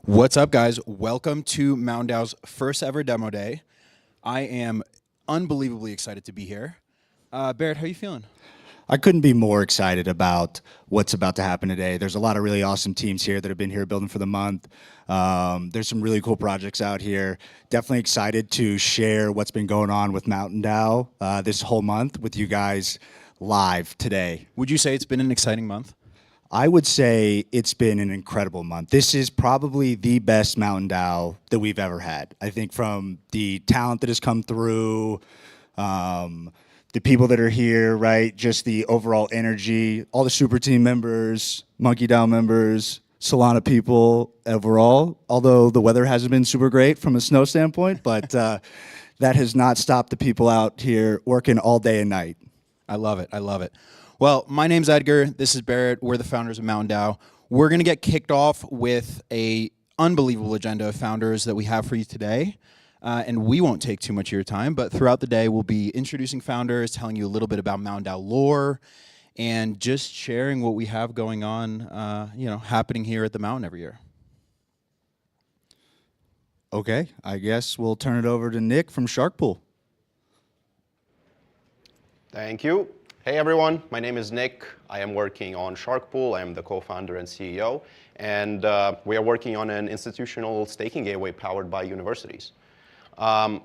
What's up, guys? Welcome to MTNDAO's first ever demo day. I am unbelievably excited to be here. Barrett, how are you feeling? I couldn't be more excited about what's about to happen today. There's a lot of really awesome teams here that have been here building for the month. There's some really cool projects out here. Definitely excited to share what's been going on with MTNDAO this whole month with you guys live today. Would you say it's been an exciting month? I would say it's been an incredible month. This is probably the best MTNDAO that we've ever had. I think from the talent that has come through, the people that are here, right? Just the overall energy, all the super team members, Monkey DAO members, Solana people overall, although the weather hasn't been super great from a snow standpoint, but that has not stopped the people out here working all day and night. I love it. I love it. Well, my name's Edgar. This is Barrett. We're the founders of MTNDAO. We're going to get kicked off with an unbelievable agenda of founders that we have for you today. And we won't take too much of your time, but throughout the day, we'll be introducing founders, telling you a little bit about MTNDAO lore, and just sharing what we have going on, happening here at the mountain every year. Okay, I guess we'll turn it over to Nick from Sharkpool. Thank you. Hey everyone, my name is Nick. I am working on Sharkpool. I am the co-founder and CEO, and we are working on an institutional staking gateway powered by universities.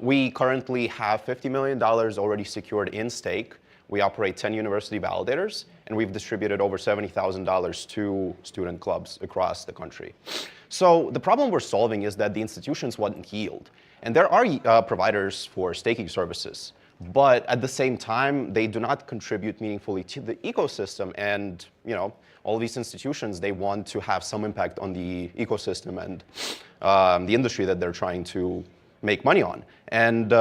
We currently have $50 million already secured in stake. We operate 10 university validators, and we've distributed over $70,000 to student clubs across the country. So the problem we're solving is that the institutions want yield, and there are providers for staking services. But at the same time, they do not contribute meaningfully to the ecosystem. And all of these institutions, they want to have some impact on the ecosystem and the industry that they're trying to make money on. And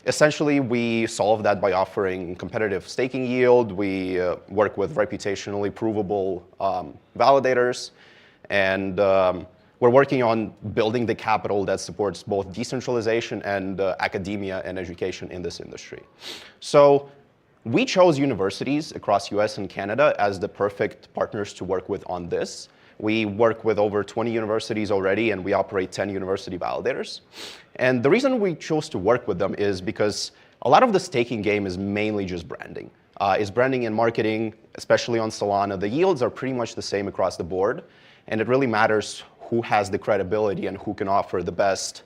essentially, we solve that by offering competitive staking yield. We work with reputationally provable validators. And we're working on building the capital that supports both decentralization and academia and education in this industry. So we chose universities across US and Canada as the perfect partners to work with on this. We work with over 20 universities already, and we operate 10 university validators. And the reason we chose to work with them is because a lot of the staking game is mainly just branding. It's branding and marketing, especially on Solana. The yields are pretty much the same across the board, and it really matters who has the credibility and who can offer the best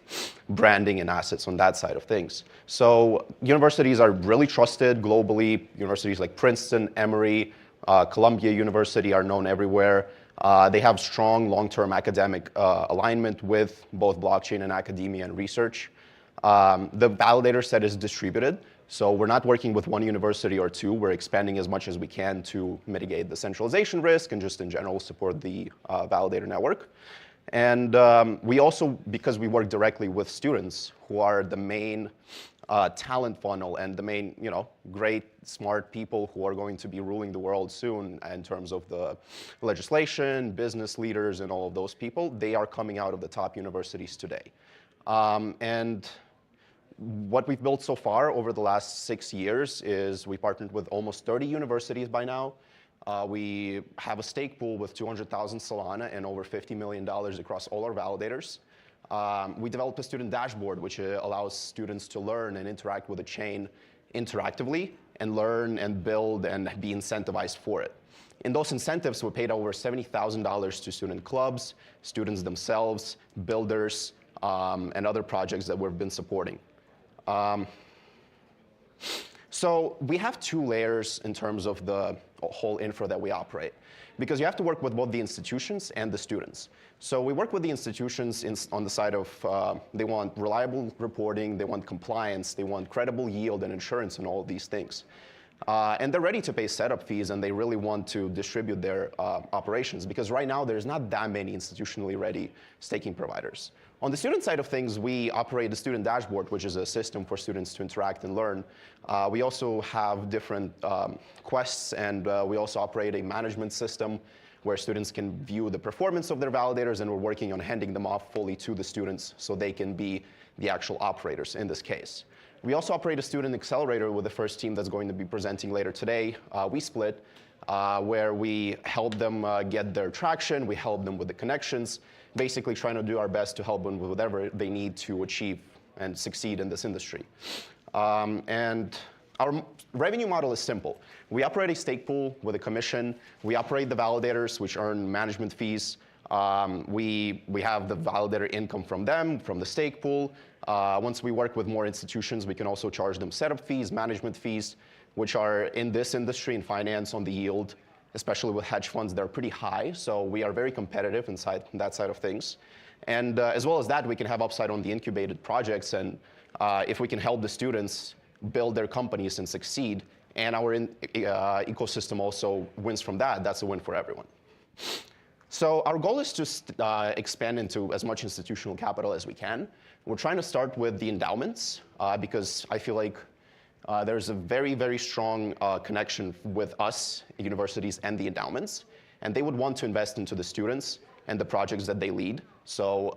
branding and assets on that side of things. So universities are really trusted globally. Universities like Princeton, Emory, Columbia University are known everywhere. They have strong long-term academic alignment with both blockchain and academia and research. The validator set is distributed, so we're not working with one university or two. We're expanding as much as we can to mitigate the centralization risk and just in general support the validator network. And we also, because we work directly with students who are the main talent funnel and the main, great, smart people who are going to be ruling the world soon in terms of the legislation, business leaders, and all of those people, they are coming out of the top universities today. And what we've built so far over the last 6 years is we partnered with almost 30 universities by now. We have a stake pool with 200,000 Solana and over $50 million across all our validators. We developed a student dashboard, which allows students to learn and interact with the chain interactively and learn and build and be incentivized for it. In those incentives, we paid over $70,000 to student clubs, students themselves, builders, and other projects that we've been supporting. So we have two layers in terms of the whole infra that we operate, because you have to work with both the institutions and the students. So we work with the institutions on the side of they want reliable reporting, they want compliance, they want credible yield and insurance and all of these things. And they're ready to pay setup fees, and they really want to distribute their operations, because right now there's not that many institutionally ready staking providers. On the student side of things, we operate the student dashboard, which is a system for students to interact and learn. We also have different quests, and we also operate a management system where students can view the performance of their validators, and we're working on handing them off fully to the students so they can be the actual operators in this case. We also operate a student accelerator with the first team that's going to be presenting later today, We Split, where we help them get their traction, we help them with the connections, basically trying to do our best to help them with whatever they need to achieve and succeed in this industry. And our revenue model is simple. We operate a stake pool with a commission. We operate the validators, which earn management fees. We have the validator income from them, from the stake pool. Once we work with more institutions, we can also charge them setup fees, management fees, which are in this industry in finance on the yield, especially with hedge funds, they're pretty high. So we are very competitive inside that side of things. And as well as that, we can have upside on the incubated projects. And if we can help the students build their companies and succeed, and our ecosystem also wins from that, that's a win for everyone. So our goal is to expand into as much institutional capital as we can. We're trying to start with the endowments because I feel like there's a very, very strong connection with us, universities, and the endowments. And they would want to invest into the students and the projects that they lead. So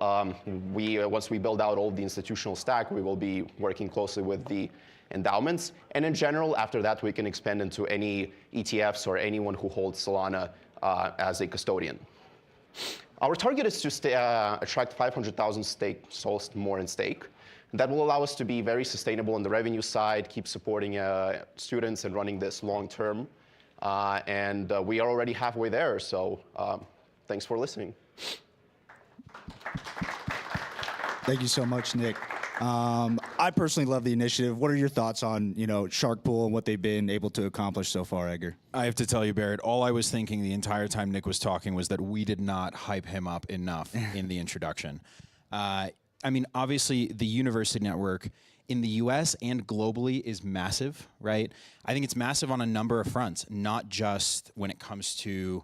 once we build out all of the institutional stack, we will be working closely with the endowments. And in general, after that, we can expand into any ETFs or anyone who holds Solana as a custodian. Our target is to attract 500,000 souls more in stake. That will allow us to be very sustainable on the revenue side, keep supporting students and running this long term. And we are already halfway there, so thanks for listening. Thank you so much, Nick. I personally love the initiative. What are your thoughts on, Sharkpool and what they've been able to accomplish so far, Edgar? I have to tell you, Barrett, all I was thinking the entire time Nick was talking was that we did not hype him up enough in the introduction. I mean, obviously, the university network in the US and globally is massive, right? I think it's massive on a number of fronts, not just when it comes to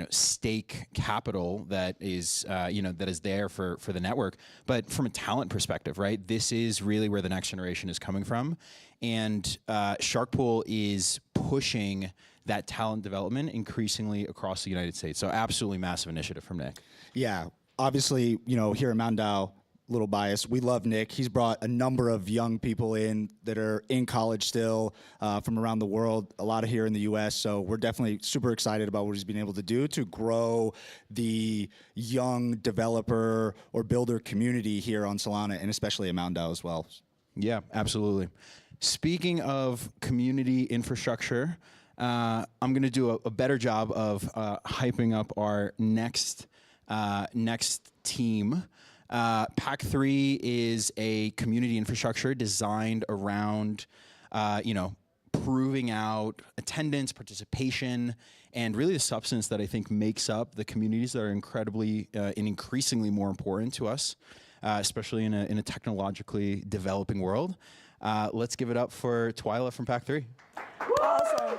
stake capital that is that is there for the network, but from a talent perspective, right? This is really where the next generation is coming from, and Sharkpool is pushing that talent development increasingly across the United States. So absolutely massive initiative from Nick. Yeah, obviously, here at Mountain DAO, little biased. We love Nick. He's brought a number of young people in that are in college still from around the world, a lot of here in the US. So we're definitely super excited about what he's been able to do to grow the young developer or builder community here on Solana, and especially at Mountain DAO as well. Yeah, absolutely. Speaking of community infrastructure, I'm going to do a better job of hyping up our next team. Pack 3 is a community infrastructure designed around, proving out attendance, participation, and really the substance that I think makes up the communities that are incredibly and increasingly more important to us, especially in a technologically developing world. Let's give it up for Twyla from Pack 3. Awesome.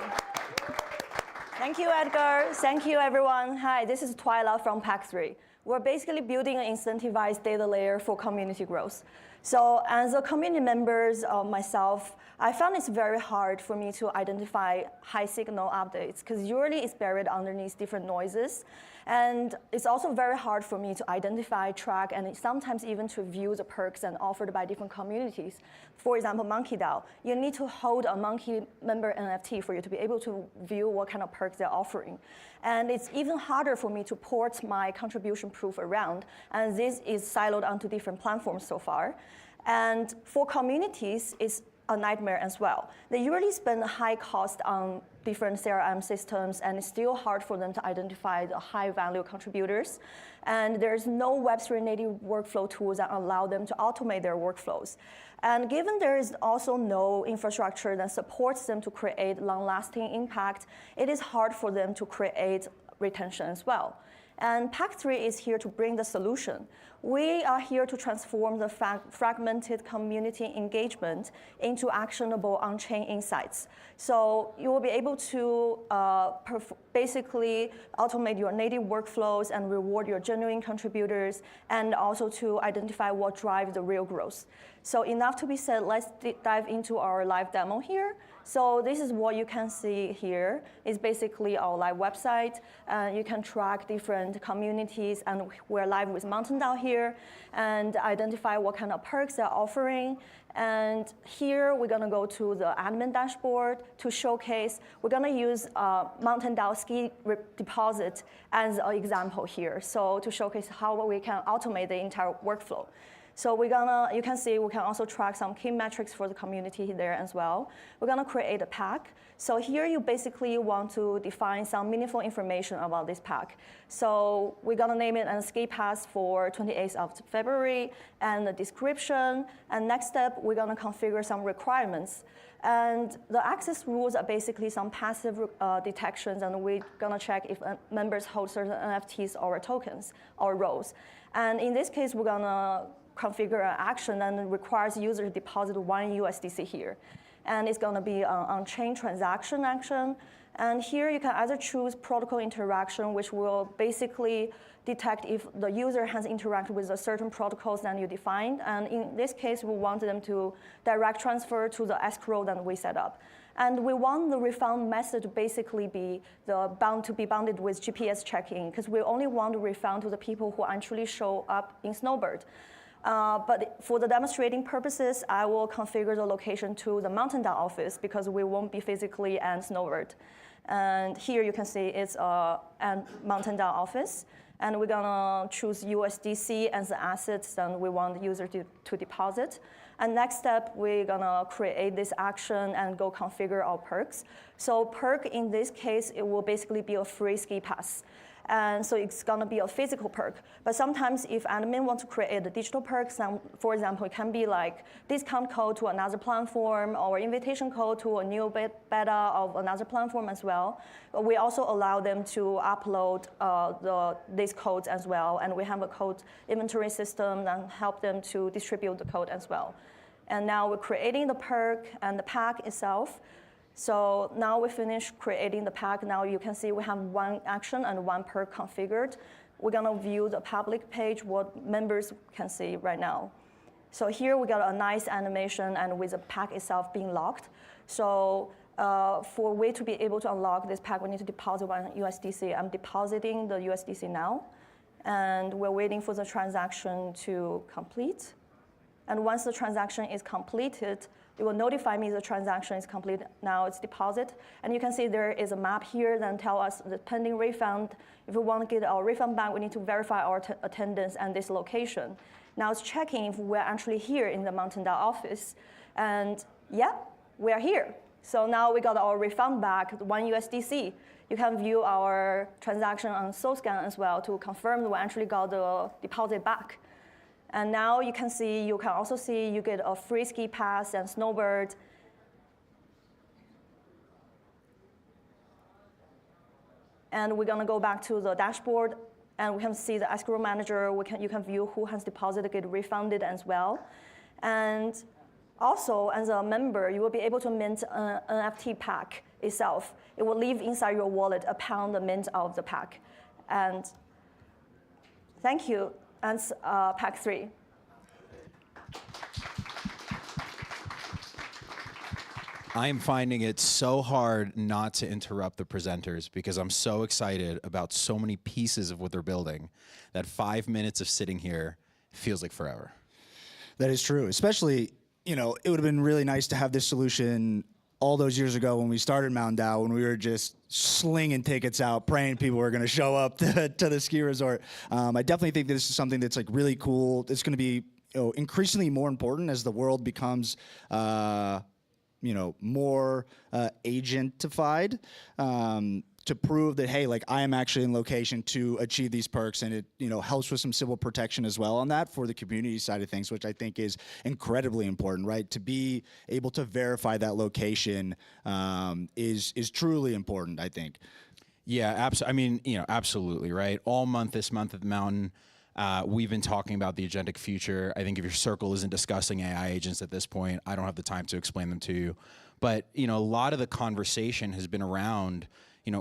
Thank you, Edgar. Thank you, everyone. Hi, this is Twyla from Pack 3. We're basically building an incentivized data layer for community growth. So as a community members myself, I found it's very hard for me to identify high signal updates because usually it's buried underneath different noises. And it's also very hard for me to identify, track, and sometimes even to view the perks and offered by different communities. For example, Monkey DAO, you need to hold a Monkey member NFT for you to be able to view what kind of perks they're offering. And it's even harder for me to port my contribution proof around, and this is siloed onto different platforms so far. And for communities, it's a nightmare as well. They usually spend a high cost on different CRM systems, and it's still hard for them to identify the high-value contributors. And there's no Web3 native workflow tools that allow them to automate their workflows. And given there is also no infrastructure that supports them to create long-lasting impact, it is hard for them to create retention as well. And Pack 3 is here to bring the solution. We are here to transform the fragmented community engagement into actionable on-chain insights. So you will be able to basically automate your native workflows and reward your genuine contributors, and also to identify what drives the real growth. So enough to be said, let's dive into our live demo here. So this is what you can see here. It's basically our live website. You can track different communities, and we're live with MTNDAO here, and identify what kind of perks they're offering. And here we're gonna go to the admin dashboard to showcase. We're gonna use MTNDAO ski deposit as an example here. So to showcase how we can automate the entire workflow. So you can see we can also track some key metrics for the community there as well. We're gonna create a pack. So here you basically want to define some meaningful information about this pack. So we're gonna name it as ski pass for 28th of February, and the description. And next step, we're gonna configure some requirements. And the access rules are basically some passive detections, and we're gonna check if members hold certain NFTs or tokens or roles. And in this case, we're gonna configure an action and requires user to deposit $1 USDC here. And it's gonna be an on-chain transaction action. And here you can either choose protocol interaction, which will basically detect if the user has interacted with a certain protocols that you defined. And in this case, we want them to direct transfer to the escrow that we set up. And we want the refund method to basically be bounded with GPS checking, because we only want to refund to the people who actually show up in Snowbird. But for the demonstrating purposes, I will configure the location to the MTNDAO office, because we won't be physically at Snowbird. And here you can see it's a MTNDAO office. And we're gonna choose USDC as the assets that we want the user to deposit. And next step, we're gonna create this action and go configure our perks. So perk in this case, it will basically be a free ski pass. And so it's gonna be a physical perk. But sometimes if admin wants to create a digital perk, for example, it can be like discount code to another platform, or invitation code to a new beta of another platform as well. But we also allow them to upload these codes as well. And we have a code inventory system that help them to distribute the code as well. And now we're creating the perk and the pack itself. So now we finished creating the pack. Now you can see we have one action and one perk configured. We're gonna view the public page, what members can see right now. So here we got a nice animation, and with the pack itself being locked. So for a way to be able to unlock this pack, we need to deposit $1 USDC. I'm depositing the USDC now, and we're waiting for the transaction to complete. And once the transaction is completed, it will notify me the transaction is complete. Now it's deposit. And you can see there is a map here that tells us the pending refund. If we want to get our refund back, we need to verify our attendance and this location. Now it's checking if we're actually here in the MTNDAO office. And yeah, we're here. So now we got our refund back, $1 USDC. You can view our transaction on SoScan as well to confirm that we actually got the deposit back. And now you can also see you get a free ski pass and Snowbird. And we're gonna go back to the dashboard, and we can see the escrow manager. You can view who has deposited, get refunded as well. And also, as a member, you will be able to mint an NFT pack itself. It will live inside your wallet upon the mint of the pack. And thank you. And pack 3. I am finding it so hard not to interrupt the presenters, because I'm so excited about so many pieces of what they're building that 5 minutes of sitting here feels like forever. That is true. Especially, it would have been really nice to have this solution all those years ago when we started MTNDAO, when we were just slinging tickets out, praying people were going to show up to the ski resort. I definitely think this is something that's like really cool. It's going to be increasingly more important as the world becomes more agentified, to prove that, hey, like I am actually in location to achieve these perks, and it helps with some civil protection as well on that for the community side of things, which I think is incredibly important, right? To be able to verify that location is truly important, I think. Yeah, I mean, absolutely, right? All month this month at the Mountain, we've been talking about the agentic future. I think if your circle isn't discussing AI agents at this point, I don't have the time to explain them to you. But, a lot of the conversation has been around,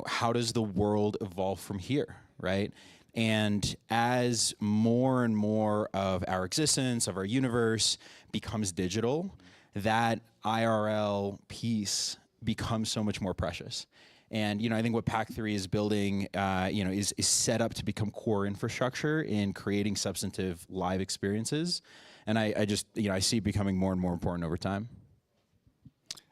how does the world evolve from here, right? And as more and more of our existence, of our universe becomes digital, that IRL piece becomes so much more precious. And I think what Pack3 is building, is set up to become core infrastructure in creating substantive live experiences. And I just, I see it becoming more and more important over time.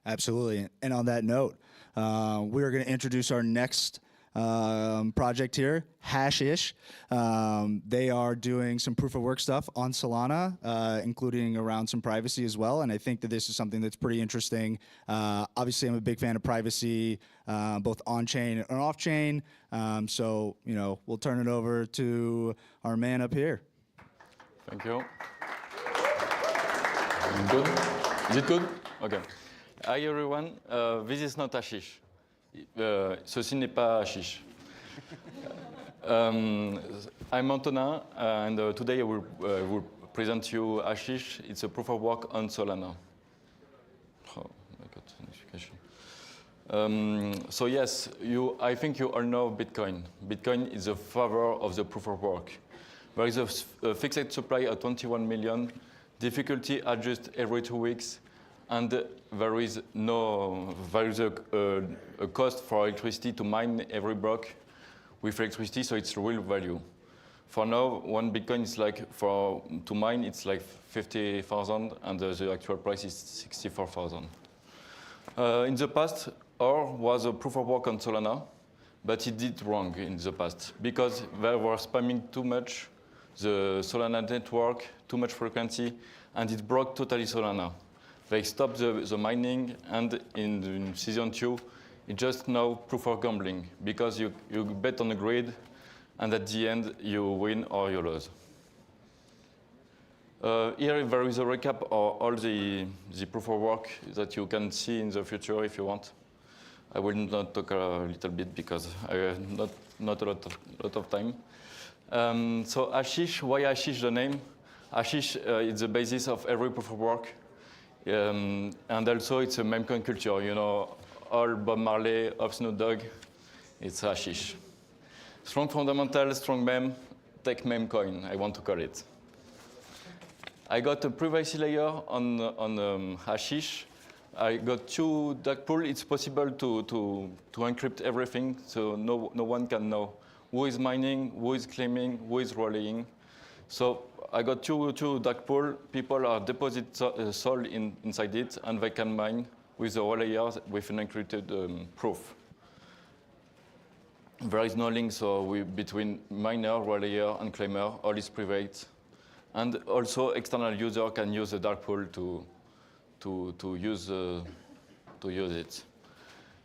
Absolutely. And on that note, we're going to introduce our next project here, Hashish. They are doing some proof of work stuff on Solana, including around some privacy as well. And I think that this is something that's pretty interesting. Obviously, I'm a big fan of privacy, both on-chain and off-chain. So, we'll turn it over to our man up here. Thank you. Good? Is it good? Okay. Hi, everyone. This is not Hashish. Ceci n'est pas Hashish. I'm Antonin, and today I will present you Hashish. It's a proof of work on Solana. Oh, I got notification. So yes, I think you all know Bitcoin. Bitcoin is the father of the proof of work. There is a fixed supply of 21 million, difficulty adjust every 2 weeks, and there is a cost for electricity to mine every block with electricity, so it's real value. For now, 1 Bitcoin is to mine, it's like 50,000, and the actual price is 64,000. In the past, OR was a proof of work on Solana, but it did wrong in the past because they were spamming too much the Solana network, too much frequency, and it broke totally Solana. They stopped the mining, and in season 2, it's just now proof of gambling because you bet on the grid, and at the end you win or you lose. Here there is a recap of all the proof of work that you can see in the future if you want. I will not talk a little bit because I have not a lot of time. So Hashish, why Hashish the name? Hashish is the basis of every proof of work. And also it's a meme coin culture, all Bob Marley, of Snoop Dogg, it's Hashish. Strong fundamental, strong meme, tech meme coin, I want to call it. I got a privacy layer on Hashish. I got 2 dark pools. It's possible to encrypt everything, so no one can know who is mining, who is claiming, who is relaying. So I got two dark pool. People are deposit Sol inside it, and they can mine with the layers with an encrypted proof. There is no link between miner, relayer, and claimer. All is private. And also, external user can use the dark pool to use it.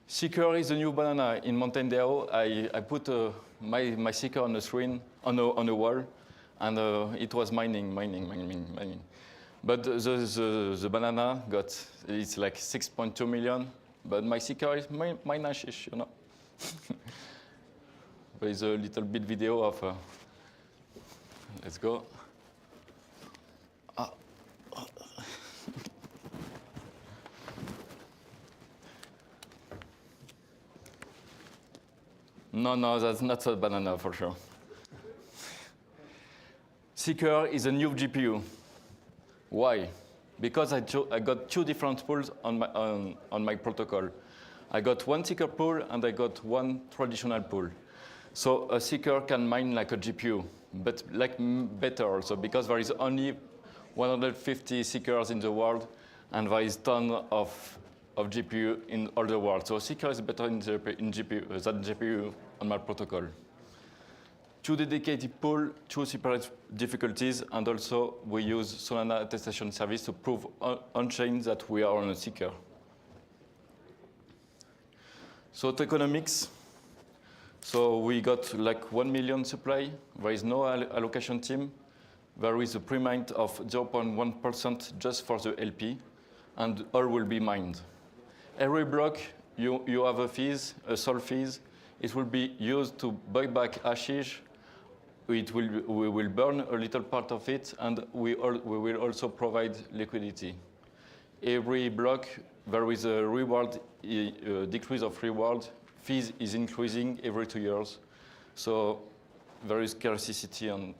Secure is the new banana. In MTN DAO, I put my secure on the screen, on the wall, and it was mining. But the banana it's like 6.2 million, but my secure is my Hashish, There is a little bit video of, let's go. No, that's not a banana for sure. Secure is a new GPU. Why? Because I got 2 different pools on my protocol. I got 1 secure pool and I got 1 traditional pool. So a secure can mine like a GPU, but better also because there is only 150 secures in the world, and there is ton of GPU in all the world. So secure is better in GPU than GPU on my protocol. 2 dedicated pool, 2 separate difficulties, and also we use Solana attestation service to prove on-chain that we are on a secure. So tokenomics. So we got like 1 million supply. There is no allocation team. There is a pre-mined of 0.1% just for the LP, and all will be mined. Every block, you have a fees, a sol fees. It will be used to buy back Hashish. We will burn a little part of it, and we will also provide liquidity. Every block, there is a reward, decrease of reward. Fees is increasing every 2 years. So there is scarcity on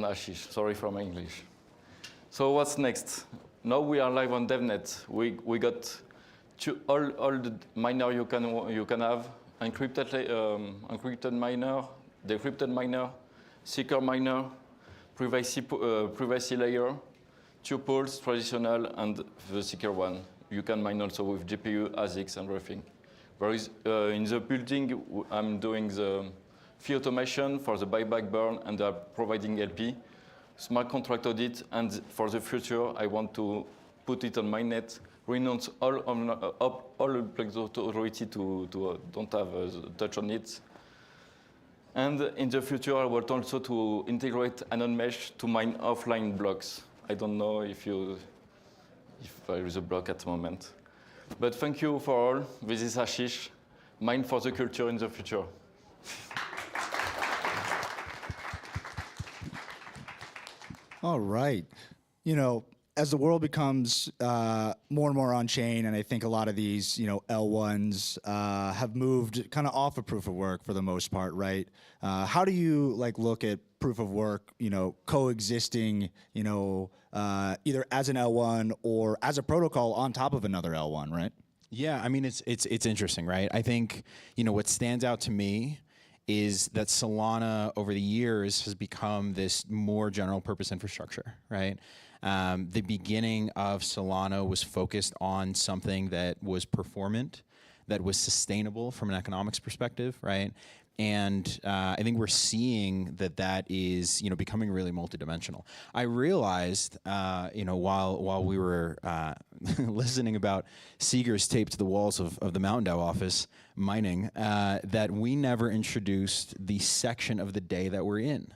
Hashish. Sorry for my English. So what's next? Now we are live on DevNet. We got all the miner you can have: encrypted miner, decrypted miner, secure miner, privacy layer, tuples, traditional, and the secure one. You can mine also with GPU, ASICs, and everything. There is in the building, I'm doing the fee automation for the buyback burn, and they're providing LP, smart contract audit, and for the future, I want to put it on mainnet, renounce all authority to don't have touch on it. And in the future, I want also to integrate Anon Mesh to mine offline blocks. I don't know if there is a block at the moment. But thank you for all. This is Hashish, mine for the culture in the future. All right. You know, as the world becomes more and more on chain, and I think a lot of these, L1s have moved kind of off of proof of work for the most part, right? How do you look at proof of work, coexisting, either as an L1 or as a protocol on top of another L1, right? Yeah, I mean, it's interesting, right? I think, what stands out to me is that Solana over the years has become this more general purpose infrastructure, right? The beginning of Solana was focused on something that was performant, that was sustainable from an economics perspective, right? And I think we're seeing that is, becoming really multidimensional. I realized, while we were listening about Seeger's tape to the walls of the MTNDAO office mining, that we never introduced the section of the day that we're in.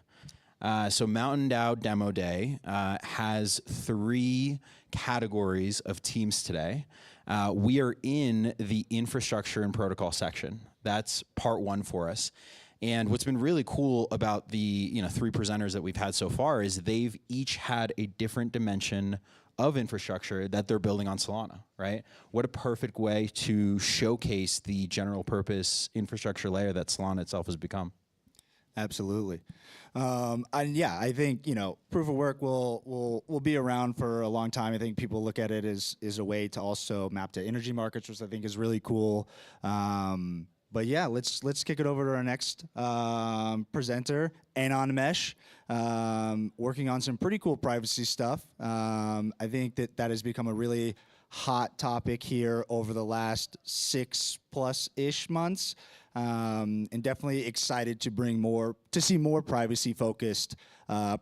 So MTNDAO Demo Day has 3 categories of teams today. We are in the infrastructure and protocol section. That's part 1 for us. And what's been really cool about the 3 presenters that we've had so far is they've each had a different dimension of infrastructure that they're building on Solana, right? What a perfect way to showcase the general purpose infrastructure layer that Solana itself has become. Absolutely. And yeah, I think, proof of work will be around for a long time. I think people look at it as a way to also map to energy markets, which I think is really cool. But yeah, let's kick it over to our next presenter, Anon Mesh, working on some pretty cool privacy stuff. I think that has become a really hot topic here over the last 6+ months. And definitely excited to see more privacy-focused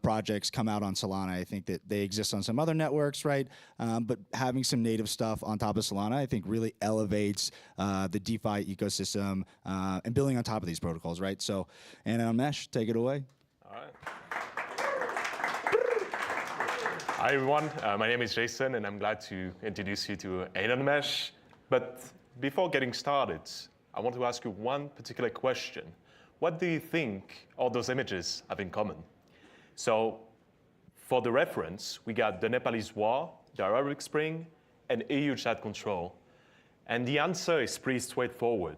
projects come out on Solana. I think that they exist on some other networks, right? But having some native stuff on top of Solana, I think really elevates the DeFi ecosystem and building on top of these protocols, right? So, Anon Mesh, take it away. All right. Hi, everyone. My name is Jason, and I'm glad to introduce you to Anon Mesh. But before getting started, I want to ask you one particular question. What do you think all those images have in common? So for the reference, we got the Nepalese war, the Arab Spring, and EU chat control. And the answer is pretty straightforward.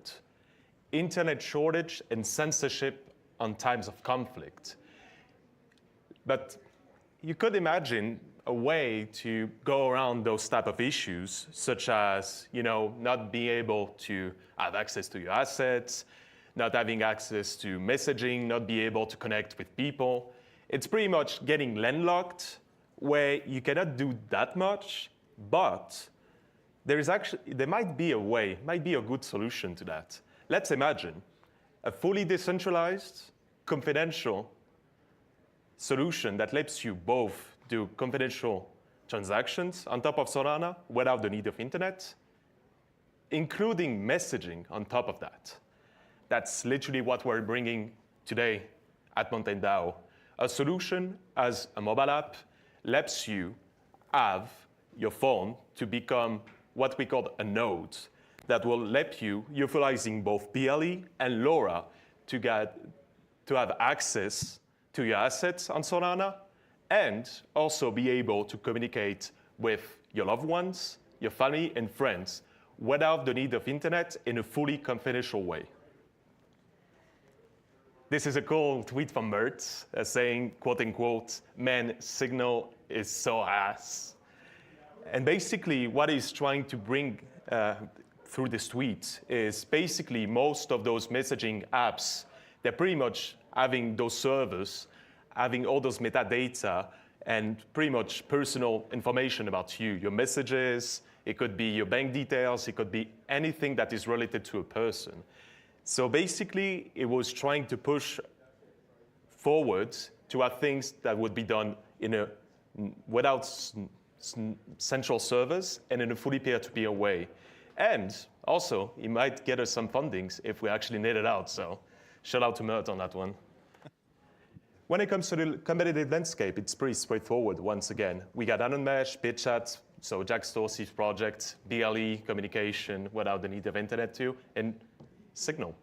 Internet shortage and censorship on times of conflict. But you could imagine a way to go around those type of issues, such as, not being able to have access to your assets, not having access to messaging, not be able to connect with people. It's pretty much getting landlocked, where you cannot do that much, but there might be a way, might be a good solution to that. Let's imagine a fully decentralized, confidential solution that lets you both do confidential transactions on top of Solana without the need of internet, including messaging on top of that. That's literally what we're bringing today at MTN DAO. A solution as a mobile app lets you have your phone to become what we call a node. that will let you, utilizing both BLE and LoRa, to have access to your assets on Solana, and also be able to communicate with your loved ones, your family and friends, without the need of internet in a fully confidential way. This is a cool tweet from Mertz saying, quote unquote, "Man, Signal is so ass." And basically what he's trying to bring through this tweet is basically most of those messaging apps, they're pretty much having those servers, having all those metadata and pretty much personal information about you, your messages, it could be your bank details, it could be anything that is related to a person. So basically, it was trying to push forward to have things that would be done without central servers and in a fully peer-to-peer way. And also, it might get us some fundings if we actually net it out. So shout out to Mert on that one. When it comes to the competitive landscape, it's pretty straightforward once again. We got Anon Mesh, BitChat, so Jack Dorsey's project, BLE, communication without the need of internet too, and Signal.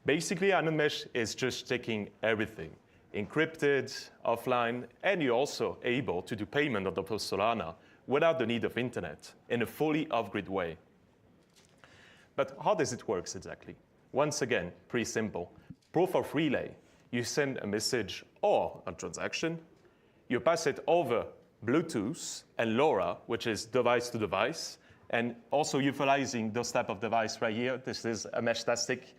Basically, Anon Mesh is just taking everything, encrypted, offline, and you're also able to do payment on the Solana without the need of internet in a fully off-grid way. But how does it work exactly? Once again, pretty simple. Proof of relay. You send a message or a transaction, you pass it over Bluetooth and LoRa, which is device to device, and also utilizing those type of device right here. This is a Mesh-tastic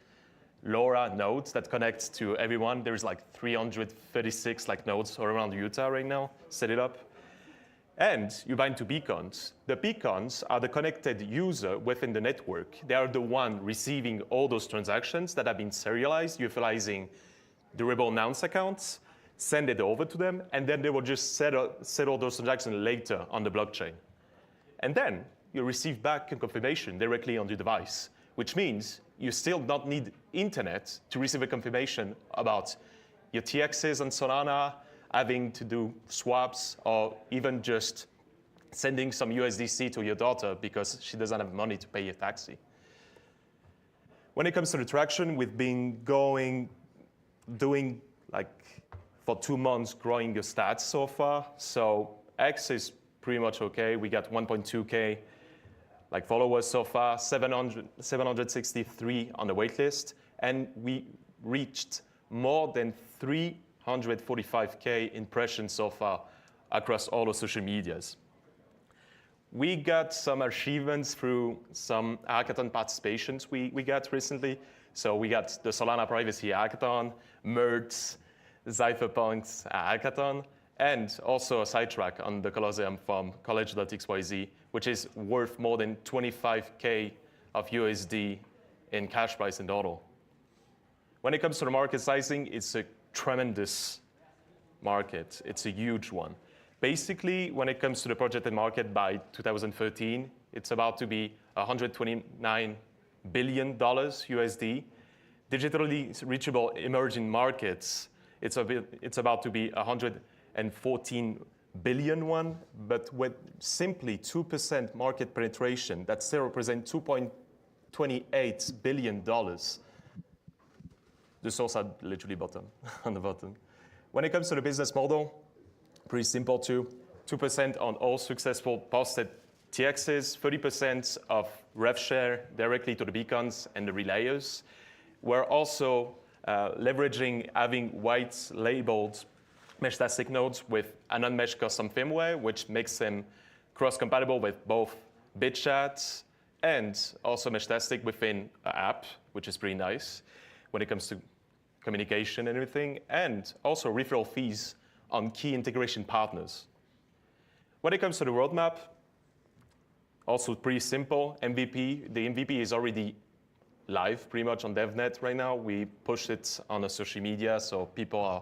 LoRa nodes that connects to everyone. There's like 336 nodes all around Utah right now, set it up. And you bind to beacons. The beacons are the connected user within the network. They are the one receiving all those transactions that have been serialized, utilizing durable nonce accounts, send it over to them, and then they will just settle those transactions later on the blockchain. And then you receive back a confirmation directly on the device, which means you still don't need internet to receive a confirmation about your TXs on Solana, having to do swaps, or even just sending some USDC to your daughter because she doesn't have money to pay a taxi. When it comes to the traction, we've been doing for 2 months growing the stats so far. So X is pretty much okay. We got 1.2K followers so far, 763 on the waitlist, and we reached more than 345K impressions so far across all the social medias. We got some achievements through some hackathon participations we got recently. So we got the Solana Privacy Hackathon, Mertz, Cypherpunk's hackathon, and also a sidetrack on the Colosseum from college.xyz, which is worth more than 25K of USD in cash price in total. When it comes to the market sizing, it's a tremendous market. It's a huge one. Basically, when it comes to the projected market by 2013, it's about to be $129 billion USD. Digitally reachable emerging markets, it's about to be 114 billion one, but with simply 2% market penetration, that still represents $2.28 billion. The source had literally bottom on the bottom. When it comes to the business model, pretty simple too. 2% on all successful posted TXs, 30% of rev share directly to the beacons and the relayers. We're also leveraging having white labeled Mesh-tastic nodes with Anon Mesh custom firmware, which makes them cross-compatible with both BitChat and also Mesh-tastic within an app, which is pretty nice when it comes to communication and everything, and also referral fees on key integration partners. When it comes to the roadmap, also pretty simple. MVP, the MVP is already live pretty much on DevNet right now. We push it on the social media, so people are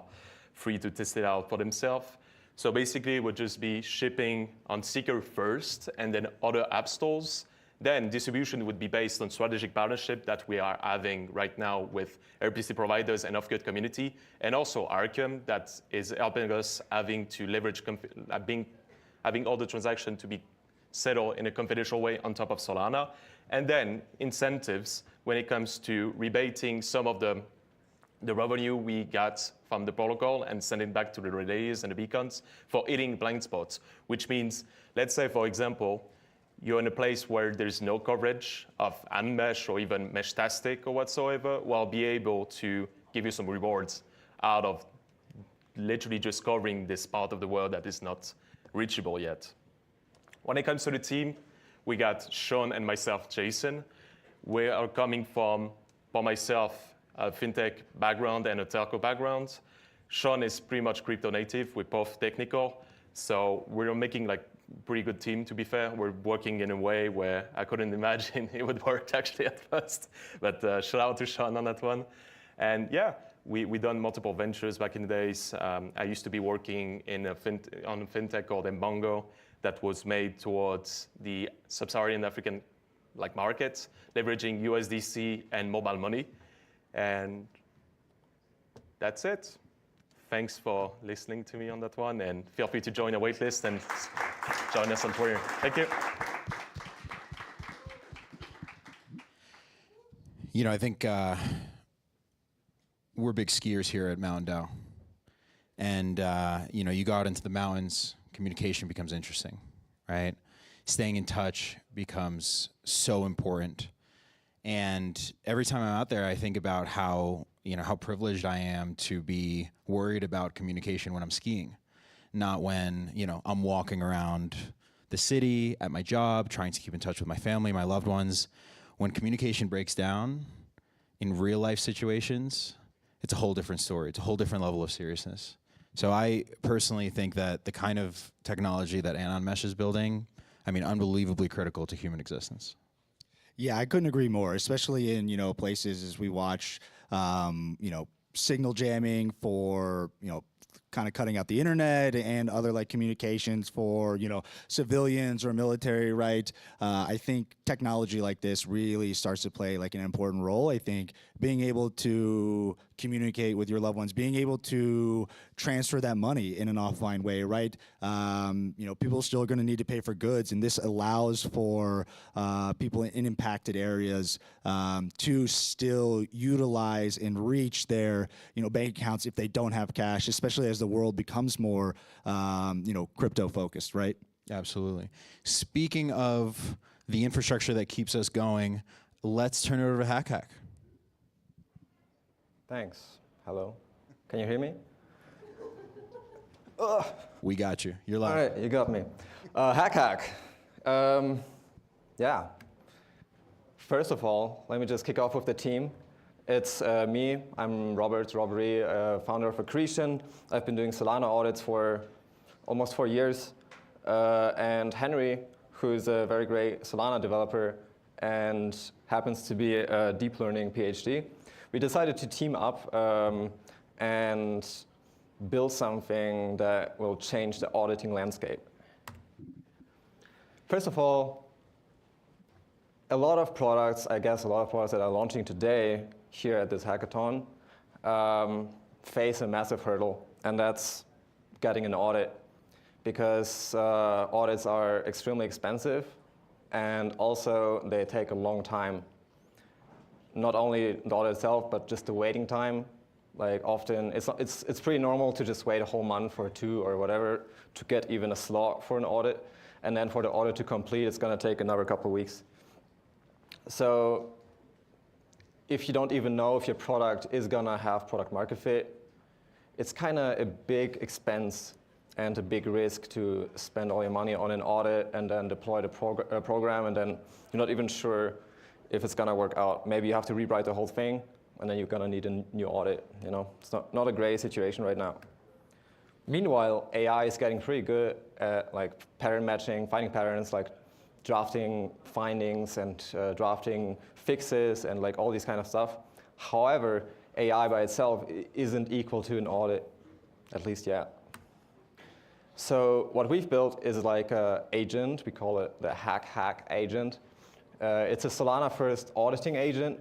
free to test it out for themselves. So basically, it would just be shipping on Seeker first, and then other app stores. Then distribution would be based on strategic partnership that we are having right now with RPC providers and off-grid community, and also Arkham that is helping us having to leverage, having all the transactions to be settled in a confidential way on top of Solana. And then incentives when it comes to rebating some of the revenue we got from the protocol and send it back to the relays and the beacons for hitting blind spots, which means, let's say, for example, you're in a place where there's no coverage of Anon Mesh or even Meshtastic or whatsoever, we'll be able to give you some rewards out of literally just covering this part of the world that is not reachable yet. When it comes to the team, we got Sean and myself, Jason. We are coming from, for myself, a fintech background and a telco background. Sean is pretty much crypto native. We're both technical. So we're making like pretty good team, to be fair. We're working in a way where I couldn't imagine it would work actually at first. But shout out to Sean on that one. And yeah, we done multiple ventures back in the days. I used to be working on a fintech called Mbongo that was made towards the sub-Saharan African markets, leveraging USDC and mobile money. And that's it. Thanks for listening to me on that one, and feel free to join the waitlist and join us on Twitter. Thank you. You know, I think we're big skiers here at Mountain DAO. And, you know, you go out into the mountains, communication becomes interesting, right? Staying in touch becomes so important. And every time I'm out there, I think about how, you know, how privileged I am to be worried about communication when I'm skiing, not when, you know, I'm walking around the city, at my job, trying to keep in touch with my family, my loved ones. When communication breaks down in real life situations, it's a whole different story. It's a whole different level of seriousness. So I personally think that the kind of technology that Anon Mesh is building, I mean, unbelievably critical to human existence. Yeah, I couldn't agree more, especially in, you know, places as we watch, you know, signal jamming for, you know, kind of cutting out the internet and other like communications for, you know, civilians or military, right? I think technology like this really starts to play like an important role. I think being able to communicate with your loved ones, being able to transfer that money in an offline way, right? You know, people still are going to need to pay for goods, and this allows for people in impacted areas to still utilize and reach their, you know, bank accounts if they don't have cash, especially as the world becomes more, you know, crypto focused, right? Absolutely. Speaking of the infrastructure that keeps us going, let's turn it over to HackHack. Thanks. Hello. Can you hear me? We got you. You're live. All right, you got me. HackHack. Yeah. First of all, let me just kick off with the team. It's me. I'm Robert Robbery, founder of Accretion. I've been doing Solana audits for almost 4 years. And Henry, who's a very great Solana developer and happens to be a deep learning PhD. We decided to team up and build something that will change the auditing landscape. First of all, a lot of products that are launching today here at this hackathon face a massive hurdle, and that's getting an audit, because audits are extremely expensive, and also they take a long time. Not only the audit itself, but just the waiting time. Like often, it's pretty normal to just wait a whole month or 2 or whatever to get even a slot for an audit, and then for the audit to complete, it's going to take another couple of weeks. So if you don't even know if your product is going to have product market fit, it's kind of a big expense and a big risk to spend all your money on an audit and then deploy the program, and then you're not even sure if it's going to work out. Maybe you have to rewrite the whole thing, and then you're going to need a new audit. You know, it's not a great situation right now. Meanwhile, AI is getting pretty good at like pattern matching, finding patterns, like drafting findings and drafting fixes and like all these kind of stuff. However, AI by itself isn't equal to an audit, at least yet. So what we've built is like an agent. We call it the HackHack agent. It's a Solana first auditing agent.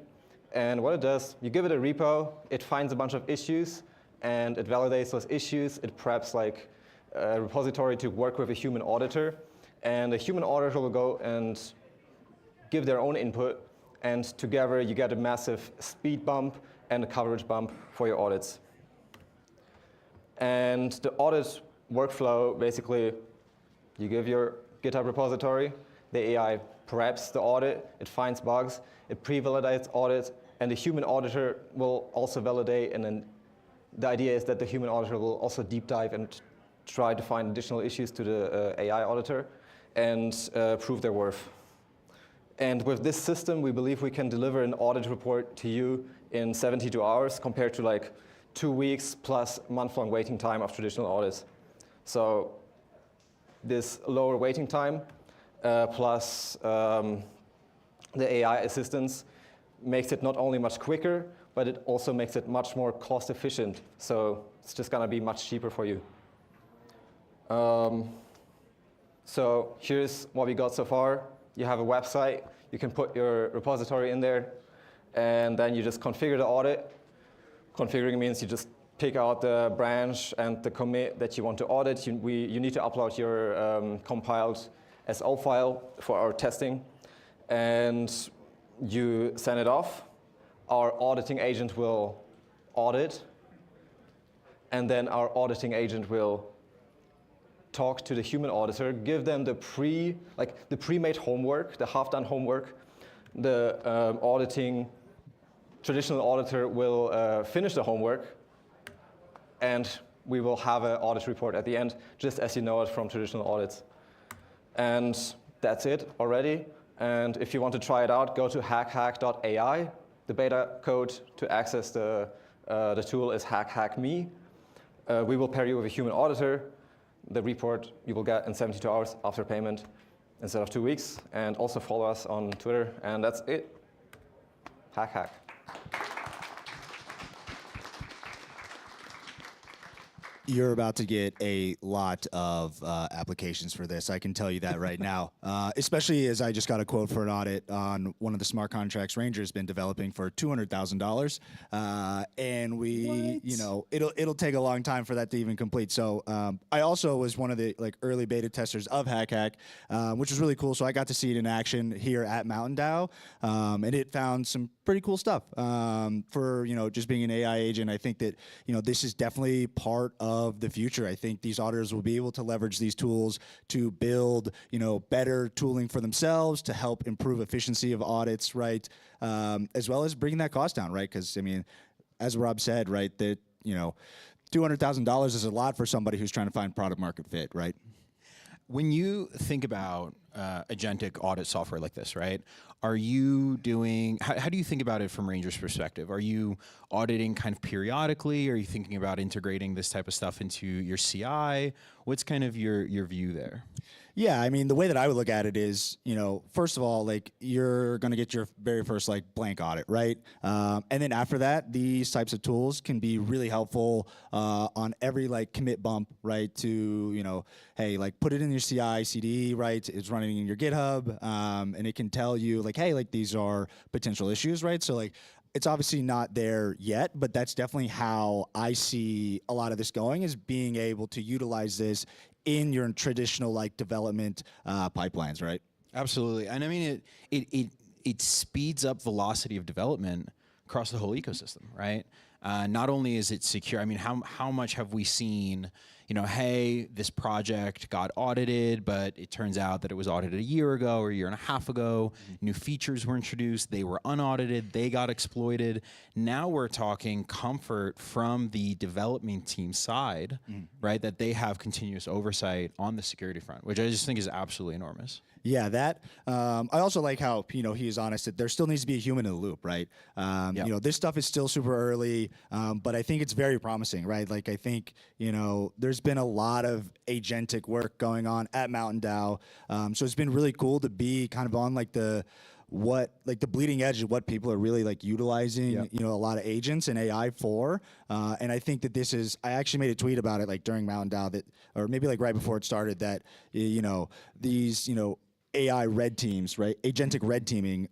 And what it does, you give it a repo, it finds a bunch of issues, and it validates those issues. It preps like a repository to work with a human auditor. And the human auditor will go and give their own input, and together you get a massive speed bump and a coverage bump for your audits. And the audit workflow, basically, you give your GitHub repository, the AI preps the audit, it finds bugs, it pre-validates audits, and the human auditor will also validate, and then the idea is that the human auditor will also deep dive and try to find additional issues to the AI auditor and prove their worth. And with this system, we believe we can deliver an audit report to you in 72 hours compared to like 2 weeks plus month-long waiting time of traditional audits. So this lower waiting time plus the AI assistance makes it not only much quicker, but it also makes it much more cost efficient. So it's just going to be much cheaper for you. So here's what we got so far. You have a website. You can put your repository in there, and then you just configure the audit. Configuring means you just pick out the branch and the commit that you want to audit. You need to upload your compiled SO file for our testing, and you send it off. Our auditing agent will audit, and then our auditing agent will talk to the human auditor, give them the pre-made homework, the half-done homework. The auditing traditional auditor will finish the homework, and we will have an audit report at the end, just as you know it from traditional audits. And that's it already. And if you want to try it out, go to hackhack.ai. The beta code to access the tool is hackhackme. We will pair you with a human auditor. The report you will get in 72 hours after payment instead of 2 weeks. And also follow us on Twitter. And that's it. HackHack. You're about to get a lot of applications for this. I can tell you that right now. Especially as I just got a quote for an audit on one of the smart contracts Ranger's been developing for $200,000, and it'll take a long time for that to even complete. So I also was one of the early beta testers of HackHack, which was really cool. So I got to see it in action here at MTNDAO, and it found some pretty cool stuff for just being an AI agent. I think that this is definitely part of the future. I think these auditors will be able to leverage these tools to build better tooling for themselves to help improve efficiency of audits, right? As well as bringing that cost down, right? Because I mean, as Rob said, right, that $200,000 is a lot for somebody who's trying to find product market fit, right? When you think about agentic audit software like this, right? Are you doing, how do you think about it from Ranger's perspective? Are you auditing kind of periodically? Are you thinking about integrating this type of stuff into your CI? What's kind of your view there? Yeah, I mean, the way that I would look at it is, first of all, you're going to get your very first blank audit, right? And then after that, these types of tools can be really helpful on every commit bump, right? To, hey, put it in your CI, CD, right? It's running in your GitHub, and it can tell you hey, these are potential issues, right? So it's obviously not there yet, but that's definitely how I see a lot of this going, is being able to utilize this in your traditional development pipelines, right? Absolutely. And I mean, it speeds up velocity of development across the whole ecosystem, right? Not only is it secure, I mean, how much have we seen, hey, this project got audited, but it turns out that it was audited a year ago or a year and a half ago. New features were introduced. They were unaudited. They got exploited. Now we're talking comfort from the development team side, right? That they have continuous oversight on the security front, which I just think is absolutely enormous. Yeah, that. I also like how he is honest that there still needs to be a human in the loop, right? This stuff is still super early, but I think it's very promising, right? I think there's been a lot of agentic work going on at MTNDAO, so it's been really cool to be kind of on the bleeding edge of what people are really utilizing, a lot of agents and AI for. And I think that this is, I actually made a tweet about it during MTNDAO that, or maybe right before it started, that these AI red teams, right? Agentic red teaming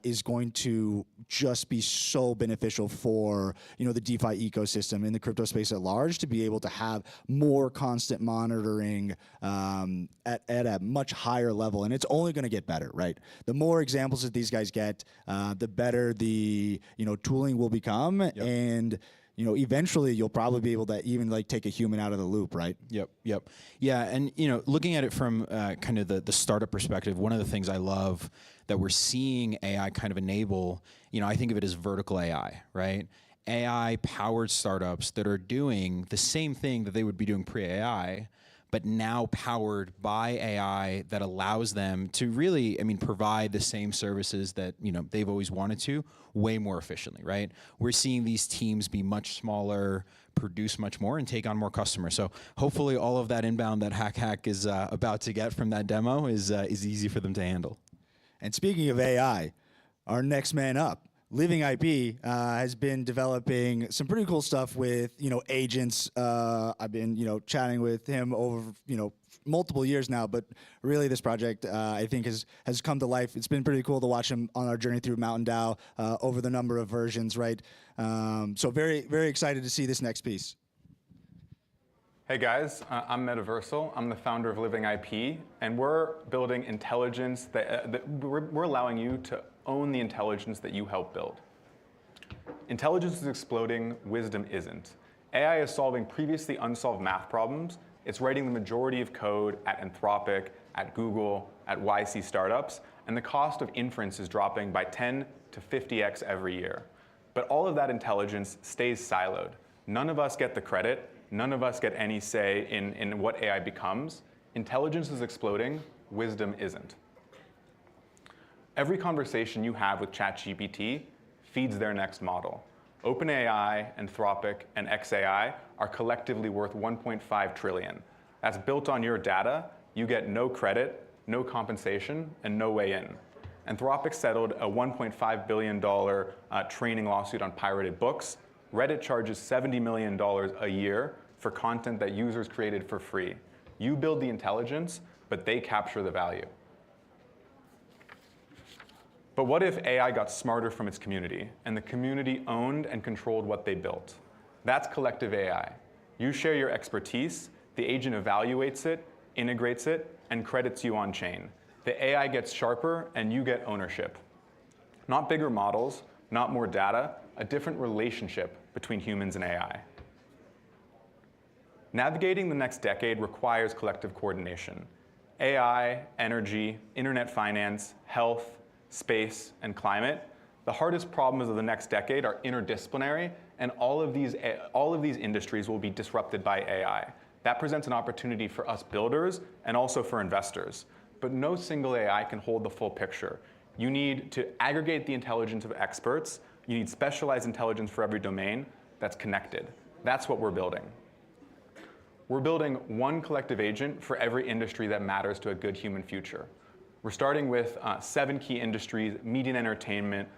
is going to just be so beneficial for the DeFi ecosystem in the crypto space at large to be able to have more constant monitoring at a much higher level, and it's only going to get better, right? The more examples that these guys get, the better the tooling will become, and eventually you'll probably be able to even like take a human out of the loop, right? Yep. Yeah, and looking at it from kind of the startup perspective, one of the things I love that we're seeing AI kind of enable, I think of it as vertical AI, right? AI-powered startups that are doing the same thing that they would be doing pre-AI, but now powered by AI that allows them to really, provide the same services that they've always wanted to, way more efficiently, right? We're seeing these teams be much smaller, produce much more, and take on more customers. So hopefully, all of that inbound that HackHack is about to get from that demo is easy for them to handle. And speaking of AI, our next man up, Living IP has been developing some pretty cool stuff with agents. I've been chatting with him over multiple years now, but really this project I think has come to life. It's been pretty cool to watch him on our journey through Mountain DAO over the number of versions, right? So very, very excited to see this next piece. Hey guys, I'm Metaversal. I'm the founder of Living IP, and we're building intelligence that we're allowing you to own the intelligence that you help build. Intelligence is exploding, wisdom isn't. AI is solving previously unsolved math problems. It's writing the majority of code at Anthropic, at Google, at YC startups, and the cost of inference is dropping by 10 to 50x every year. But all of that intelligence stays siloed. None of us get the credit. None of us get any say in what AI becomes. Intelligence is exploding, wisdom isn't. Every conversation you have with ChatGPT feeds their next model. OpenAI, Anthropic, and xAI are collectively worth 1.5 trillion. That's built on your data. You get no credit, no compensation, and no way in. Anthropic settled a $1.5 billion training lawsuit on pirated books. Reddit charges $70 million a year for content that users created for free. You build the intelligence, but they capture the value. But what if AI got smarter from its community, and the community owned and controlled what they built? That's collective AI. You share your expertise, the agent evaluates it, integrates it, and credits you on chain. The AI gets sharper, and you get ownership. Not bigger models, not more data, a different relationship between humans and AI. Navigating the next decade requires collective coordination. AI, energy, internet finance, health, space, and climate. The hardest problems of the next decade are interdisciplinary, and all of these industries will be disrupted by AI. That presents an opportunity for us builders and also for investors. But no single AI can hold the full picture. You need to aggregate the intelligence of experts. You need specialized intelligence for every domain that's connected. That's what we're building. We're building one collective agent for every industry that matters to a good human future. We're starting with 7 key industries: media and entertainment,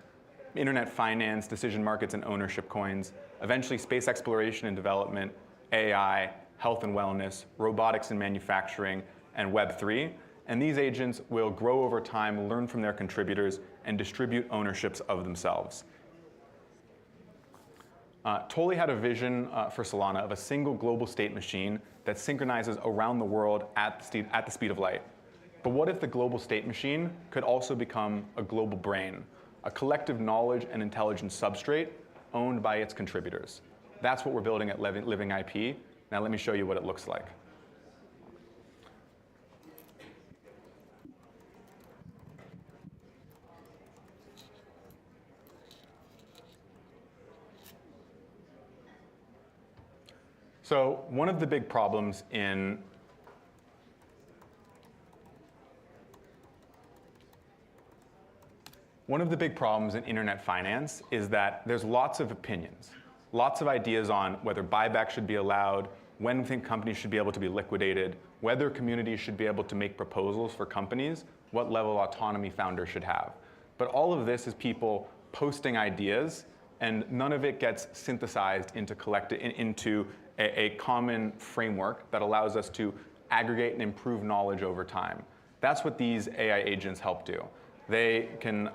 internet finance, decision markets and ownership coins, eventually space exploration and development, AI, health and wellness, robotics and manufacturing, and Web3. And these agents will grow over time, learn from their contributors, and distribute ownerships of themselves. Tolly had a vision for Solana of a single global state machine that synchronizes around the world at the speed of light. But what if the global state machine could also become a global brain, a collective knowledge and intelligence substrate owned by its contributors? That's what we're building at Living IP. Now let me show you what it looks like. So one of the big problems in internet finance is that there's lots of opinions, lots of ideas on whether buyback should be allowed, when we think companies should be able to be liquidated, whether communities should be able to make proposals for companies, what level of autonomy founders should have. But all of this is people posting ideas, and none of it gets synthesized into a common framework that allows us to aggregate and improve knowledge over time. That's what these AI agents help do. They can,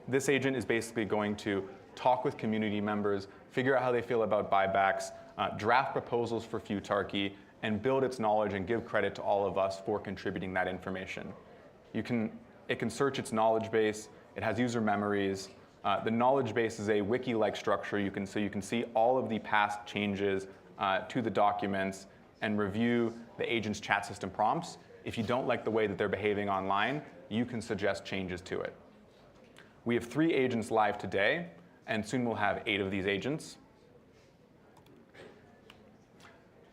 this agent is basically going to talk with community members, figure out how they feel about buybacks, draft proposals for futarchy, and build its knowledge and give credit to all of us for contributing that information. It can search its knowledge base. It has user memories. The knowledge base is a wiki-like structure. So you can see all of the past changes to the documents and review the agent's chat system prompts. If you don't like the way that they're behaving online, you can suggest changes to it. We have 3 agents live today, and soon we'll have 8 of these agents.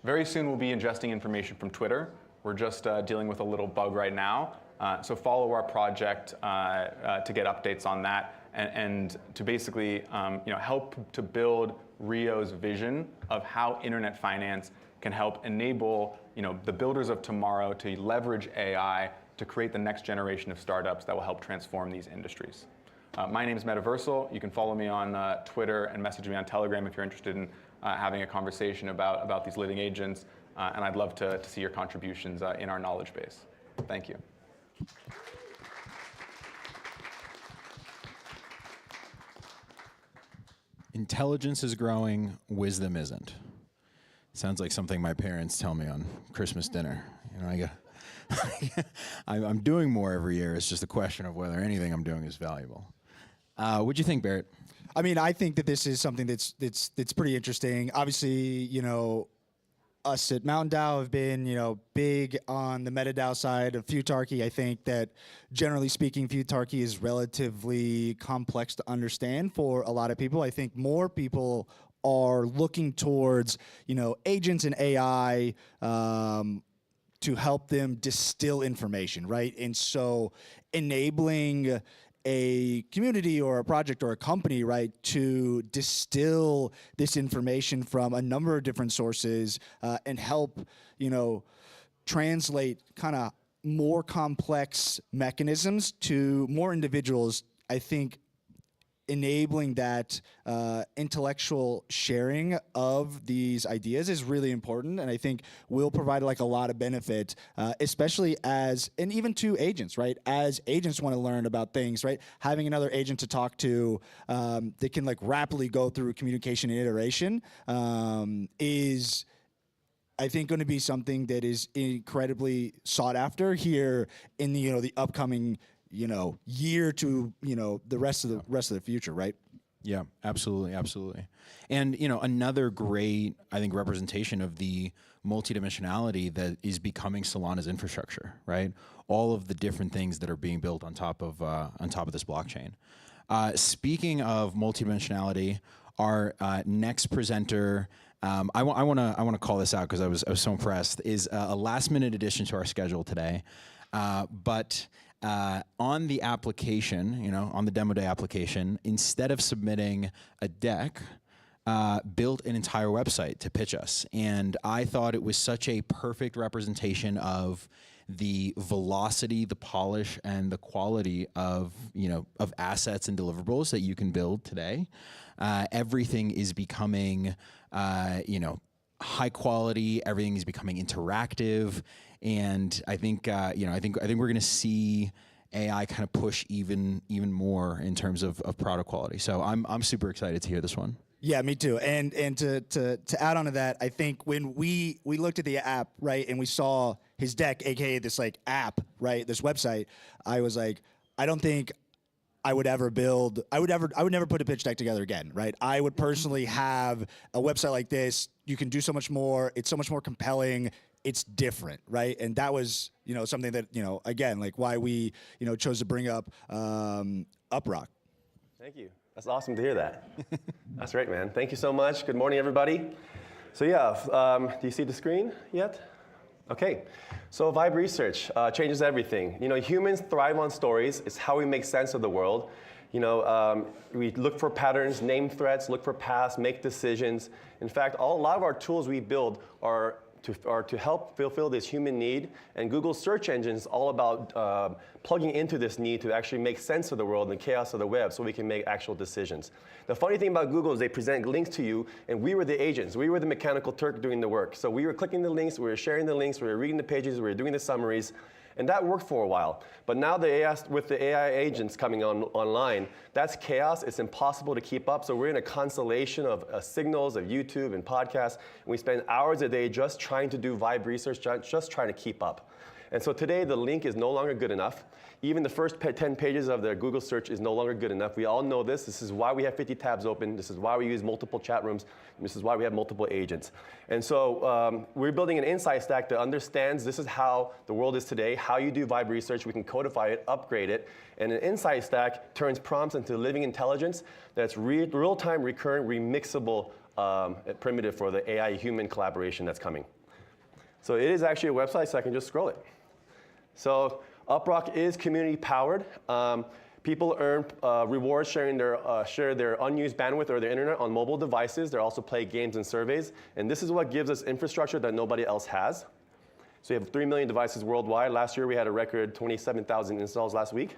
Very soon we'll be ingesting information from Twitter. We're just dealing with a little bug right now. So follow our project to get updates on that and to basically help to build Rio's vision of how internet finance can help enable the builders of tomorrow to leverage AI to create the next generation of startups that will help transform these industries. My name is Metaversal. You can follow me on Twitter and message me on Telegram if you're interested in having a conversation about these living agents. And I'd love to see your contributions in our knowledge base. Thank you. Intelligence is growing, wisdom isn't. Sounds like something my parents tell me on Christmas dinner. I'm doing more every year. It's just a question of whether anything I'm doing is valuable. What'd you think, Barrett? I mean, I think that this is something that's pretty interesting. Obviously, us at Mountain DAO have been, big on the MetaDAO side of futarchy. I think that generally speaking, futarchy is relatively complex to understand for a lot of people. I think more people are looking towards, agents and AI to help them distill information, right? And so enabling a community or a project or a company, right, to distill this information from a number of different sources and help, translate kind of more complex mechanisms to more individuals, I think enabling that intellectual sharing of these ideas is really important, and I think will provide like a lot of benefit, especially and even to agents, right? As agents want to learn about things, right? Having another agent to talk to that can like rapidly go through communication and iteration is, I think, going to be something that is incredibly sought after here in the upcoming year to the rest of the future, right? Yeah, absolutely, absolutely. And another great, I think, representation of the multidimensionality that is becoming Solana's infrastructure, right? All of the different things that are being built on top of this blockchain. Speaking of multidimensionality, our next presenter, I want to call this out because I was so impressed, is a last-minute addition to our schedule today, but. On the application, on the demo day application, instead of submitting a deck, built an entire website to pitch us. And I thought it was such a perfect representation of the velocity, the polish, and the quality of, of assets and deliverables that you can build today. Everything is becoming, high quality. Everything is becoming interactive. And I think I think we're going to see AI kind of push even more in terms of product quality. So I'm super excited to hear this one. Yeah, me too. And to add on to that, I think when we looked at the app, right, and we saw his deck, aka this like app, right, this website, I was like, I don't think I would never put a pitch deck together again, right? I would personally have a website like this. You can do so much more. It's so much more compelling. It's different, right? And that was, something that, again, like why we, chose to bring up Uprock. Thank you. That's awesome to hear that. That's great, man. Thank you so much. Good morning, everybody. So yeah, do you see the screen yet? Okay. So Vibe Research changes everything. Humans thrive on stories. It's how we make sense of the world. We look for patterns, name threats, look for paths, make decisions. In fact, a lot of our tools we build are to help fulfill this human need, and Google's search engine is all about plugging into this need to actually make sense of the world and the chaos of the web so we can make actual decisions. The funny thing about Google is they present links to you, and we were the agents. We were the mechanical Turk doing the work. So we were clicking the links, we were sharing the links, we were reading the pages, we were doing the summaries, And that worked for a while. But now with the AI agents coming online, that's chaos. It's impossible to keep up. So we're in a constellation of signals of YouTube and podcasts. And we spend hours a day just trying to do vibe research, just trying to keep up. And so today, the link is no longer good enough. Even the first 10 pages of the Google search is no longer good enough. We all know this. This is why we have 50 tabs open. This is why we use multiple chat rooms. This is why we have multiple agents. And so we're building an insight stack that understands this is how the world is today, how you do vibe research. We can codify it, upgrade it. And an insight stack turns prompts into living intelligence that's real-time, recurrent, remixable primitive for the AI-human collaboration that's coming. So it is actually a website, so I can just scroll it. So Uprock is community powered. People earn rewards share their unused bandwidth or their internet on mobile devices. They also play games and surveys. And this is what gives us infrastructure that nobody else has. So you have 3 million devices worldwide. Last year we had a record 27,000 installs last week.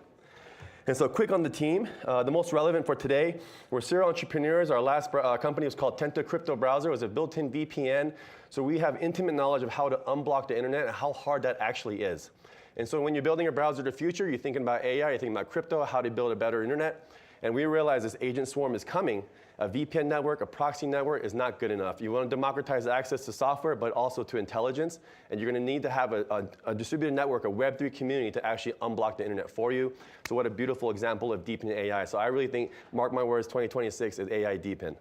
And so quick on the team, the most relevant for today, we're serial entrepreneurs. Our last company was called Tenta Crypto Browser. It was a built-in VPN. So we have intimate knowledge of how to unblock the internet and how hard that actually is. And so when you're building a browser of the future, you're thinking about AI, you're thinking about crypto, how to build a better internet. And we realize this agent swarm is coming. A VPN network, a proxy network is not good enough. You want to democratize access to software, but also to intelligence. And you're going to need to have a distributed network, a Web3 community to actually unblock the internet for you. So what a beautiful example of deepening AI. So I really think, mark my words, 2026 is AI deepen.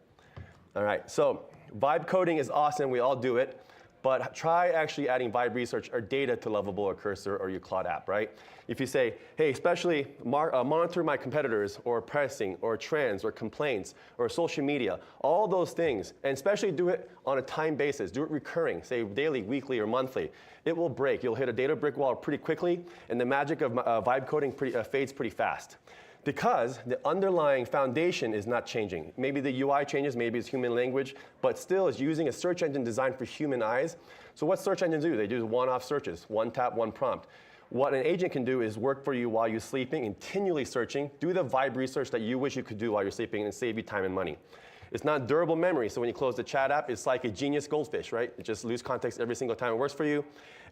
All right, so vibe coding is awesome. We all do it. But try actually adding vibe research or data to Lovable or Cursor or your Claude app, right? If you say, hey, especially monitor my competitors or pricing or trends or complaints or social media, all those things, and especially do it on a time basis, do it recurring, say daily, weekly, or monthly, it will break. You'll hit a data brick wall pretty quickly, and the magic of vibe coding fades pretty fast. Because the underlying foundation is not changing. Maybe the UI changes, maybe it's human language, but still it's using a search engine designed for human eyes. So what search engines do? They do one-off searches, one tap, one prompt. What an agent can do is work for you while you're sleeping, continually searching, do the vibe research that you wish you could do while you're sleeping and save you time and money. It's not durable memory, so when you close the chat app, it's like a genius goldfish, right? It just loses context every single time it works for you.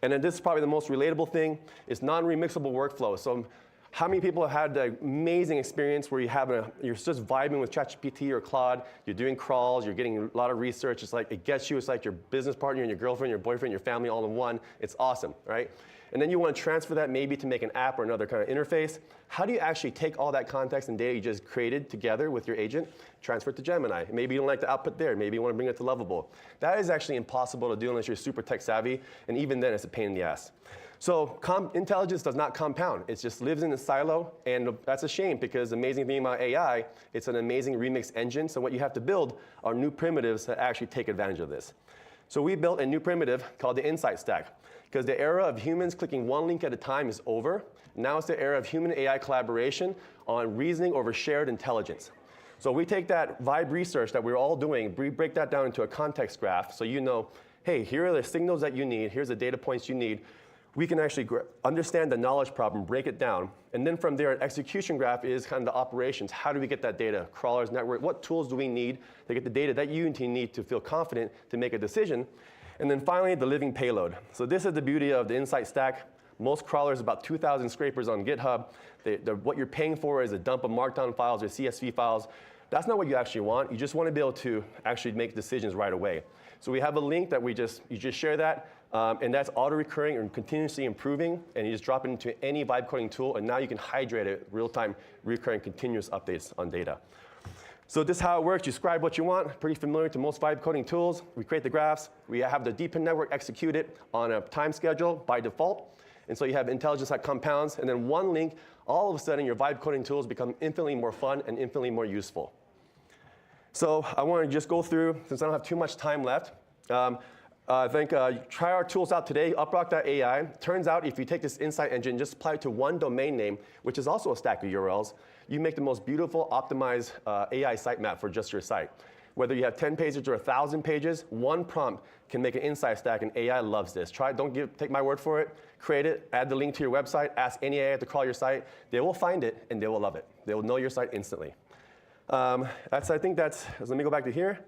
And then this is probably the most relatable thing, it's non-remixable workflow. So how many people have had the amazing experience where you're just vibing with ChatGPT or Claude, you're doing crawls, you're getting a lot of research, it's like it gets you, it's like your business partner and your girlfriend, your boyfriend, your family all in one. It's awesome, right? And then you want to transfer that maybe to make an app or another kind of interface. How do you actually take all that context and data you just created together with your agent, transfer it to Gemini? Maybe you don't like the output there, maybe you want to bring it to Lovable. That is actually impossible to do unless you're super tech savvy, and even then it's a pain in the ass. So intelligence does not compound. It just lives in a silo, and that's a shame because the amazing thing about AI, it's an amazing remix engine. So what you have to build are new primitives that actually take advantage of this. So we built a new primitive called the insight stack because the era of humans clicking one link at a time is over. Now it's the era of human AI collaboration on reasoning over shared intelligence. So we take that vibe research that we're all doing, we break that down into a context graph so you know, hey, here are the signals that you need, here's the data points you need. We can actually understand the knowledge problem, break it down, and then from there, an execution graph is kind of the operations. How do we get that data? Crawlers, network, what tools do we need to get the data that you need to feel confident to make a decision? And then finally, the living payload. So this is the beauty of the insight stack. Most crawlers, about 2,000 scrapers on GitHub. What you're paying for is a dump of markdown files or CSV files. That's not what you actually want. You just want to be able to actually make decisions right away. So we have a link that you just share that, and that's auto-recurring and continuously improving, and you just drop it into any vibe coding tool, and now you can hydrate it real-time, recurring, continuous updates on data. So this is how it works. You scribe what you want, pretty familiar to most vibe coding tools. We create the graphs. We have the deepened network execute it on a time schedule by default. And so you have intelligence that compounds, and then one link, all of a sudden your vibe coding tools become infinitely more fun and infinitely more useful. So I want to just go through, since I don't have too much time left, I think try our tools out today, uprock.ai. Turns out if you take this insight engine, just apply it to one domain name, which is also a stack of URLs, you make the most beautiful optimized AI sitemap for just your site. Whether you have 10 pages or 1,000 pages, one prompt can make an insight stack, and AI loves this. Try it, take my word for it. Create it, add the link to your website, ask any AI to crawl your site. They will find it, and they will love it. They will know your site instantly. Let me go back to here.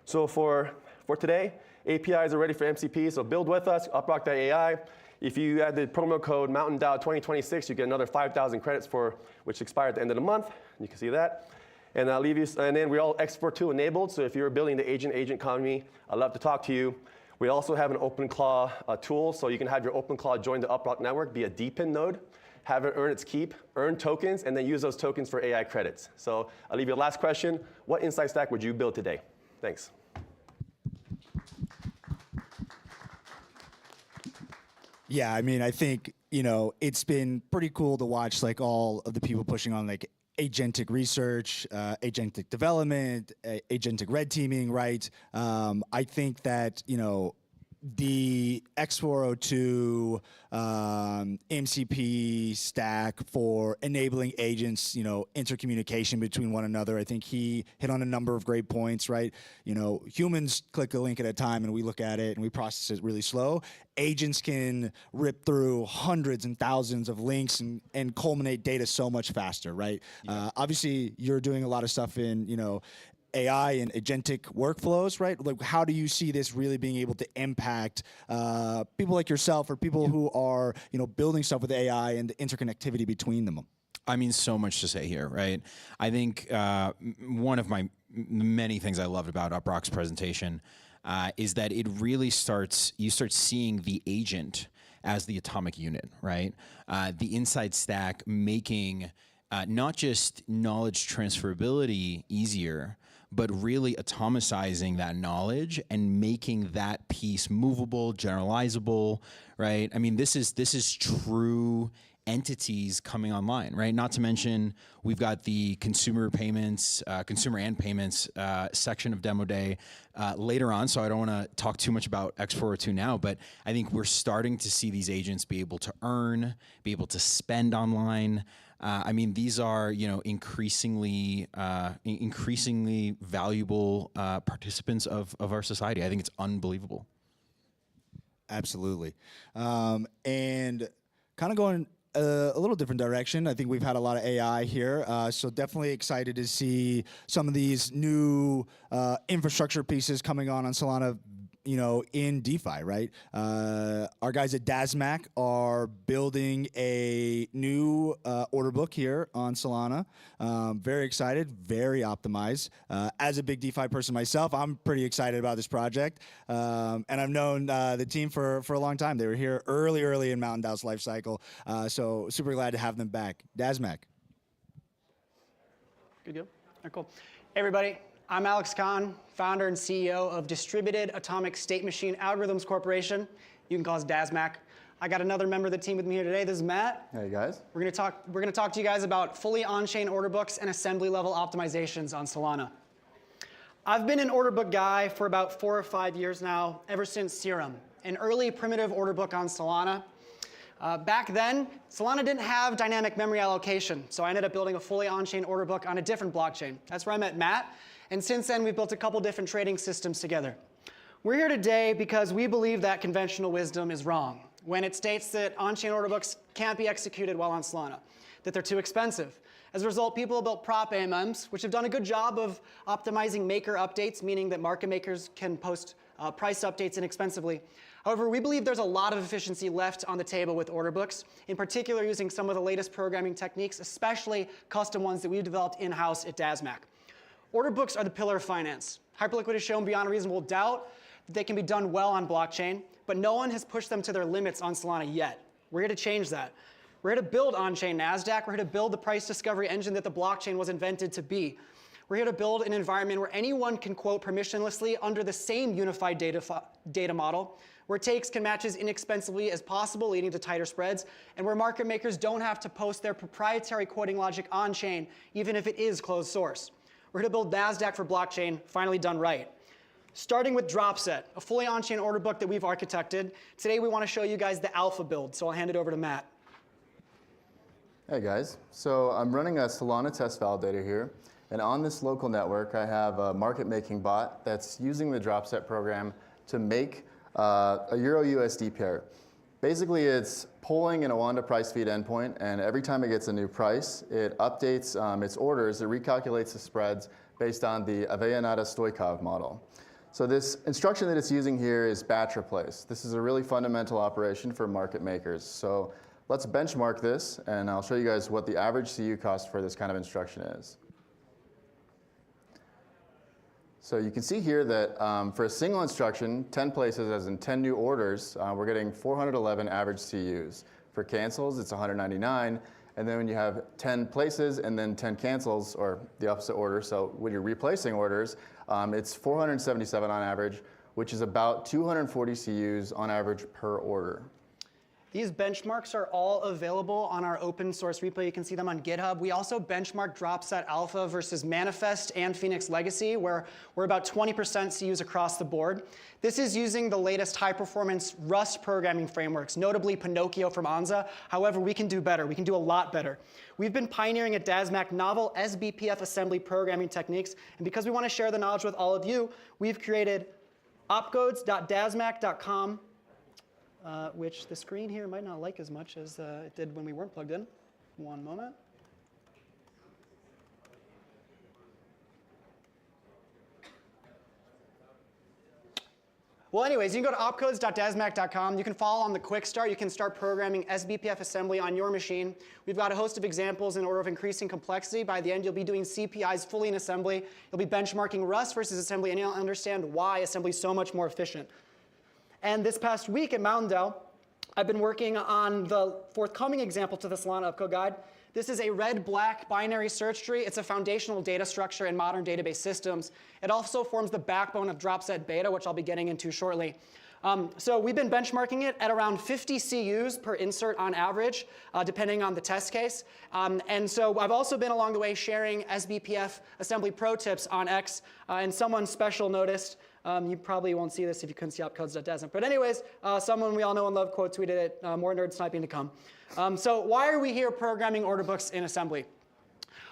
So for today, APIs are ready for MCP, so build with us, uprock.ai. If you add the promo code MTNDAO 2026, you get another 5,000 credits for which expire at the end of the month. You can see that. And I'll leave you, and then we're all Export2 enabled, so if you're building the agent-agent economy, I'd love to talk to you. We also have an OpenClaw tool, so you can have your OpenClaw join the Uprock network, be a DPIN node, have it earn its keep, earn tokens, and then use those tokens for AI credits. So I'll leave you a last question. What insight stack would you build today? Thanks. Yeah, I mean, I think, you know, it's been pretty cool to watch like all of the people pushing on like agentic research, agentic development, agentic red teaming, right? I think that, you know, the X402 MCP stack for enabling agents, you know, intercommunication between one another. I think he hit on a number of great points, right? You know, humans click a link at a time and we look at it and we process it really slow. Agents can rip through hundreds and thousands of links and culminate data so much faster, right? Yeah. Obviously, you're doing a lot of stuff in, you know, AI and agentic workflows, right? Like, how do you see this really being able to impact people like yourself or people who are, you know, building stuff with AI and the interconnectivity between them? I mean, so much to say here, right? I think one of my many things I loved about Uprock's presentation is that it really you start seeing the agent as the atomic unit, right? The inside stack making not just knowledge transferability easier, but really atomicizing that knowledge and making that piece movable, generalizable, right? I mean, this is true entities coming online, right? Not to mention, we've got the consumer payments, consumer and payments section of Demo Day later on, so I don't want to talk too much about X402 now, but I think we're starting to see these agents be able to earn, be able to spend online. I mean, these are, you know, increasingly valuable participants of our society. I think it's unbelievable. Absolutely. And kind of going a little different direction. I think we've had a lot of AI here, so definitely excited to see some of these new infrastructure pieces coming on Solana, you know, in DeFi, right? Our guys at Dasmac are building a new order book here on Solana. Very excited, very optimized. As a big DeFi person myself, I'm pretty excited about this project. And I've known the team for a long time. They were here early in MTNDAO's life cycle. So super glad to have them back. Dasmac. Good deal. All right, cool. Hey, everybody. I'm Alex Kahn, founder and CEO of Distributed Atomic State Machine Algorithms Corporation. You can call us Dasmac. I got another member of the team with me here today. This is Matt. Hey guys. We're gonna talk to you guys about fully on-chain order books and assembly level optimizations on Solana. I've been an order book guy for about 4 or 5 years now, ever since Serum, an early primitive order book on Solana. Back then, Solana didn't have dynamic memory allocation, so I ended up building a fully on-chain order book on a different blockchain. That's where I met Matt. And since then, we've built a couple different trading systems together. We're here today because we believe that conventional wisdom is wrong when it states that on-chain order books can't be executed while on Solana, that they're too expensive. As a result, people have built prop AMMs, which have done a good job of optimizing maker updates, meaning that market makers can post price updates inexpensively. However, we believe there's a lot of efficiency left on the table with order books, in particular using some of the latest programming techniques, especially custom ones that we've developed in-house at Dasmac. Order books are the pillar of finance. Hyperliquid has shown beyond a reasonable doubt that they can be done well on blockchain, but no one has pushed them to their limits on Solana yet. We're here to change that. We're here to build on-chain NASDAQ. We're here to build the price discovery engine that the blockchain was invented to be. We're here to build an environment where anyone can quote permissionlessly under the same unified data model, where takes can match as inexpensively as possible, leading to tighter spreads, and where market makers don't have to post their proprietary quoting logic on-chain, even if it is closed source. We're here to build NASDAQ for blockchain, finally done right. Starting with Dropset, a fully on-chain order book that we've architected. Today we want to show you guys the alpha build, so I'll hand it over to Matt. Hey guys, so I'm running a Solana test validator here, and on this local network I have a market making bot that's using the Dropset program to make a Euro USD pair. Basically, it's pulling an Awanda price feed endpoint, and every time it gets a new price, it updates its orders, it recalculates the spreads based on the Aveyanada-Stoikov model. So this instruction that it's using here is batch replace. This is a really fundamental operation for market makers. So let's benchmark this, and I'll show you guys what the average CU cost for this kind of instruction is. So you can see here that for a single instruction, 10 places, as in 10 new orders, we're getting 411 average CUs. For cancels, it's 199. And then when you have 10 places and then 10 cancels, or the opposite order, so when you're replacing orders, it's 477 on average, which is about 240 CUs on average per order. These benchmarks are all available on our open source repo. You can see them on GitHub. We also benchmark Dropset Alpha versus Manifest and Phoenix Legacy, where we're about 20% CUs across the board. This is using the latest high-performance Rust programming frameworks, notably Pinocchio from Anza. However, we can do better. We can do a lot better. We've been pioneering at Dasmac novel SBPF assembly programming techniques, and because we want to share the knowledge with all of you, we've created opcodes.dasmac.com, which the screen here might not like as much as it did when we weren't plugged in. One moment. Well, anyways, you can go to opcodes.dasmac.com. You can follow on the quick start. You can start programming SBPF assembly on your machine. We've got a host of examples in order of increasing complexity. By the end, you'll be doing CPIs fully in assembly. You'll be benchmarking Rust versus assembly, and you'll understand why assembly is so much more efficient. And this past week at MTNDAO, I've been working on the forthcoming example to the Solana Opcode Guide. This is a red-black binary search tree. It's a foundational data structure in modern database systems. It also forms the backbone of Dropset Beta, which I'll be getting into shortly. So we've been benchmarking it at around 50 CUs per insert on average, depending on the test case. And so I've also been along the way sharing SBPF assembly pro tips on X, and someone special noticed. You probably won't see this if you couldn't see opcodes.dasmac. But anyways, someone we all know and love quote tweeted it, more nerd sniping to come. So why are we here programming order books in assembly?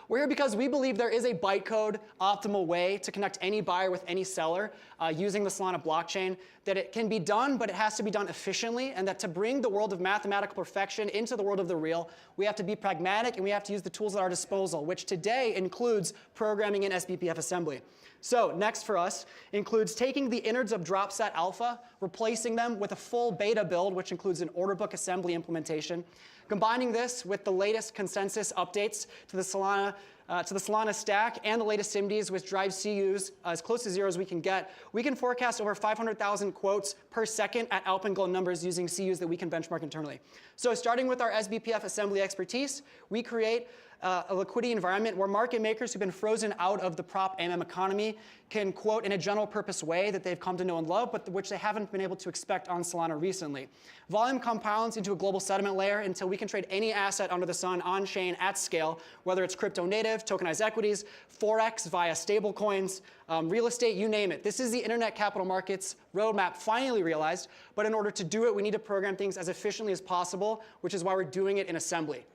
We're here because we believe there is a bytecode optimal way to connect any buyer with any seller using the Solana blockchain, that it can be done, but it has to be done efficiently, and that to bring the world of mathematical perfection into the world of the real, we have to be pragmatic and we have to use the tools at our disposal, which today includes programming in SBPF assembly. So next for us includes taking the innards of Dropset Alpha, replacing them with a full beta build, which includes an order book assembly implementation, combining this with the latest consensus updates to the Solana stack and the latest SIMDs, which drive CUs as close to zero as we can get. We can forecast over 500,000 quotes per second at alpenglow numbers using CUs that we can benchmark internally. So starting with our SBPF assembly expertise, we create a liquidity environment where market makers who've been frozen out of the prop AMM economy can quote in a general purpose way that they've come to know and love, but which they haven't been able to expect on Solana recently. Volume compounds into a global settlement layer until we can trade any asset under the sun on-chain at scale, whether it's crypto native, tokenized equities, Forex via stablecoins, real estate, you name it. This is the internet capital markets roadmap finally realized, but in order to do it, we need to program things as efficiently as possible, which is why we're doing it in assembly.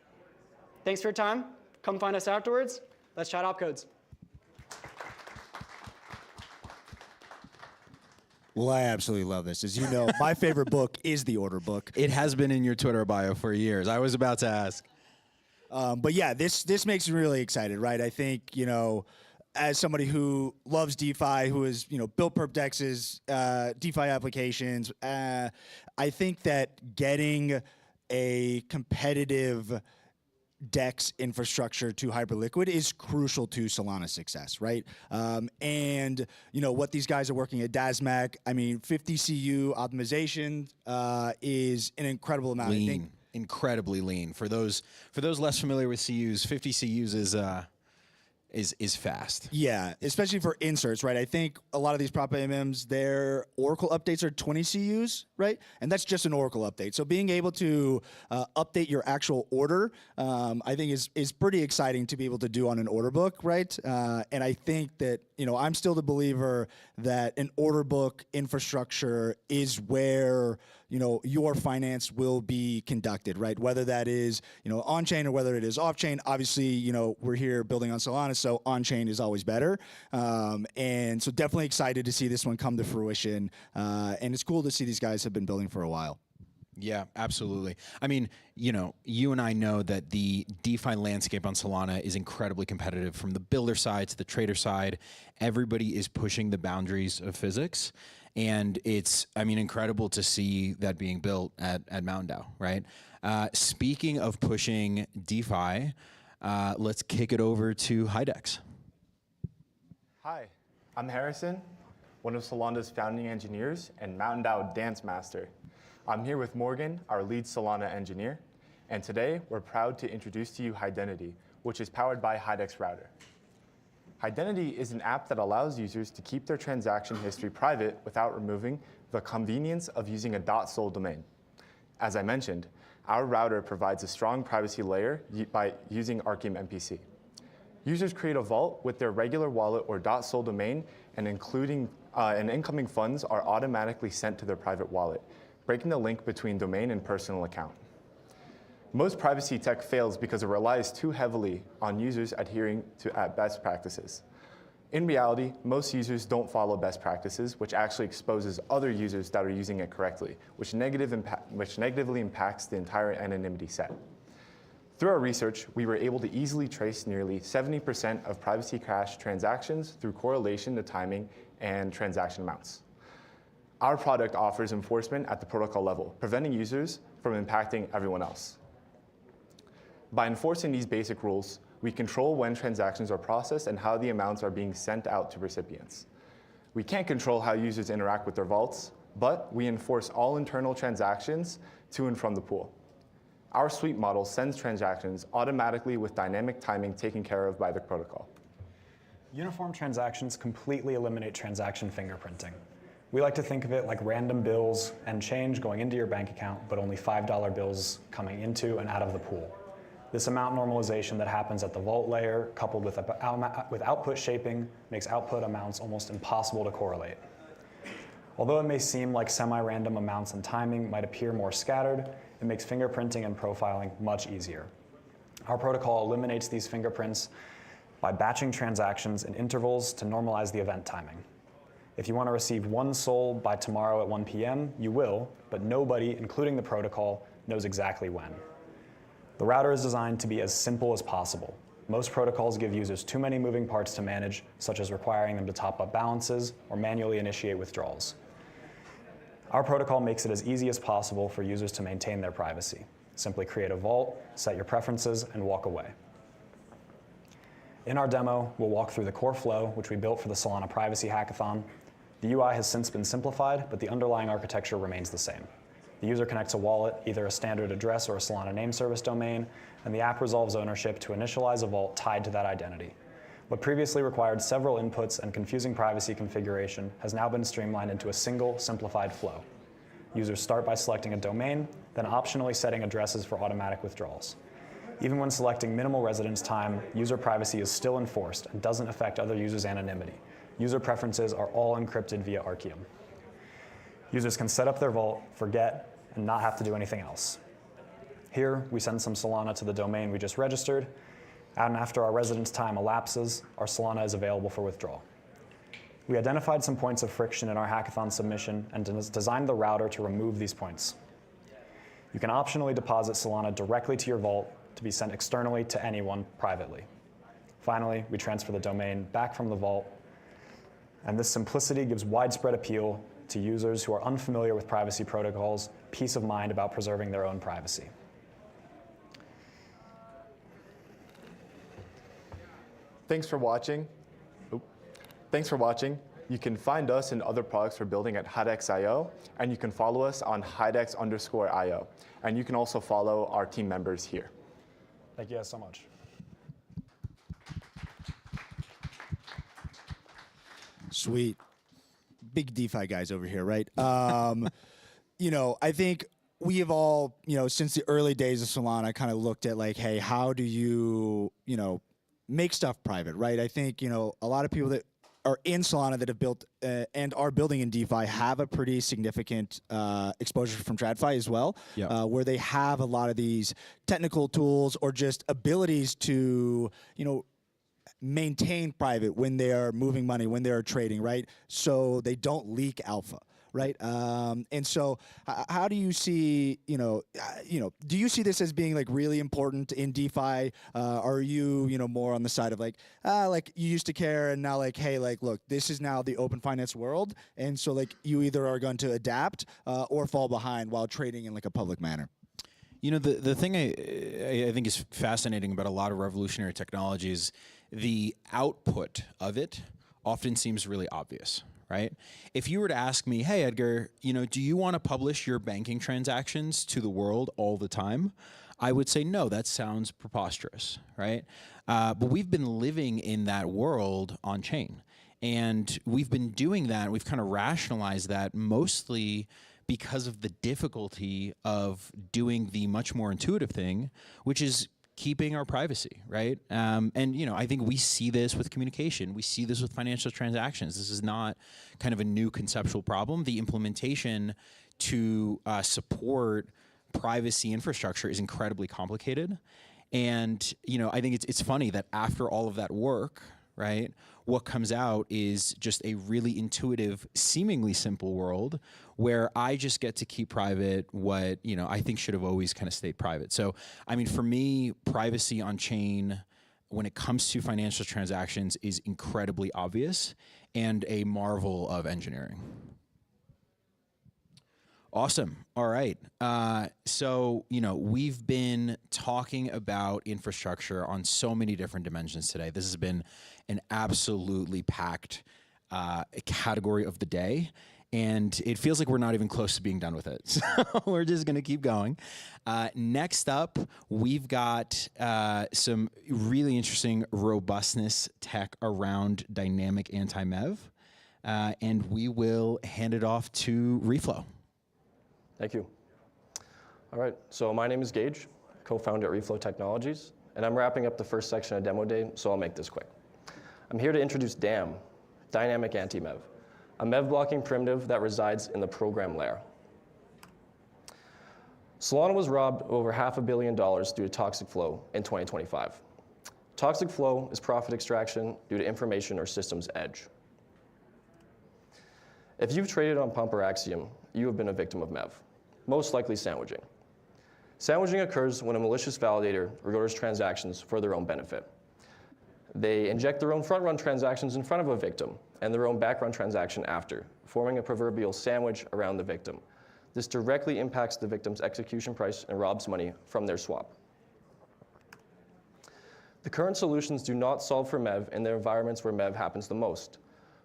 Thanks for your time. Come find us afterwards. Let's chat opcodes. Well, I absolutely love this. As you know, my favorite book is the order book. It has been in your Twitter bio for years. I was about to ask. But yeah, this makes me really excited, right? I think, you know, as somebody who loves DeFi, who has, you know, built perp dexes, DeFi applications, I think that getting a competitive DEX infrastructure to Hyperliquid is crucial to Solana's success, right? And you know what these guys are working at Dasmac. I mean, 50 CU optimization is an incredible amount. Lean, I think. Incredibly lean. For those less familiar with CUs, 50 CUs is fast. Yeah, especially for inserts, right? I think a lot of these prop AMMs, their Oracle updates are 20 CUs, right? And that's just an Oracle update. So being able to update your actual order, I think is pretty exciting to be able to do on an order book, right? And I think that, you know, I'm still the believer that an order book infrastructure is where, you know, your finance will be conducted, right? Whether that is, you know, on-chain or whether it is off-chain. Obviously, you know, we're here building on Solana, so on-chain is always better. And so definitely excited to see this one come to fruition. And it's cool to see these guys have been building for a while. Yeah, absolutely. I mean, you know, you and I know that the DeFi landscape on Solana is incredibly competitive from the builder side to the trader side. Everybody is pushing the boundaries of physics. And it's, I mean, incredible to see that being built at MTNDAO, right? Speaking of pushing DeFi, let's kick it over to Hidex. Hi, I'm Harrison, one of Solana's founding engineers and MTNDAO Dance Master. I'm here with Morgan, our lead Solana engineer, and today we're proud to introduce to you Hidenity, which is powered by Hidex Router. Hidenity is an app that allows users to keep their transaction history private without removing the convenience of using a .sol domain. As I mentioned, our router provides a strong privacy layer by using Archium MPC. Users create a vault with their regular wallet or .sol domain, and incoming funds are automatically sent to their private wallet, breaking the link between domain and personal account. Most privacy tech fails because it relies too heavily on users adhering to best practices. In reality, most users don't follow best practices, which actually exposes other users that are using it correctly, which negatively impacts the entire anonymity set. Through our research, we were able to easily trace nearly 70% of privacy crash transactions through correlation to timing and transaction amounts. Our product offers enforcement at the protocol level, preventing users from impacting everyone else. By enforcing these basic rules, we control when transactions are processed and how the amounts are being sent out to recipients. We can't control how users interact with their vaults, but we enforce all internal transactions to and from the pool. Our sweep model sends transactions automatically with dynamic timing taken care of by the protocol. Uniform transactions completely eliminate transaction fingerprinting. We like to think of it like random bills and change going into your bank account, but only $5 bills coming into and out of the pool. This amount normalization that happens at the vault layer, coupled with output shaping, makes output amounts almost impossible to correlate. Although it may seem like semi-random amounts and timing might appear more scattered, it makes fingerprinting and profiling much easier. Our protocol eliminates these fingerprints by batching transactions in intervals to normalize the event timing. If you want to receive one SOL by tomorrow at 1 p.m., you will, but nobody, including the protocol, knows exactly when. The router is designed to be as simple as possible. Most protocols give users too many moving parts to manage, such as requiring them to top up balances or manually initiate withdrawals. Our protocol makes it as easy as possible for users to maintain their privacy. Simply create a vault, set your preferences, and walk away. In our demo, we'll walk through the core flow, which we built for the Solana Privacy Hackathon. The UI has since been simplified, but the underlying architecture remains the same. The user connects a wallet, either a standard address or a Solana name service domain, and the app resolves ownership to initialize a vault tied to that identity. What previously required several inputs and confusing privacy configuration has now been streamlined into a single, simplified flow. Users start by selecting a domain, then optionally setting addresses for automatic withdrawals. Even when selecting minimal residence time, user privacy is still enforced and doesn't affect other users' anonymity. User preferences are all encrypted via Archium. Users can set up their vault, forget, and not have to do anything else. Here, we send some Solana to the domain we just registered, and after our residence time elapses, our Solana is available for withdrawal. We identified some points of friction in our hackathon submission and designed the router to remove these points. You can optionally deposit Solana directly to your vault to be sent externally to anyone privately. Finally, we transfer the domain back from the vault, and this simplicity gives widespread appeal to users who are unfamiliar with privacy protocols, peace of mind about preserving their own privacy. Thanks for watching. You can find us and other products we're building at Hidex.io, and you can follow us on Hidex_IO. And you can also follow our team members here. Thank you guys so much. Sweet. Big DeFi guys over here, right? You know, I think we have all, you know, since the early days of Solana kind of looked at like, hey, how do you, you know, make stuff private, right? I think, you know, a lot of people that are in Solana that have built and are building in DeFi have a pretty significant exposure from TradFi as well, where they have a lot of these technical tools or just abilities to, you know, maintain private when they are moving money, when they are trading, right? So they don't leak alpha, right? And so, how do you see, do you see this as being like really important in DeFi? Are you, more on the side of like you used to care and now like, hey, like, look, this is now the open finance world, and so like you either are going to adapt or fall behind while trading in like a public manner? The thing I think is fascinating about a lot of revolutionary technologies, the output of it often seems really obvious, right? If you were to ask me, hey, Edgar, do you want to publish your banking transactions to the world all the time? I would say, no, that sounds preposterous, right? But we've been living in that world on chain. And we've been doing that. We've kind of rationalized that mostly because of the difficulty of doing the much more intuitive thing, which is keeping our privacy, right? And I think we see this with communication. We see this with financial transactions. This is not kind of a new conceptual problem. The implementation to support privacy infrastructure is incredibly complicated. And I think it's funny that after all of that work, right, what comes out is just a really intuitive, seemingly simple world where I just get to keep private what, I think should have always kind of stayed private. So, I mean, for me, privacy on chain when it comes to financial transactions is incredibly obvious and a marvel of engineering. Awesome. All right. So, we've been talking about infrastructure on so many different dimensions today. This has been an absolutely packed category of the day. And it feels like we're not even close to being done with it. So we're just going to keep going. Next up, we've got some really interesting robustness tech around dynamic anti-MEV. And we will hand it off to Reflow. Thank you. All right, so my name is Gage, co-founder at Reflow Technologies, and I'm wrapping up the first section of Demo Day, so I'll make this quick. I'm here to introduce DAM, Dynamic Anti-MEV, a MEV blocking primitive that resides in the program layer. Solana was robbed over $500 million due to toxic flow in 2025. Toxic flow is profit extraction due to information or systems edge. If you've traded on Pump or Axiom, you have been a victim of MEV, most likely sandwiching. Sandwiching occurs when a malicious validator reorders transactions for their own benefit. They inject their own front-run transactions in front of a victim and their own back-run transaction after, forming a proverbial sandwich around the victim. This directly impacts the victim's execution price and robs money from their swap. The current solutions do not solve for MEV in the environments where MEV happens the most.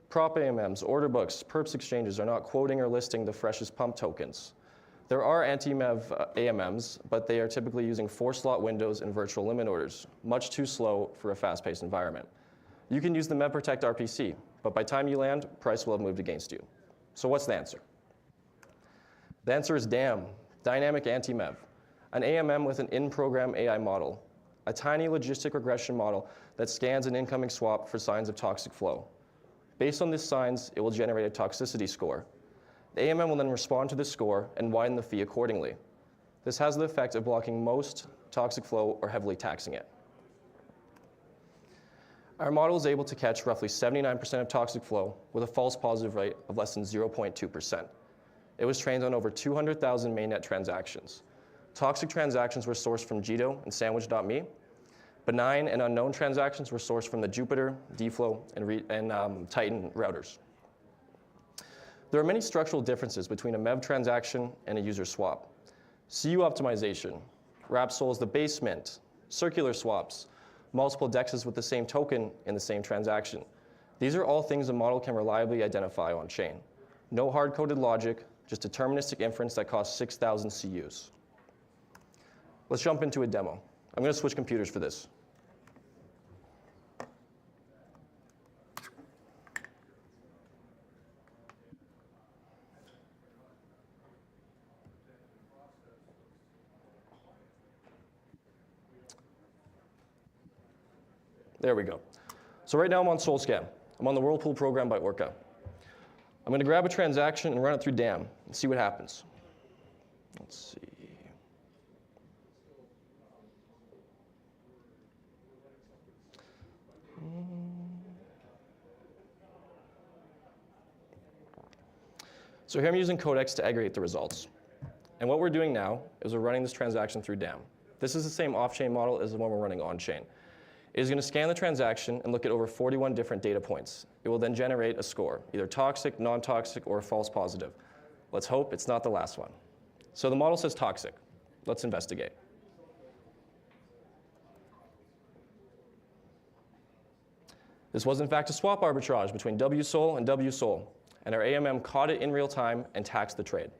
Prop AMMs, order books, perps exchanges are not quoting or listing the freshest pump tokens. There are anti-MEV AMMs, but they are typically using 4-slot windows and virtual limit orders, much too slow for a fast-paced environment. You can use the MEV Protect RPC, but by the time you land, price will have moved against you. So what's the answer? The answer is DAM, Dynamic Anti-MEV, an AMM with an in-program AI model, a tiny logistic regression model that scans an incoming swap for signs of toxic flow. Based on these signs, it will generate a toxicity score. The AMM will then respond to this score and widen the fee accordingly. This has the effect of blocking most toxic flow or heavily taxing it. Our model is able to catch roughly 79% of toxic flow with a false positive rate of less than 0.2%. It was trained on over 200,000 mainnet transactions. Toxic transactions were sourced from Jito and Sandwich.me. Benign and unknown transactions were sourced from the Jupiter, DFlow, and Titan routers. There are many structural differences between a MEV transaction and a user swap. CU optimization, wrap souls the basement, circular swaps, multiple dexes with the same token in the same transaction. These are all things a model can reliably identify on chain. No hard-coded logic, just deterministic inference that costs 6,000 CUs. Let's jump into a demo. I'm going to switch computers for this. There we go. So right now I'm on SolScan. I'm on the Whirlpool program by Orca. I'm going to grab a transaction and run it through DAM and see what happens. Let's see. So here I'm using Codex to aggregate the results. And what we're doing now is we're running this transaction through DAM. This is the same off-chain model as the one we're running on-chain. It is going to scan the transaction and look at over 41 different data points. It will then generate a score, either toxic, non-toxic, or false positive. Let's hope it's not the last one. So the model says toxic. Let's investigate. This was in fact a swap arbitrage between WSOL and WSOL, and our AMM caught it in real time and taxed the trade.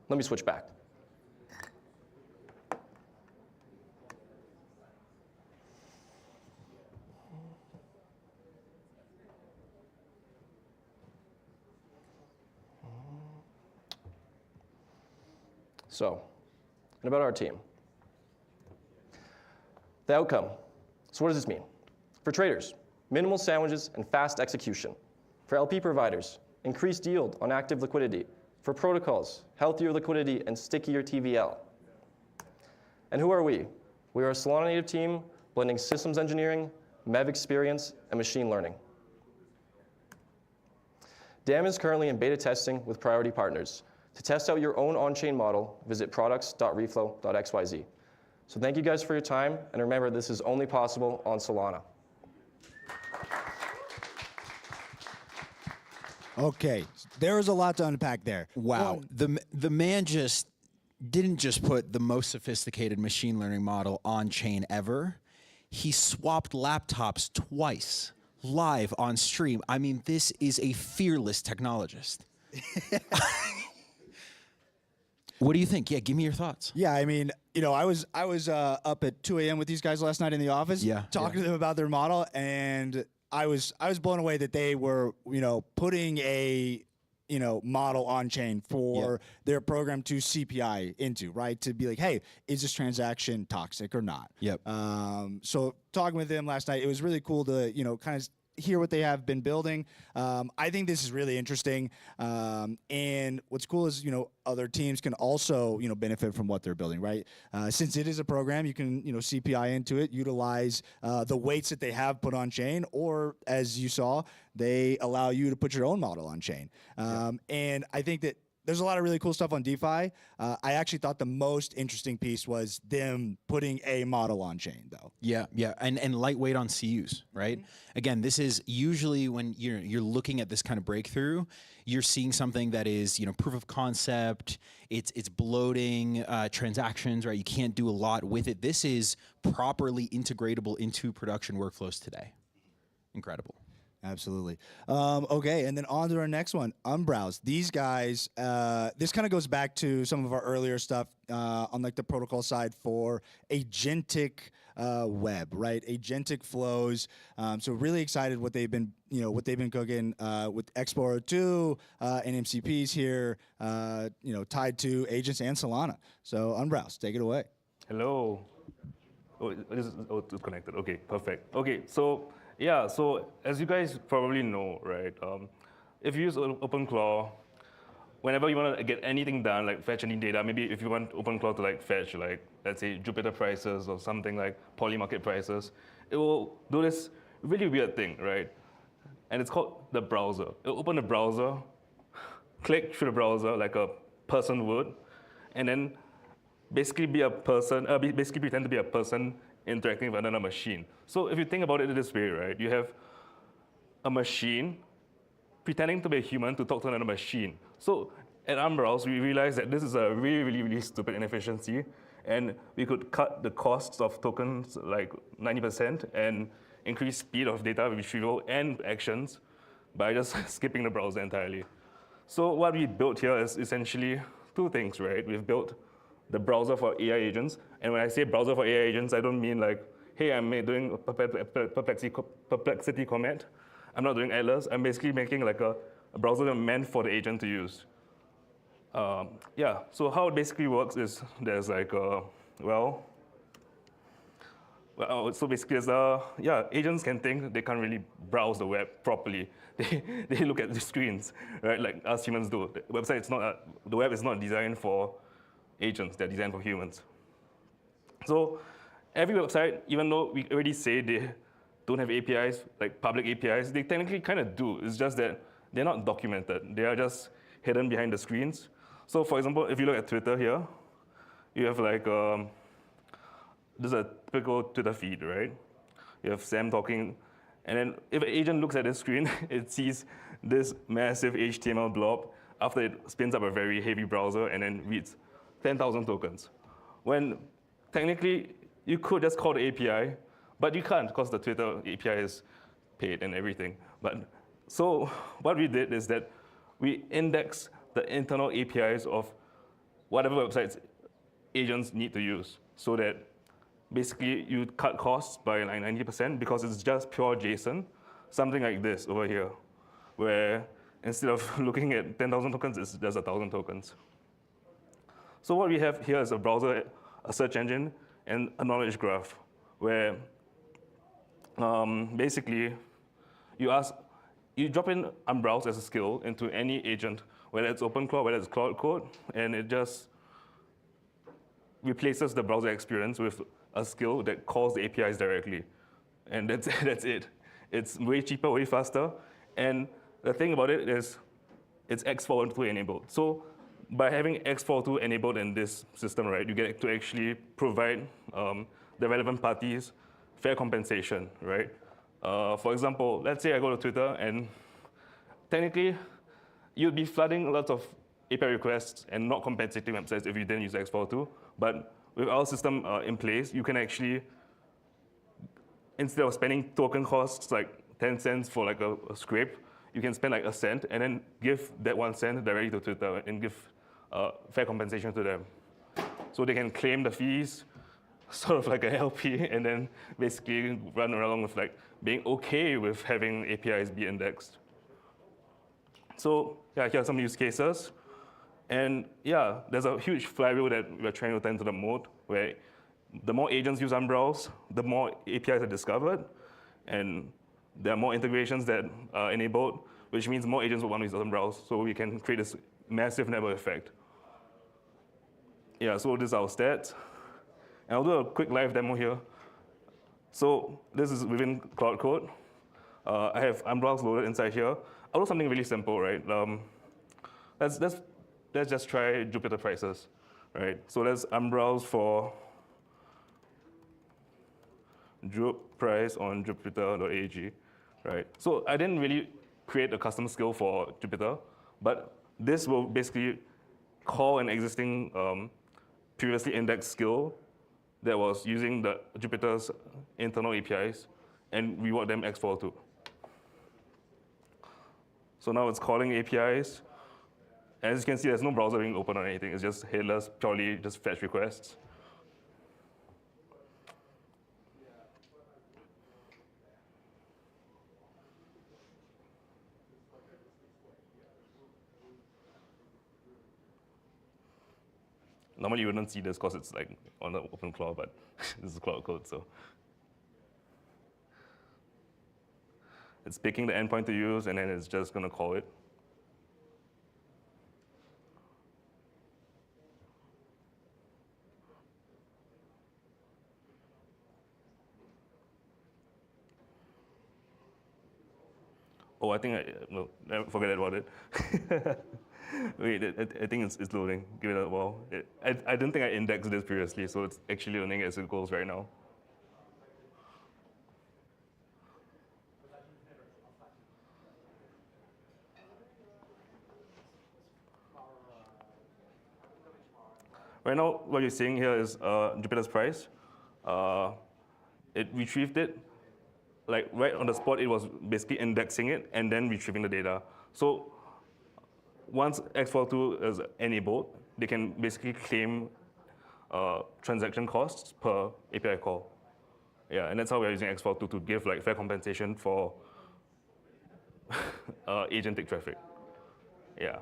Let me switch back. So, and about our team. The outcome. So what does this mean? For traders, minimal sandwiches and fast execution. For LP providers, increased yield on active liquidity. For protocols, healthier liquidity and stickier TVL. And who are we? We are a Solana native team blending systems engineering, MEV experience, and machine learning. DAM is currently in beta testing with priority partners. To test out your own on-chain model, visit products.reflow.xyz. So thank you guys for your time, and remember, this is only possible on Solana. Okay, there was a lot to unpack there. Wow, the man didn't just put the most sophisticated machine learning model on chain ever. He swapped laptops twice, live on stream. I mean, this is a fearless technologist. What do you think? Yeah, give me your thoughts. Yeah, I mean, you know, I was up at 2 a.m. with these guys last night in the office, talking to them about their model, and I was blown away that they were, you know, putting a, you know, model on chain for their program to CPI into, right? To be like, hey, is this transaction toxic or not? Yep. So talking with them last night, it was really cool to, you know, kind of hear what they have been building. I think this is really interesting. And what's cool is, you know, other teams can also, you know, benefit from what they're building, right? Since it is a program, you can, you know, CPI into it, utilize the weights that they have put on chain, or as you saw, they allow you to put your own model on chain. And I think that there's a lot of really cool stuff on DeFi. I actually thought the most interesting piece was them putting a model on chain, though. Yeah, and lightweight on CUs, right? Again, this is usually when you're looking at this kind of breakthrough, you're seeing something that is, you know, proof of concept. It's bloating transactions, right? You can't do a lot with it. This is properly integratable into production workflows today. Incredible. Absolutely. Okay, and then on to our next one, Unbrowse. These guys, this kind of goes back to some of our earlier stuff on like the protocol side for agentic web, right? Agentic flows. So really excited what they've been, you know, what they've been cooking with Explorer 2 and MCPs here, you know, tied to agents and Solana. So Unbrowse, take it away. Hello. Oh, it's connected. Okay, perfect. Okay, so. Yeah, so as you guys probably know, right, if you use OpenClaw, whenever you want to get anything done, like fetch any data, maybe if you want OpenClaw to like fetch, like, let's say Jupyter prices or something like poly market prices, it will do this really weird thing, right? And it's called the browser. It'll open the browser, click through the browser like a person would, and then basically be a person, basically pretend to be a person interacting with another machine. So if you think about it this way, right, you have a machine pretending to be a human to talk to another machine. So at Unbrowse, we realized that this is a really stupid inefficiency, and we could cut the costs of tokens like 90% and increase speed of data retrieval and actions by just skipping the browser entirely. So what we built here is essentially two things, right? We've built the browser for AI agents. And when I say browser for AI agents, I don't mean like, hey, I'm doing a perplexity comment. I'm not doing Atlas. I'm basically making like a browser meant for the agent to use. Yeah, so how it basically works is there's like, so basically, agents can think they can't really browse the web properly. They look at the screens, right, like us humans do. The web is not designed for agents, they're designed for humans. So every website, even though we already say they don't have APIs, like public APIs, they technically kind of do. It's just that they're not documented. They are just hidden behind the screens. So for example, if you look at Twitter here, you have like, this is a typical Twitter feed, right? You have Sam talking, and then if an agent looks at this screen, it sees this massive HTML blob after it spins up a very heavy browser and then reads 10,000 tokens. When technically, you could just call the API, but you can't because the Twitter API is paid and everything. But so what we did is that we index the internal APIs of whatever websites agents need to use so that basically you cut costs by like 90% because it's just pure JSON, something like this over here, where instead of looking at 10,000 tokens, it's just 1,000 tokens. So what we have here is a browser, a search engine, and a knowledge graph, where basically you drop in Unbrowse as a skill into any agent, whether it's OpenClaw, whether it's Cloud Code, and it just replaces the browser experience with a skill that calls the APIs directly. And that's it. It's way cheaper, way faster. And the thing about it is it's X402 enabled. So by having X402 enabled in this system, right, you get to actually provide the relevant parties fair compensation, right? For example, let's say I go to Twitter and technically you'll be flooding lots of API requests and not compensating websites if you didn't use X402. But with our system in place, you can actually, instead of spending token costs like 10 cents for like a scrape, you can spend like a cent and then give that 1 cent directly to Twitter and give fair compensation to them. So they can claim the fees, sort of like a LP, and then basically run around with like being okay with having APIs be indexed. So yeah, here are some use cases. And yeah, there's a huge flywheel that we're trying to turn to the mode where the more agents use Unbrowse, the more APIs are discovered, and there are more integrations that are enabled, which means more agents will want to use Unbrowse, so we can create this massive network effect. Yeah, so this is our stats. And I'll do a quick live demo here. So this is within Cloud Code. I have Unbrowse loaded inside here. I'll do something really simple, right? Let's just try Jupyter prices, right? So let's Unbrowse for Jup price on Jupyter.ag, right? So I didn't really create a custom skill for Jupyter, but this will basically call an existing previously indexed skill that was using the Jupyter's internal APIs and reward them X402. So now it's calling APIs. As you can see, there's no browser being open or anything. It's just headless, purely just fetch requests. Normally you wouldn't see this because it's like on the OpenClaw, but this is Cloud Code, so. It's picking the endpoint to use, and then it's just going to call it. Oh, I think no, forget about it. Wait, I think it's loading. Give it a while. I didn't think I indexed this previously, so it's actually loading as it goes right now. Right now, what you're seeing here is Jupyter's price. It retrieved it. Like right on the spot, it was basically indexing it and then retrieving the data. So once X402 is enabled, they can basically claim transaction costs per API call. Yeah, and that's how we're using X402 to give like fair compensation for agentic traffic. Yeah.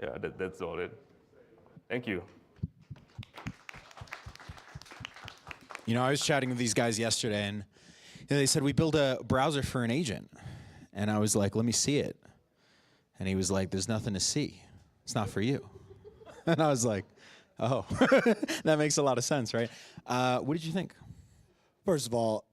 Yeah, that's all it. Thank you. You know, I was chatting with these guys yesterday, and they said, we build a browser for an agent. And I was like, let me see it. And he was like, there's nothing to see. It's not for you. And I was like, oh, that makes a lot of sense, right? What did you think? First of all,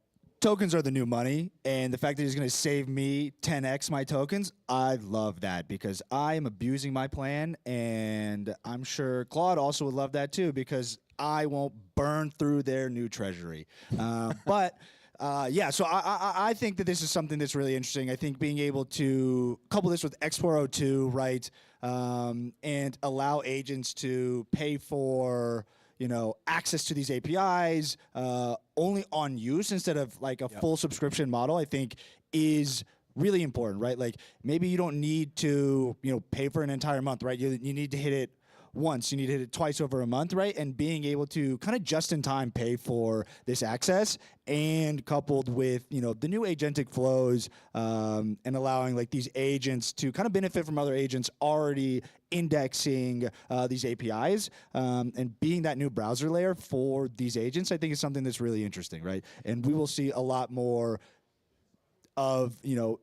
tokens are the new money, and the fact that he's going to save me 10x my tokens, I love that because I am abusing my plan, and I'm sure Claude also would love that too because I won't burn through their new treasury. But yeah, so I think that this is something that's really interesting. I think being able to couple this with X402, right, and allow agents to pay for access to these APIs only on use instead of like a full subscription model, I think is really important, right? Like maybe you don't need to, pay for an entire month, right? You need to hit it once, you need to hit it twice over a month, right? And being able to kind of just in time pay for this access and coupled with, the new agentic flows and allowing like these agents to kind of benefit from other agents already indexing these APIs and being that new browser layer for these agents, I think is something that's really interesting, right? And we will see a lot more of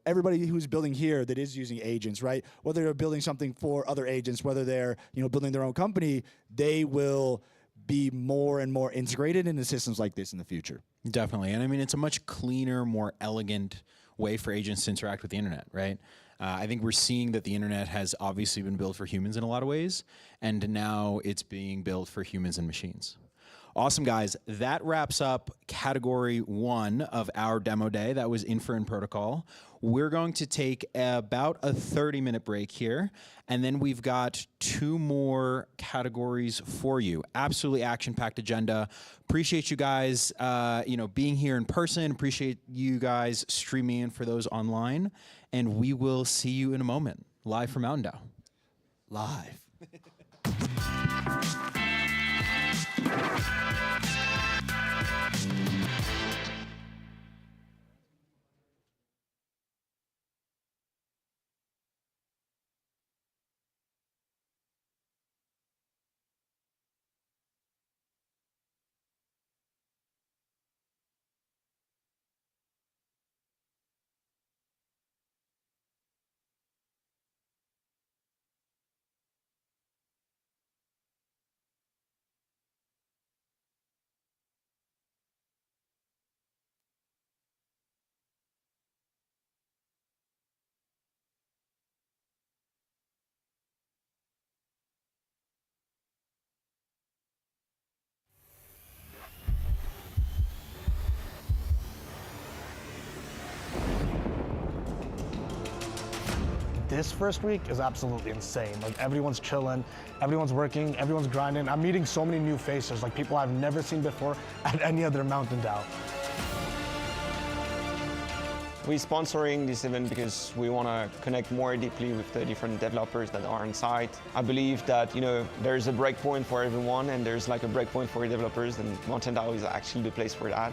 everybody who's building here that is using agents, right? Whether they're building something for other agents, whether they're building their own company, they will be more and more integrated into systems like this in the future. Definitely, and I mean it's a much cleaner, more elegant way for agents to interact with the internet, right? I think we're seeing that the internet has obviously been built for humans in a lot of ways, and now it's being built for humans and machines. Awesome, guys. That wraps up category 1 of our demo day. That was Infra and Protocol. We're going to take about a 30-minute break here, and then we've got 2 more categories for you. Absolutely action-packed agenda. Appreciate you guys, being here in person. Appreciate you guys streaming in for those online, and we will see you in a moment, live from Mountain DAO. Live. This first week is absolutely insane. Like everyone's chilling, everyone's working, everyone's grinding. I'm meeting so many new faces, like people I've never seen before at any other Mountain DAO. We're sponsoring this event because we want to connect more deeply with the different developers that are on site. I believe that there's a breakpoint for everyone, and there's like a breakpoint for developers, and Mountain DAO is actually the place for that.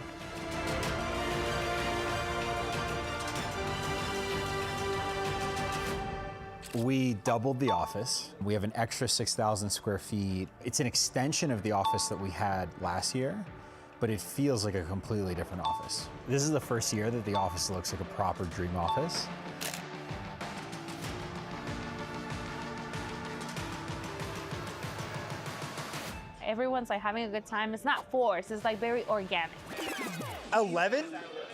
We doubled the office. We have an extra 6,000 square feet. It's an extension of the office that we had last year, but it feels like a completely different office. This is the first year that the office looks like a proper dream office. Everyone's like having a good time. It's not forced, it's like very organic. 11?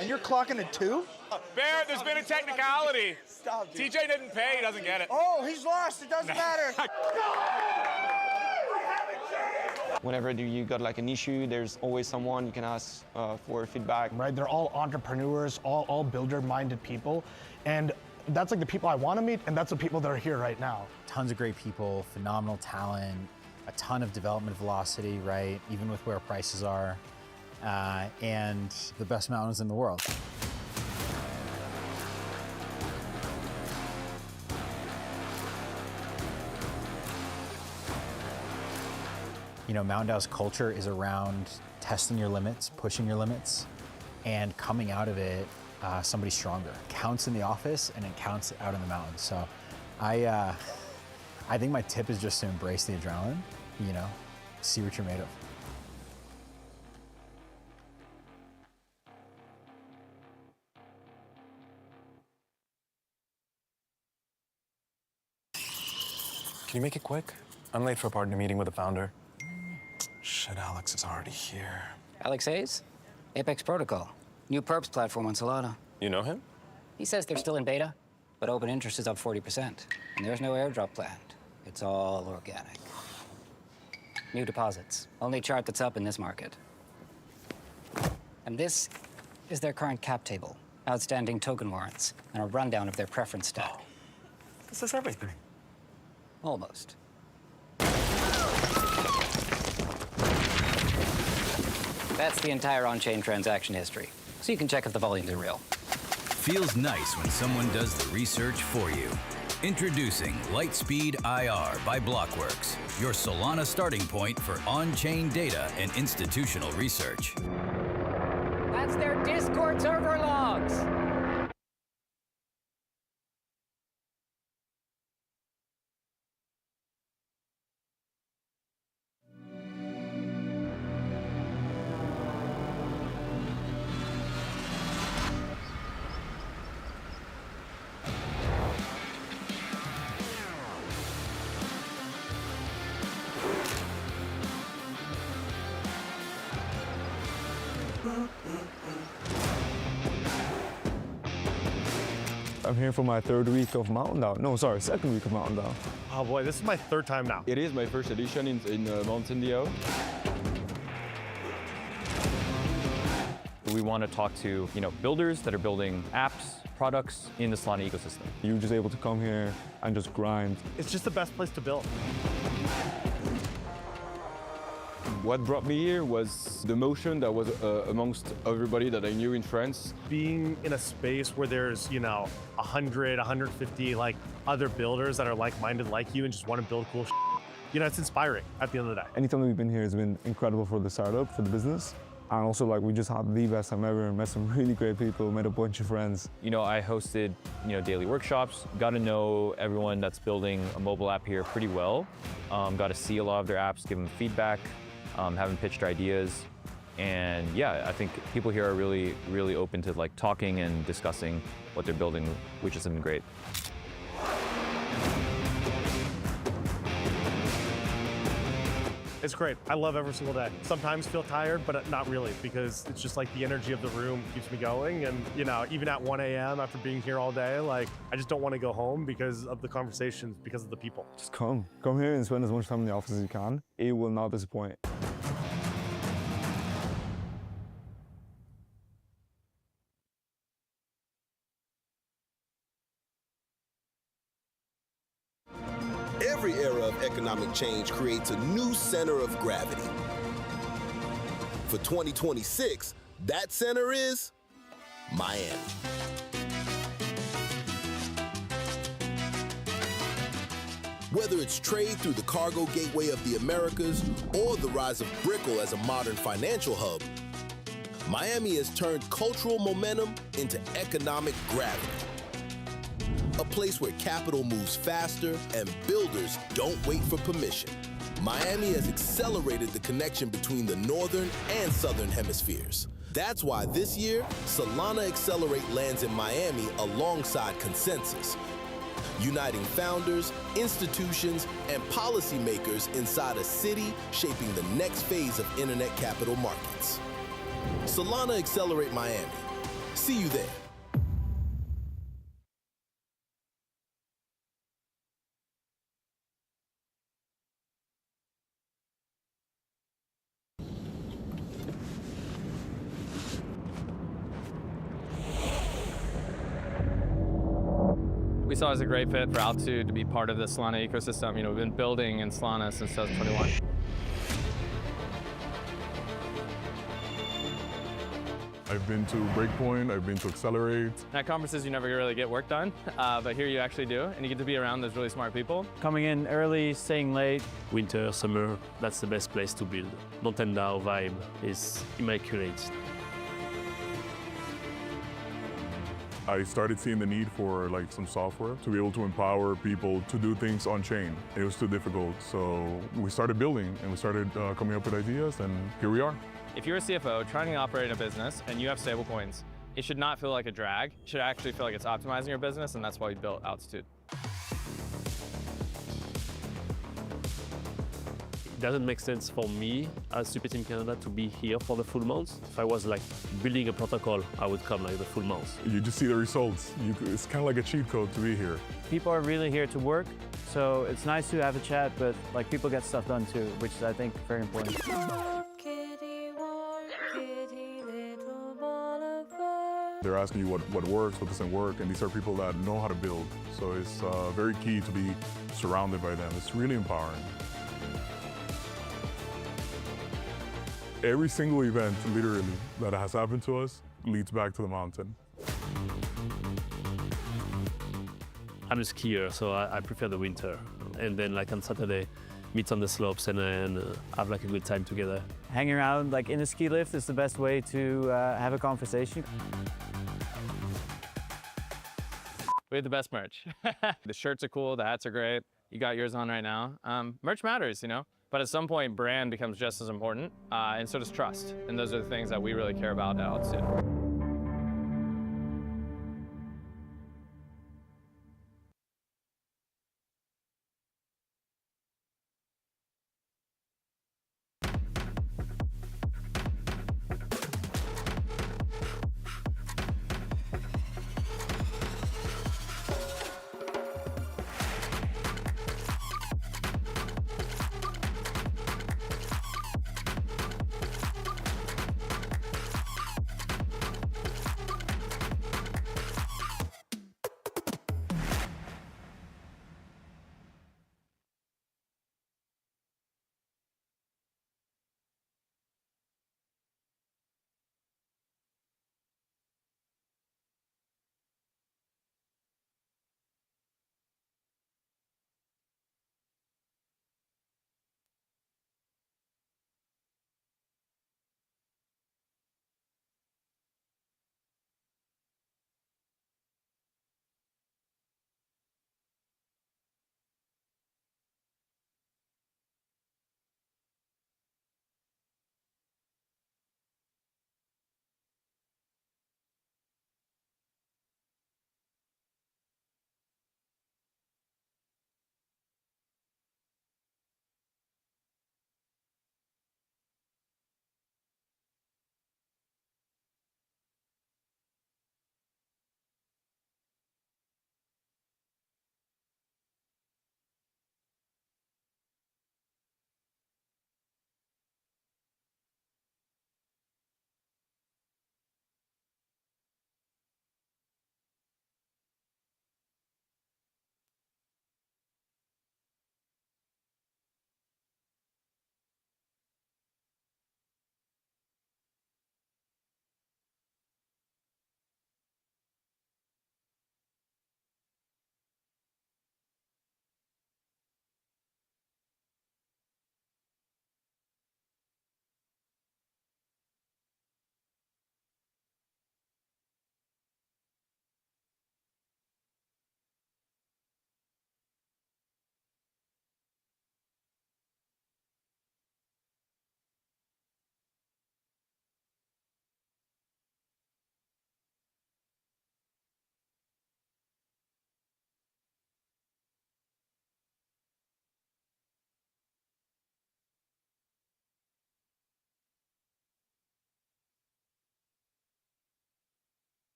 And you're clocking at 2? Barrett, there's been a technicality. Stop, dude. TJ didn't pay, he doesn't get it. Oh, he's lost, it doesn't matter. Whenever you got like an issue, there's always someone you can ask for feedback. Right, they're all entrepreneurs, all builder-minded people. And that's like the people I want to meet, and that's the people that are here right now. Tons of great people, phenomenal talent, a ton of development velocity, right? Even with where prices are, and the best mountains in the world. Mountain DAO's culture is around testing your limits, pushing your limits, and coming out of it somebody stronger. It counts in the office and it counts out in the mountains. So I think my tip is just to embrace the adrenaline, see what you're made of. Can you make it quick? I'm late for a partner meeting with the founder. Shit, Alex is already here. Alex Hayes, Apex Protocol. New perps platform on Solana. You know him? He says they're still in beta, but open interest is up 40%. And there's no airdrop planned. It's all organic. New deposits. Only chart that's up in this market. And this is their current cap table, outstanding token warrants, and a rundown of their preference stack. This is everything. Almost. That's the entire on-chain transaction history, so you can check if the volumes are real. Feels nice when someone does the research for you. Introducing Lightspeed IR by Blockworks, your Solana starting point for on-chain data and institutional research. That's their Discord server logs! I'm here for my third week of Mountain DAO. No, sorry, second week of Mountain DAO. Oh boy, this is my third time now. It is my first edition in MTN DAO. We want to talk to builders that are building apps, products in the Solana ecosystem. You're just able to come here and just grind. It's just the best place to build. What brought me here was the motion that was amongst everybody that I knew in France. Being in a space where there's, 100, 150 other builders that are like-minded like you and just want to build cool shit. It's inspiring at the end of the day. Anytime that we've been here has been incredible for the startup, for the business. And also, we just had the best time ever, met some really great people, met a bunch of friends. I hosted, daily workshops, got to know everyone that's building a mobile app here pretty well, got to see a lot of their apps, give them feedback, haven't pitched ideas. And yeah, I think people here are really, really open to talking and discussing what they're building, which has been great. It's great. I love every single day. Sometimes feel tired, but not really, because it's just the energy of the room keeps me going. And even at 1 a.m. after being here all day, I just don't want to go home because of the conversations, because of the people. Just come here and spend as much time in the office as you can. It will not disappoint. Every era of economic change creates a new center of gravity. For 2026, that center is Miami. Whether it's trade through the cargo gateway of the Americas or the rise of Brickell as a modern financial hub, Miami has turned cultural momentum into economic gravity. A place where capital moves faster and builders don't wait for permission. Miami has accelerated the connection between the northern and southern hemispheres. That's why this year, Solana Accelerate lands in Miami alongside Consensus, uniting founders, institutions, and policymakers inside a city shaping the next phase of internet capital markets. Solana Accelerate Miami. See you there. We saw it as a great fit for Altitude to be part of the Solana ecosystem. We've been building in Solana since 2021. I've been to Breakpoint, I've been to Accelerate. At conferences, you never really get work done, but here you actually do, and you get to be around those really smart people. Coming in early, staying late. Winter, summer, that's the best place to build. MTN DAO vibe is immaculate. I started seeing the need for some software to be able to empower people to do things on chain. It was too difficult, so we started building and we started coming up with ideas, and here we are. If you're a CFO trying to operate a business and you have stablecoins, it should not feel like a drag. It should actually feel like it's optimizing your business, and that's why we built Altitude. doesn't make sense for me as Super Team Canada to be here for the full month. If I was like building a protocol, I would come like the full month. You just see the results. It's kind of like a cheat code to be here. People are really here to work, so it's nice to have a chat, but like people get stuff done too, which is I think very important. They're asking you what works, what doesn't work, and these are people that know how to build. So it's very key to be surrounded by them. It's really empowering. Every single event, literally, that has happened to us leads back to the mountain. I'm a skier, so I prefer the winter. And then like on Saturday, meet on the slopes and have like a good time together. Hanging around like in a ski lift is the best way to have a conversation. We have the best merch. The shirts are cool, the hats are great. You got yours on right now. Merch matters, you know? But at some point, brand becomes just as important, and so does trust. And those are the things that we really care about at Altitude.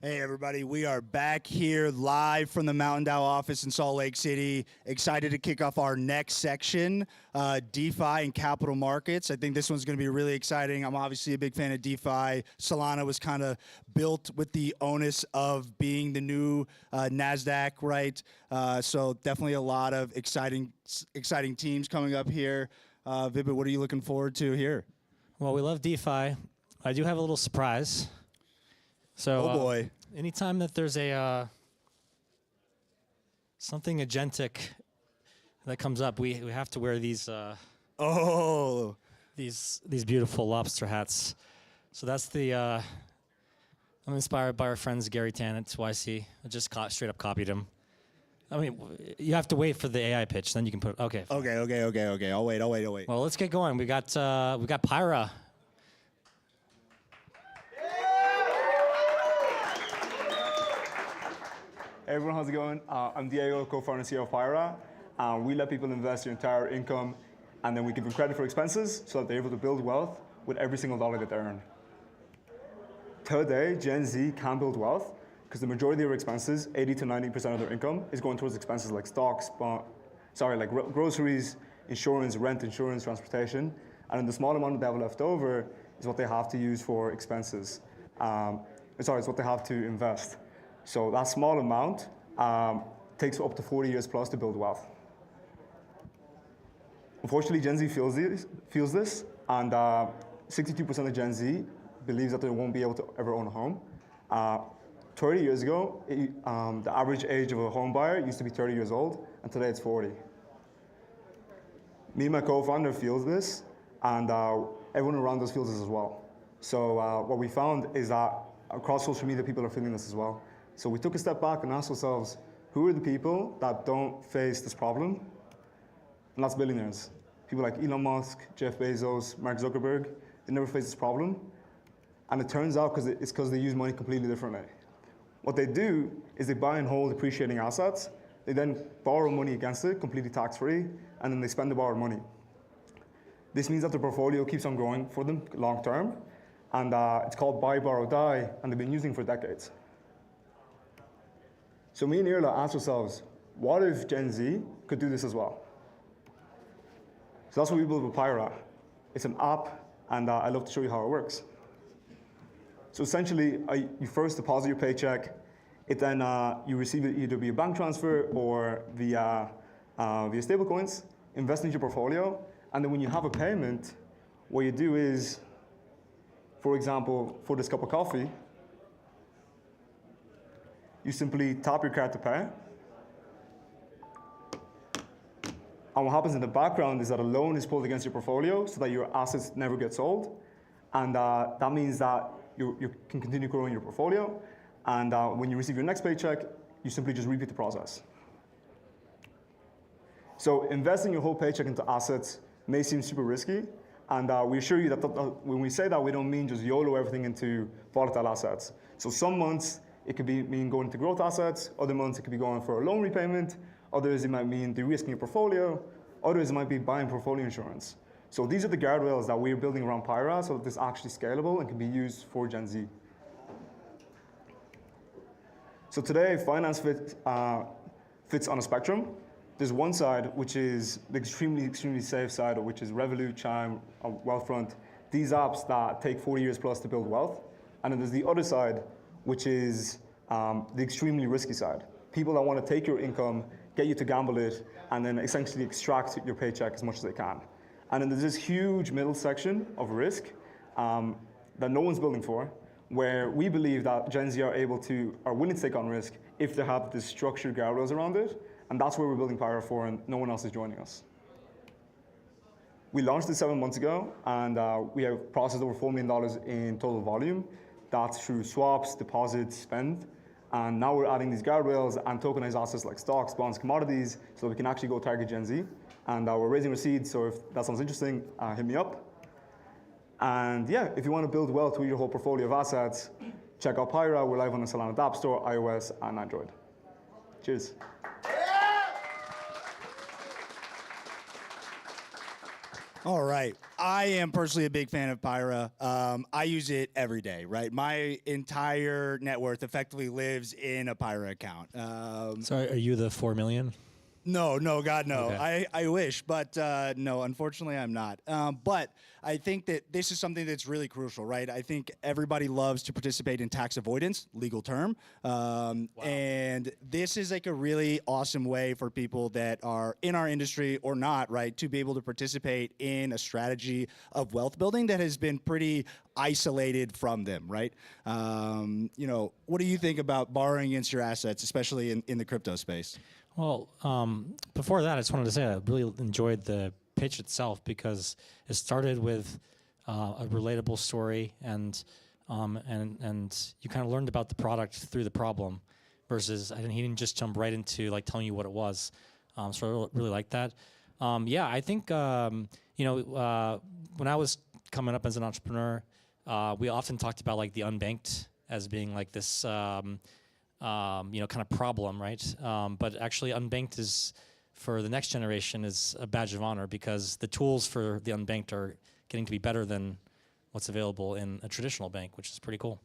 Hey everybody, we are back here live from the MTNDAO office in Salt Lake City. Excited to kick off our next section, DeFi and capital markets. I think this one's going to be really exciting. I'm obviously a big fan of DeFi. Solana was kind of built with the onus of being the new NASDAQ, right? So definitely a lot of exciting teams coming up here. Vibit, what are you looking forward to here? Well, we love DeFi. I do have a little surprise. So, oh boy! Anytime that there's a something agentic that comes up, we have to wear these these beautiful lobster hats. So that's the I'm inspired by our friends Gary Tan at YC. I just straight up copied him. I mean, you have to wait for the AI pitch, then you can put okay. Okay. I'll wait. Well, let's get going. We got Pyra. Hey everyone, how's it going? I'm Diego, co-founder and CEO of Pyra. We let people invest their entire income, and then we give them credit for expenses so that they're able to build wealth with every single dollar that they earn. today, Gen Z can build wealth because the majority of their expenses, 80 to 90% of their income, is going towards expenses like stocks, groceries, insurance, rent, insurance, transportation. And then the small amount that they have left over is what they have to use for expenses. It's what they have to invest. So that small amount takes up to 40 years plus to build wealth. Unfortunately, Gen Z feels this, and 62% of Gen Z believes that they won't be able to ever own a home. 30 years ago, the average age of a home buyer used to be 30 years old, and today it's 40. Me and my co-founder feels this, and everyone around us feels this as well. So what we found is that across social media, people are feeling this as well. So we took a step back and asked ourselves, who are the people that don't face this problem? And that's billionaires. People like Elon Musk, Jeff Bezos, Mark Zuckerberg, they never face this problem. And it turns out it's because they use money completely differently. What they do is they buy and hold appreciating assets. They then borrow money against it, completely tax-free, and then they spend the borrowed money. This means that the portfolio keeps on growing for them long term, and it's called buy, borrow, die, and they've been using it for decades. So me and Irla asked ourselves, what if Gen Z could do this as well? So that's what we built with Pyra. It's an app, and I'd love to show you how it works. So essentially, you first deposit your paycheck. Then you receive it either via bank transfer or via stablecoins, invest into your portfolio, and then when you have a payment, what you do is, for example, for this cup of coffee, you simply tap your card to pay. And what happens in the background is that a loan is pulled against your portfolio so that your assets never get sold. And that means that you can continue growing your portfolio. And when you receive your next paycheck, you simply just repeat the process. So investing your whole paycheck into assets may seem super risky. And we assure you that when we say that, we don't mean just YOLO everything into volatile assets. So some months, it could mean going into growth assets. Other months, it could be going for a loan repayment. Others, it might mean de-risking your portfolio. Others, it might be buying portfolio insurance. So these are the guardrails that we're building around Pyra so that this is actually scalable and can be used for Gen Z. So today, finance fits on a spectrum. There's one side, which is the extremely safe side, which is Revolut, Chime, Wealthfront, these apps that take 40 years plus to build wealth. And then there's the other side, which is the extremely risky side. People that want to take your income, get you to gamble it, and then essentially extract your paycheck as much as they can. And then there's this huge middle section of risk that no one's building for, where we believe that Gen Z are willing to take on risk if they have the structured guardrails around it. And that's where we're building Pyra for, and no one else is joining us. We launched this 7 months ago, and we have processed over $4 million in total volume. That's through swaps, deposits, spend. And now we're adding these guardrails and tokenized assets like stocks, bonds, commodities, so we can actually go target Gen Z. And we're raising receipts, so if that sounds interesting, hit me up. And yeah, if you want to build wealth with your whole portfolio of assets, check out Pyra. We're live on the Solana App Store, iOS, and Android. Cheers. All right. I am personally a big fan of Pyra. I use it every day, right? My entire net worth effectively lives in a Pyra account. So are you the 4 million? No, God, no. Okay. I wish, but no, unfortunately I'm not. But I think that this is something that's really crucial, right? I think everybody loves to participate in tax avoidance, legal term. And this is like a really awesome way for people that are in our industry or not, right, to be able to participate in a strategy of wealth building that has been pretty isolated from them, right? What do you think about borrowing against your assets, especially in the crypto space? Well, before that, I just wanted to say I really enjoyed the pitch itself because it started with a relatable story and you kind of learned about the product through the problem versus he didn't just jump right into like telling you what it was. So I really like that. Yeah, I think when I was coming up as an entrepreneur, we often talked about like the unbanked as being like this. Kind of problem, right? But actually unbanked is, for the next generation, is a badge of honor because the tools for the unbanked are getting to be better than what's available in a traditional bank, which is pretty cool.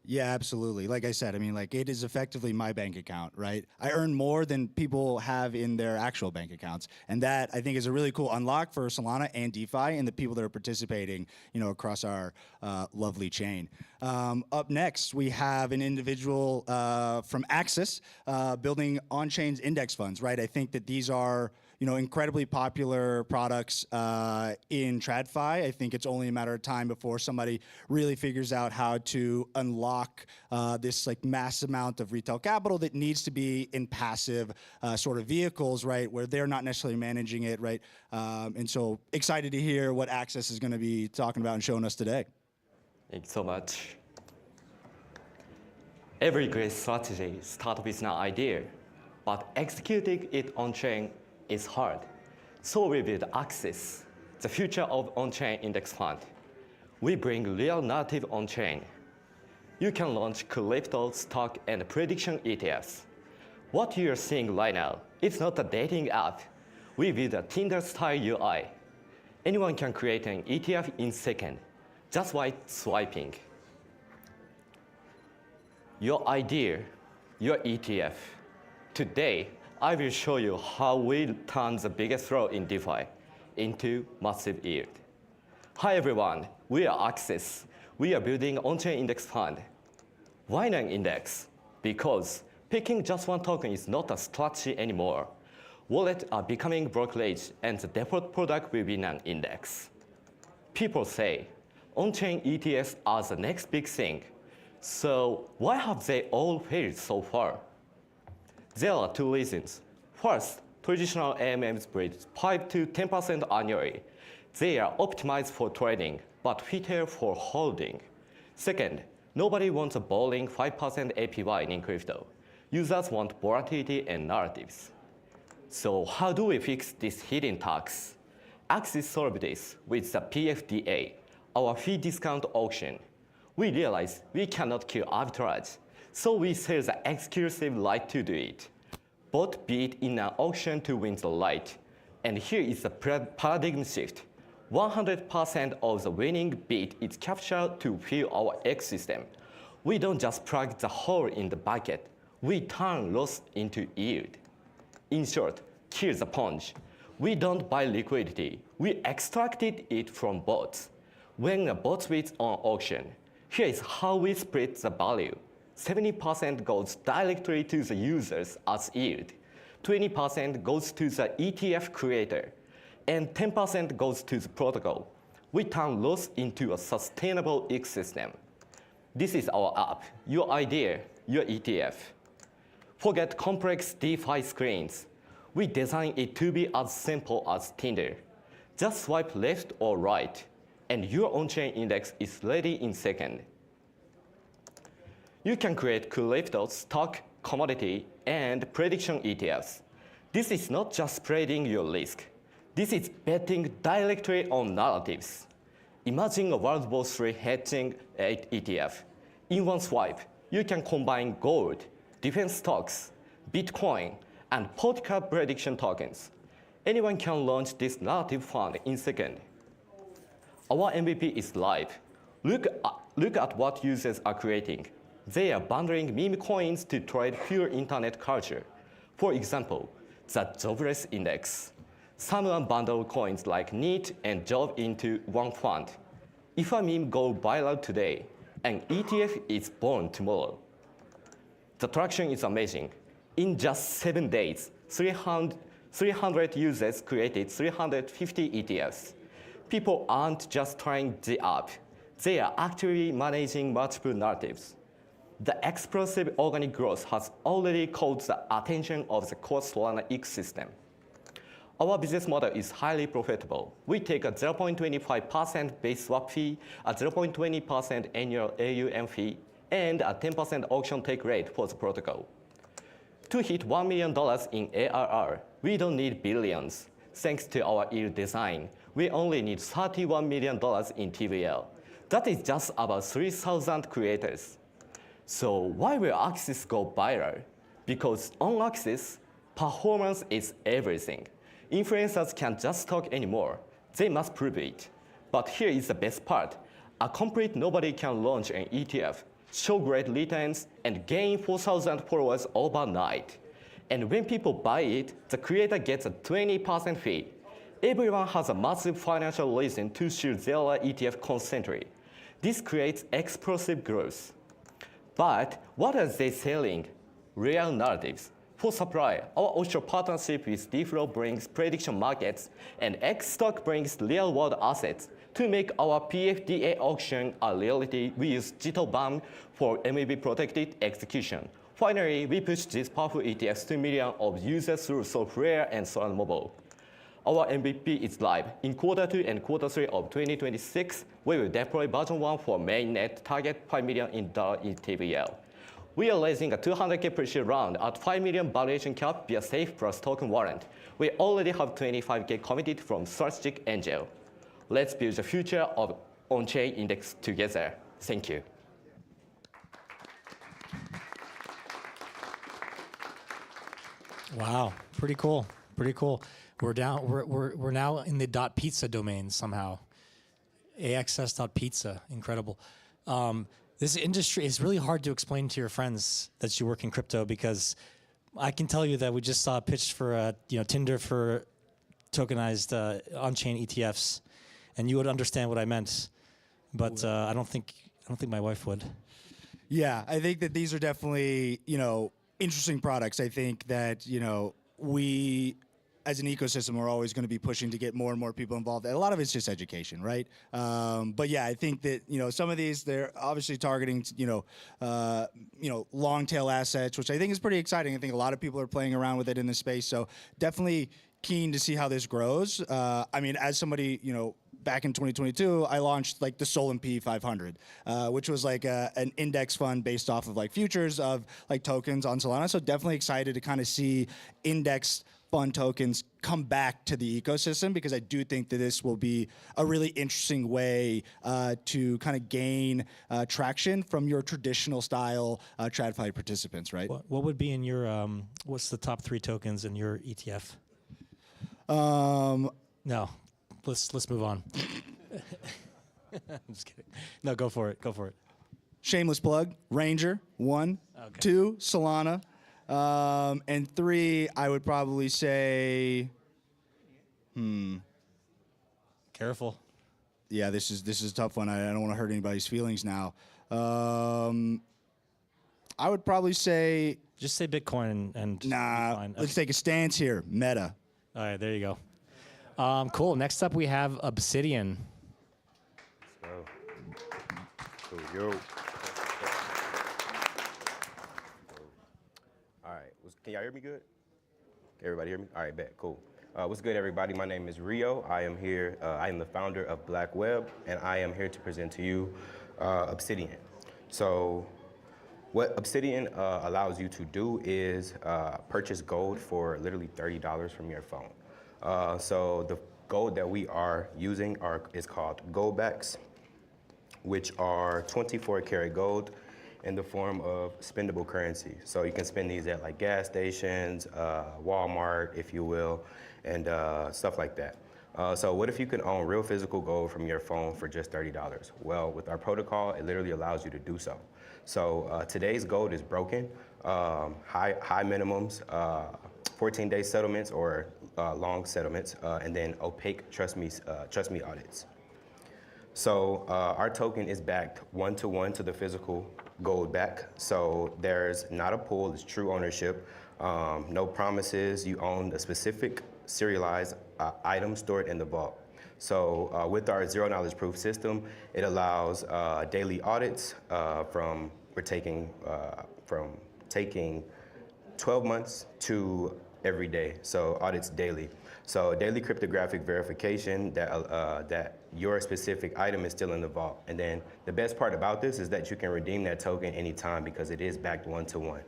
Yeah, absolutely. Like I said, I mean, like it is effectively my bank account, right? I earn more than people have in their actual bank accounts. And that I think is a really cool unlock for Solana and DeFi and the people that are participating, across our lovely chain. Up next, we have an individual from Axis building on-chain index funds, right? I think that these are incredibly popular products in TradFi. I think it's only a matter of time before somebody really figures out how to unlock this like mass amount of retail capital that needs to be in passive sort of vehicles, right, where they're not necessarily managing it, right? And so excited to hear what Access is going to be talking about and showing us today. Thank you so much. Every great strategy starts with an idea, but executing it on-chain is hard. So we build Axis, the future of on-chain index fund. We bring real narrative on-chain. You can launch crypto, stock, and prediction ETFs. What you're seeing right now, it's not a dating app. We build a Tinder-style UI. Anyone can create an ETF in seconds, just by swiping. Your idea, your ETF. Today, I will show you how we turn the biggest throw in DeFi into massive yield. Hi everyone, we are Axis. We are building on-chain index fund. Why an index? Because picking just one token is not a strategy anymore. Wallets are becoming brokerage and the default product will be an index. People say on-chain ETFs are the next big thing. So why have they all failed so far? There are two reasons. First, traditional AMMs breed 5 to 10% annually. They are optimized for trading, but fitter for holding. Second, nobody wants a boring 5% APY in crypto. Users want volatility and narratives. So how do we fix this hidden tax? Axis solved this with the PFDA, our fee discount auction. We realized we cannot kill arbitrage, so we sell the exclusive right to do it. Both bid in an auction to win the right. And here is the paradigm shift. 100% of the winning bid is captured to fill our ecosystem. We don't just plug the hole in the bucket. We turn loss into yield. In short, here's the punch. We don't buy liquidity. We extracted it from bots. When a bot bids on auction, here is how we split the value. 70% goes directly to the users as yield, 20% goes to the ETF creator, and 10% goes to the protocol. We turn loss into a sustainable ecosystem. This is our app, your idea, your ETF. Forget complex DeFi screens. We designed it to be as simple as Tinder. Just swipe left or right, and your on-chain index is ready in seconds. You can create crypto, stock, commodity, and prediction ETFs. This is not just spreading your risk. This is betting directly on narratives. Imagine a World War III hedging ETF. In one swipe, you can combine gold, defense stocks, Bitcoin, and political prediction tokens. Anyone can launch this narrative fund in seconds. Our MVP is live. Look at what users are creating. They are bundling meme coins to trade pure internet culture. For example, the jobless index. Someone bundled coins like NEET and job into one fund. If a meme goes viral today, an ETF is born tomorrow. The traction is amazing. In just 7 days, 300 users created 350 ETFs. People aren't just trying the app. They are actually managing multiple narratives. The explosive organic growth has already caught the attention of the core Solana ecosystem. Our business model is highly profitable. We take a 0.25% base swap fee, a 0.20% annual AUM fee, and a 10% auction take rate for the protocol. To hit $1 million in ARR, we don't need billions. Thanks to our yield design, we only need $31 million in TVL. That is just about 3,000 creators. So why will Axis go viral? Because on Axis, performance is everything. Influencers can't just talk anymore. They must prove it. But here is the best part. A complete nobody can launch an ETF. show great returns, and gain 4,000 followers overnight. And when people buy it, the creator gets a 20% fee. Everyone has a massive financial reason to choose their ETF constantly. This creates explosive growth. But what are they selling? Real narratives. For supply, our offshore partnership with Reflow brings prediction markets, and X-Stock brings real-world assets. To make our PFDA auction a reality, we use JITO-BAM for MEV-protected execution. Finally, we push these powerful ETFs to millions of users through software and Solana Mobile. Our MVP is live. In Q2 and Q3 of 2026, we will deploy version 1 for mainnet, target $5 million in TVL. We are raising a 200K pre-share round at $5 million valuation cap via Safe plus token warrant. We already have 25K committed from strategic angel. Let's build the future of on-chain index together. Thank you. Wow, pretty cool. Pretty cool. We're now in the .pizza domain somehow. AXS.pizza, incredible. This industry is really hard to explain to your friends that you work in crypto, because I can tell you that we just saw a pitch for Tinder for tokenized on-chain ETFs, and you would understand what I meant, but I don't think my wife would. Yeah, I think that these are definitely interesting products. I think that we, as an ecosystem, are always going to be pushing to get more and more people involved. And a lot of it's just education, right? But yeah, I think that some of these, they're obviously targeting long tail assets, which I think is pretty exciting. I think a lot of people are playing around with it in this space. So definitely keen to see how this grows. I mean, as somebody back in 2022, I launched the Solana P 500, which was an index fund based off of futures of tokens on Solana. So definitely excited to kind of see index fund tokens come back to the ecosystem, because I do think that this will be a really interesting way to kind of gain traction from your traditional style TradFi participants, right? What would be in your, what's the top 3 tokens in your ETF? No, let's move on. I'm just kidding. No, go for it. Go for it. Shameless plug. Ranger, 1. Okay. 2, Solana. And 3, I would probably say, Careful. Yeah, this is a tough one. I don't want to hurt anybody's feelings now. I would probably say, just say Bitcoin and nah. Let's take a stance here. Meta. All right, there you go. Cool. Next up, we have Obsidian. Yo. All right. Can y'all hear me good? Can everybody hear me? All right, bet. Cool. What's good, everybody? My name is Rio. I am here. I am the founder of Black Web, and I am here to present to you Obsidian. So what Obsidian allows you to do is purchase gold for literally $30 from your phone. So the gold that we are using is called goldbacks, which are 24 karat gold in the form of spendable currency. So you can spend these at gas stations, Walmart, if you will, and stuff like that. So what if you can own real physical gold from your phone for just $30? Well, with our protocol, it literally allows you to do so. So today's gold is broken, high minimums, 14-day settlements or long settlements, and then opaque trust me audits. So our token is backed 1-to-1 to the physical gold back. So there's not a pool, it's true ownership. No promises, you own a specific serialized item stored in the vault. So with our zero knowledge proof system, it allows daily audits from taking 12 months to every day. So audits daily. So daily cryptographic verification that your specific item is still in the vault. And then the best part about this is that you can redeem that token anytime because it is backed 1-to-1.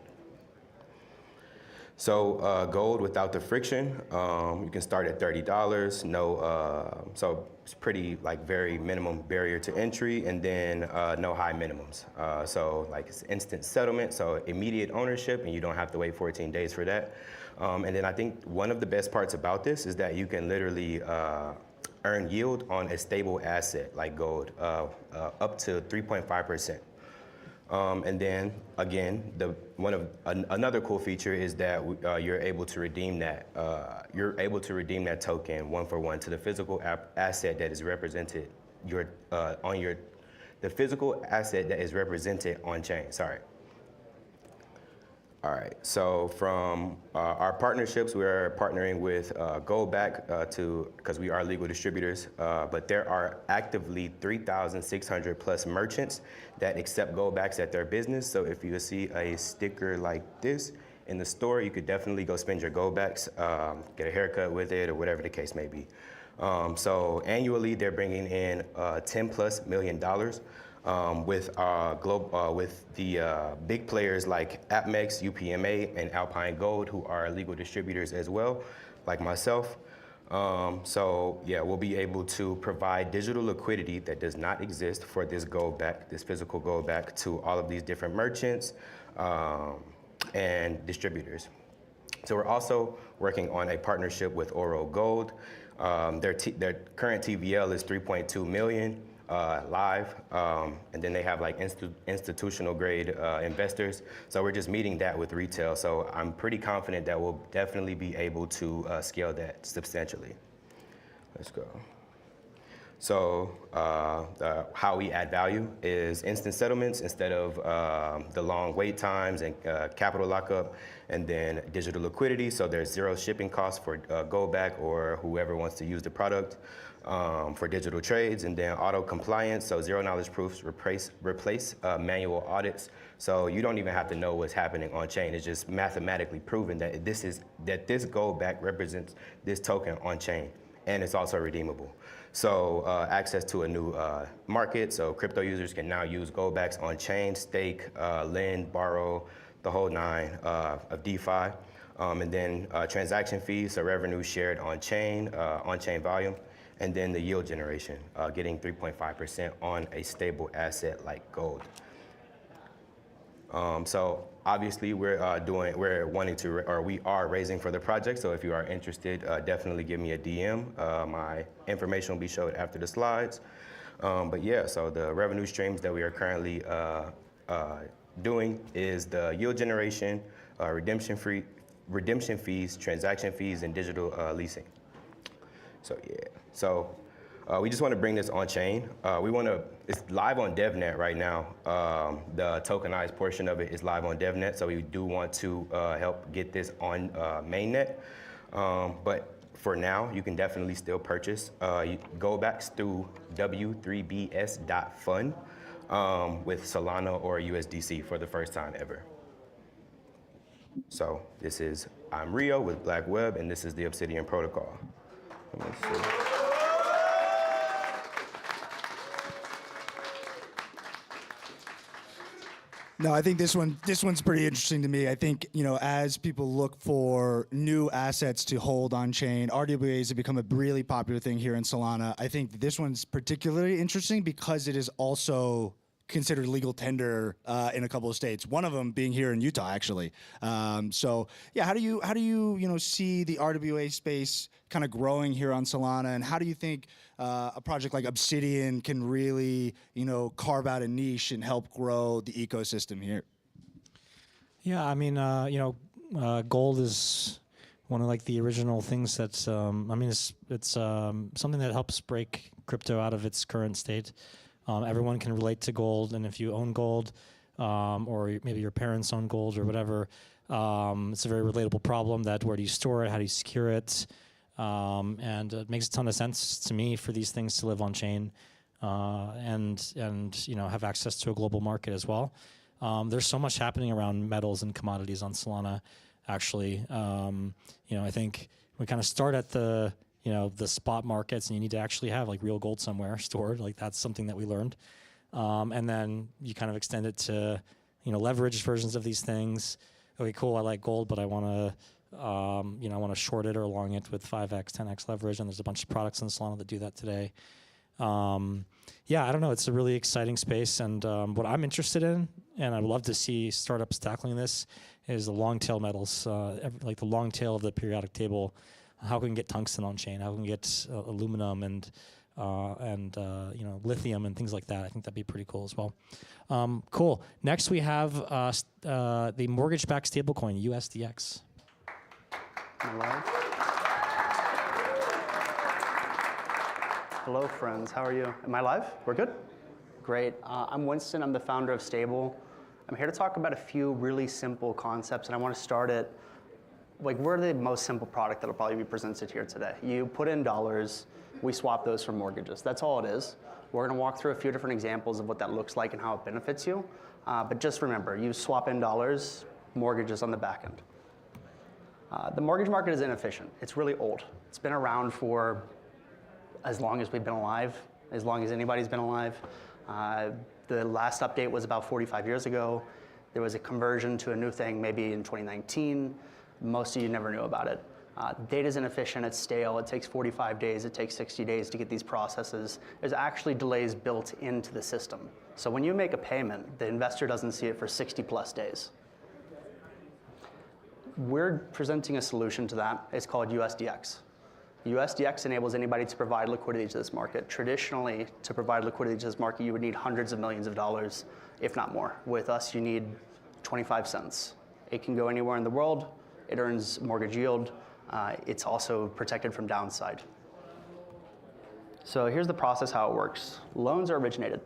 So gold without the friction, you can start at $30. No, so it's pretty very minimum barrier to entry, and then no high minimums. So it's instant settlement, so immediate ownership, and you don't have to wait 14 days for that. And then I think one of the best parts about this is that you can literally earn yield on a stable asset like gold, up to 3.5%. And then again, another cool feature is that you're able to redeem that. That token 1-for-1 to the physical asset that is represented the physical asset that is represented on chain. Sorry. All right. So from our partnerships, we're partnering with Goldback because we are legal distributors. But there are actively 3,600 plus merchants that accept Goldbacks at their business. So if you see a sticker like this in the store, you could definitely go spend your Goldbacks, get a haircut with it, or whatever the case may be. So annually, they're bringing in $10+ million. With the big players like AppMex, UPMA, and Alpine Gold, who are legal distributors as well, like myself. So yeah, we'll be able to provide digital liquidity that does not exist for this Goldback, this physical Goldback, to all of these different merchants and distributors. So we're also working on a partnership with Oro Gold. Their current TVL is 3.2 million. Live, and then they have like institutional grade investors. So we're just meeting that with retail. So I'm pretty confident that we'll definitely be able to scale that substantially. Let's go. So how we add value is instant settlements instead of the long wait times and capital lockup, and then digital liquidity. So there's zero shipping costs for Goldback or whoever wants to use the product. For digital trades, and then auto compliance, so zero knowledge proofs replace manual audits. So you don't even have to know what's happening on chain. It's just mathematically proven that this Goldback represents this token on chain, and it's also redeemable. So access to a new market, so crypto users can now use Goldbacks on chain, stake, lend, borrow, the whole nine of DeFi, and then transaction fees, so revenue shared on chain volume. And then the yield generation, getting 3.5% on a stable asset like gold. So obviously we are raising for the project. So if you are interested, definitely give me a DM. My information will be showed after the slides. But yeah, so the revenue streams that we are currently doing is the yield generation, redemption fees, transaction fees, and digital leasing. So yeah, so we just want to bring this on chain. It's live on DevNet right now. The tokenized portion of it is live on DevNet, so we do want to help get this on mainnet. But for now, you can definitely still purchase Goldbacks through w3bs.fund with Solana or USDC for the first time ever. So I'm Rio with Black Web, and this is the Obsidian Protocol. Let me see. No, I think this one's pretty interesting to me. I think, as people look for new assets to hold on chain, RWAs have become a really popular thing here in Solana. I think this one's particularly interesting because it is also considered legal tender in a couple of states. One of them being here in Utah, actually. So yeah, how do you see the RWA space kind of growing here on Solana, and how do you think a project like Obsidian can really carve out a niche and help grow the ecosystem here? Yeah, I mean, gold is one of like the original things that's. It's something that helps break crypto out of its current state. Everyone can relate to gold, and if you own gold, or maybe your parents own gold or whatever, it's a very relatable problem. That where do you store it? How do you secure it? And it makes a ton of sense to me for these things to live on chain, and have access to a global market as well. There's so much happening around metals and commodities on Solana. Actually, I think we kind of start at the spot markets, and you need to actually have like real gold somewhere stored. Like that's something that we learned. And then you kind of extend it to, leveraged versions of these things. Okay, cool, I like gold, but I want to, I want to short it or long it with 5x, 10x leverage, and there's a bunch of products in Solana that do that today. Yeah, I don't know, it's a really exciting space, and what I'm interested in, and I'd love to see startups tackling this, is the long tail metals, like the long tail of the periodic table. How can we get tungsten on chain? How can we get aluminum and and lithium and things like that. I think that'd be pretty cool as well. Cool. Next we have the mortgage-backed stablecoin, USDX. Hello, friends. How are you? Am I live? We're good? Great. I'm Winston. I'm the founder of Stable. I'm here to talk about a few really simple concepts, and I want to start at, we're the most simple product that will probably be presented here today. You put in dollars, we swap those for mortgages. That's all it is. We're going to walk through a few different examples of what that looks like and how it benefits you. But just remember, you swap in dollars, mortgages on the back end. The mortgage market is inefficient. It's really old. It's been around for as long as we've been alive, as long as anybody's been alive. The last update was about 45 years ago. There was a conversion to a new thing maybe in 2019. Most of you never knew about it. Data's inefficient, it's stale, it takes 45 days, it takes 60 days to get these processes. There's actually delays built into the system. So when you make a payment, the investor doesn't see it for 60 plus days. We're presenting a solution to that. It's called USDX. USDX enables anybody to provide liquidity to this market. Traditionally, to provide liquidity to this market, you would need hundreds of millions of dollars, if not more. With us, you need 25 cents. It can go anywhere in the world. It earns mortgage yield. It's also protected from downside. So here's the process, how it works. Loans are originated.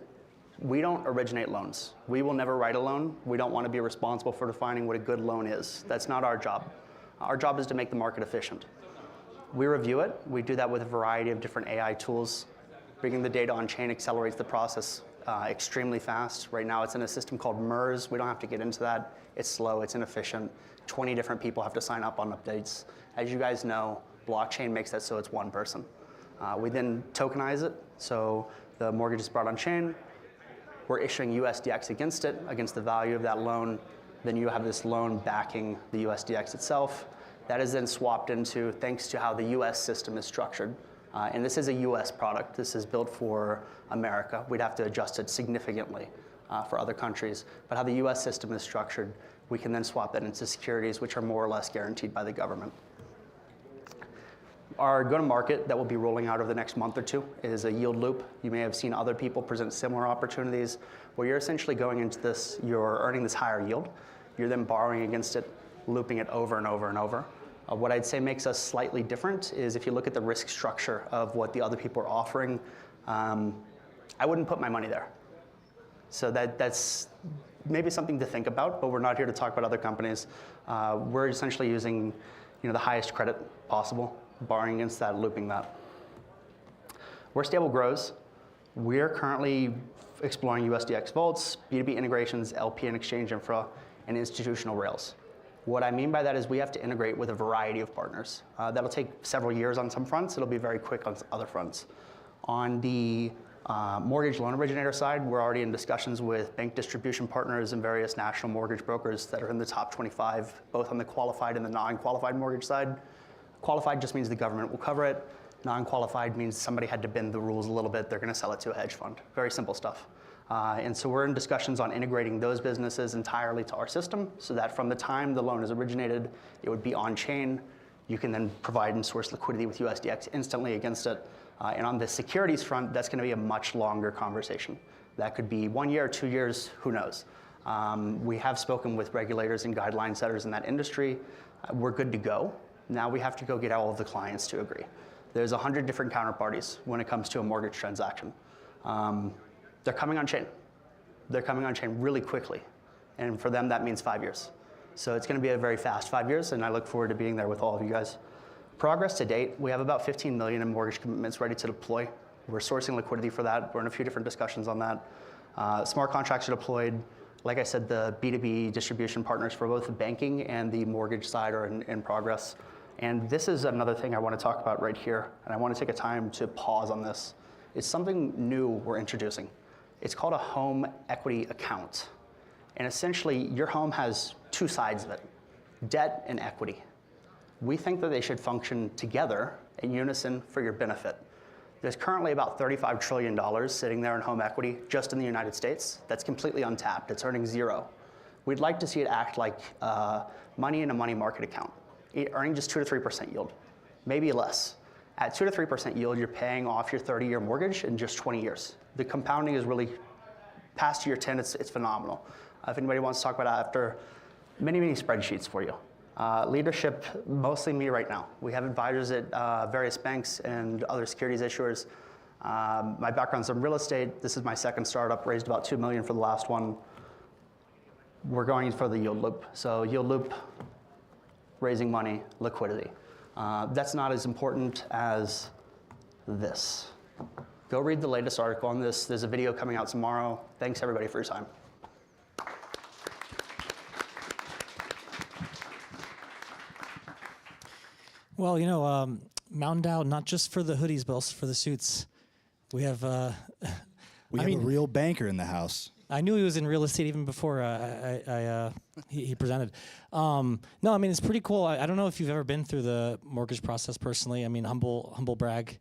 We don't originate loans. We will never write a loan. We don't want to be responsible for defining what a good loan is. That's not our job. Our job is to make the market efficient. We review it. We do that with a variety of different AI tools. Bringing the data on chain accelerates the process extremely fast. Right now it's in a system called MERS. We don't have to get into that. It's slow, it's inefficient. 20 different people have to sign up on updates. As you guys know, blockchain makes that so it's one person. We then tokenize it. So the mortgage is brought on chain. We're issuing USDX against it, against the value of that loan. Then you have this loan backing the USDX itself. That is then swapped into, thanks to how the US system is structured. And this is a US product. This is built for America. We'd have to adjust it significantly for other countries. But how the US system is structured, we can then swap that into securities, which are more or less guaranteed by the government. Our go-to-market that will be rolling out over the next month or two is a yield loop. You may have seen other people present similar opportunities where you're essentially going into this, you're earning this higher yield. You're then borrowing against it, looping it over and over and over. What I'd say makes us slightly different is if you look at the risk structure of what the other people are offering, I wouldn't put my money there. So that's maybe something to think about, but we're not here to talk about other companies. We're essentially using the highest credit possible, borrowing against that, looping that. Where Stable grows, we're currently exploring USDX vaults, B2B integrations, LP and exchange infra, and institutional rails. What I mean by that is we have to integrate with a variety of partners. That'll take several years on some fronts. It'll be very quick on other fronts. On the mortgage loan originator side, we're already in discussions with bank distribution partners and various national mortgage brokers that are in the top 25, both on the qualified and the non-qualified mortgage side. Qualified just means the government will cover it. Non-qualified means somebody had to bend the rules a little bit. They're going to sell it to a hedge fund. Very simple stuff. And so we're in discussions on integrating those businesses entirely to our system so that from the time the loan is originated, it would be on chain. You can then provide and source liquidity with USDX instantly against it. And on the securities front, that's going to be a much longer conversation. That could be 1 year, 2 years, who knows. We have spoken with regulators and guideline setters in that industry. We're good to go. Now we have to go get all of the clients to agree. There's 100 different counterparties when it comes to a mortgage transaction. They're coming on chain. They're coming on chain really quickly. And for them, that means 5 years. So it's going to be a very fast 5 years, and I look forward to being there with all of you guys. Progress to date, we have about 15 million in mortgage commitments ready to deploy. We're sourcing liquidity for that. We're in a few different discussions on that. Smart contracts are deployed. Like I said, the B2B distribution partners for both the banking and the mortgage side are in progress. And this is another thing I want to talk about right here, and I want to take a time to pause on this. It's something new we're introducing. It's called a home equity account. And essentially, your home has two sides of it, debt and equity. We think that they should function together in unison for your benefit. There's currently about $35 trillion sitting there in home equity just in the United States. That's completely untapped. It's earning zero. We'd like to see it act like money in a money market account, earning just 2 to 3% yield, maybe less. At 2 to 3% yield, you're paying off your 30-year mortgage in just 20 years. The compounding is really, past year 10, it's phenomenal. If anybody wants to talk about it after, many spreadsheets for you. Leadership, mostly me right now. We have advisors at various banks and other securities issuers. My background's in real estate. This is my second startup, raised about $2 million for the last one. We're going for the yield loop. So yield loop, raising money, liquidity. That's not as important as this. Go read the latest article on this. There's a video coming out tomorrow. Thanks everybody for your time. Well, you know, Mountain DAO, not just for the hoodies, but also for the suits. We have, we have a real banker in the house. I knew he was in real estate even before he presented. No, I mean, it's pretty cool. I don't know if you've ever been through the mortgage process personally. I mean, humble brag,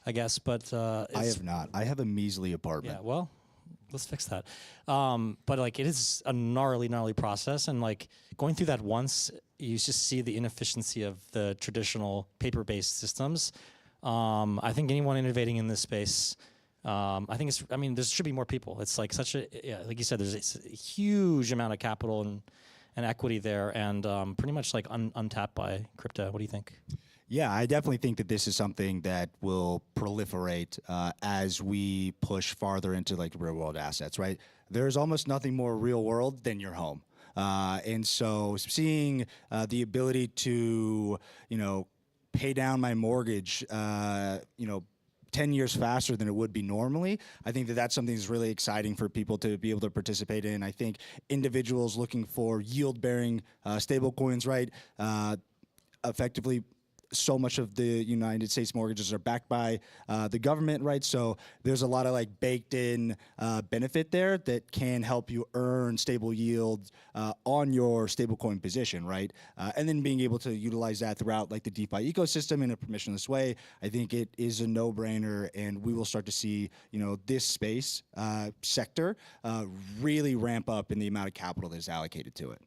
I guess, but I have not. I have a measly apartment. Yeah, well, let's fix that. But like, it is a gnarly process, and like going through that once, you just see the inefficiency of the traditional paper-based systems. I think anyone innovating in this space, I mean, there should be more people. It's like such a, like you said, there's a huge amount of capital and equity there, and pretty much like untapped by crypto. What do you think? Yeah, I definitely think that this is something that will proliferate as we push farther into like real world assets, right? There's almost nothing more real world than your home. And so seeing the ability to, you know, pay down my mortgage, you know, 10 years faster than it would be normally, I think that that's something that's really exciting for people to be able to participate in. I think individuals looking for yield-bearing stable coins, right, effectively so much of the United States mortgages are backed by the government, right? So there's a lot of like baked in benefit there that can help you earn stable yield on your stablecoin position, right? And then being able to utilize that throughout like the DeFi ecosystem in a permissionless way, I think it is a no-brainer, and we will start to see, you know, this space sector really ramp up in the amount of capital that is allocated to it.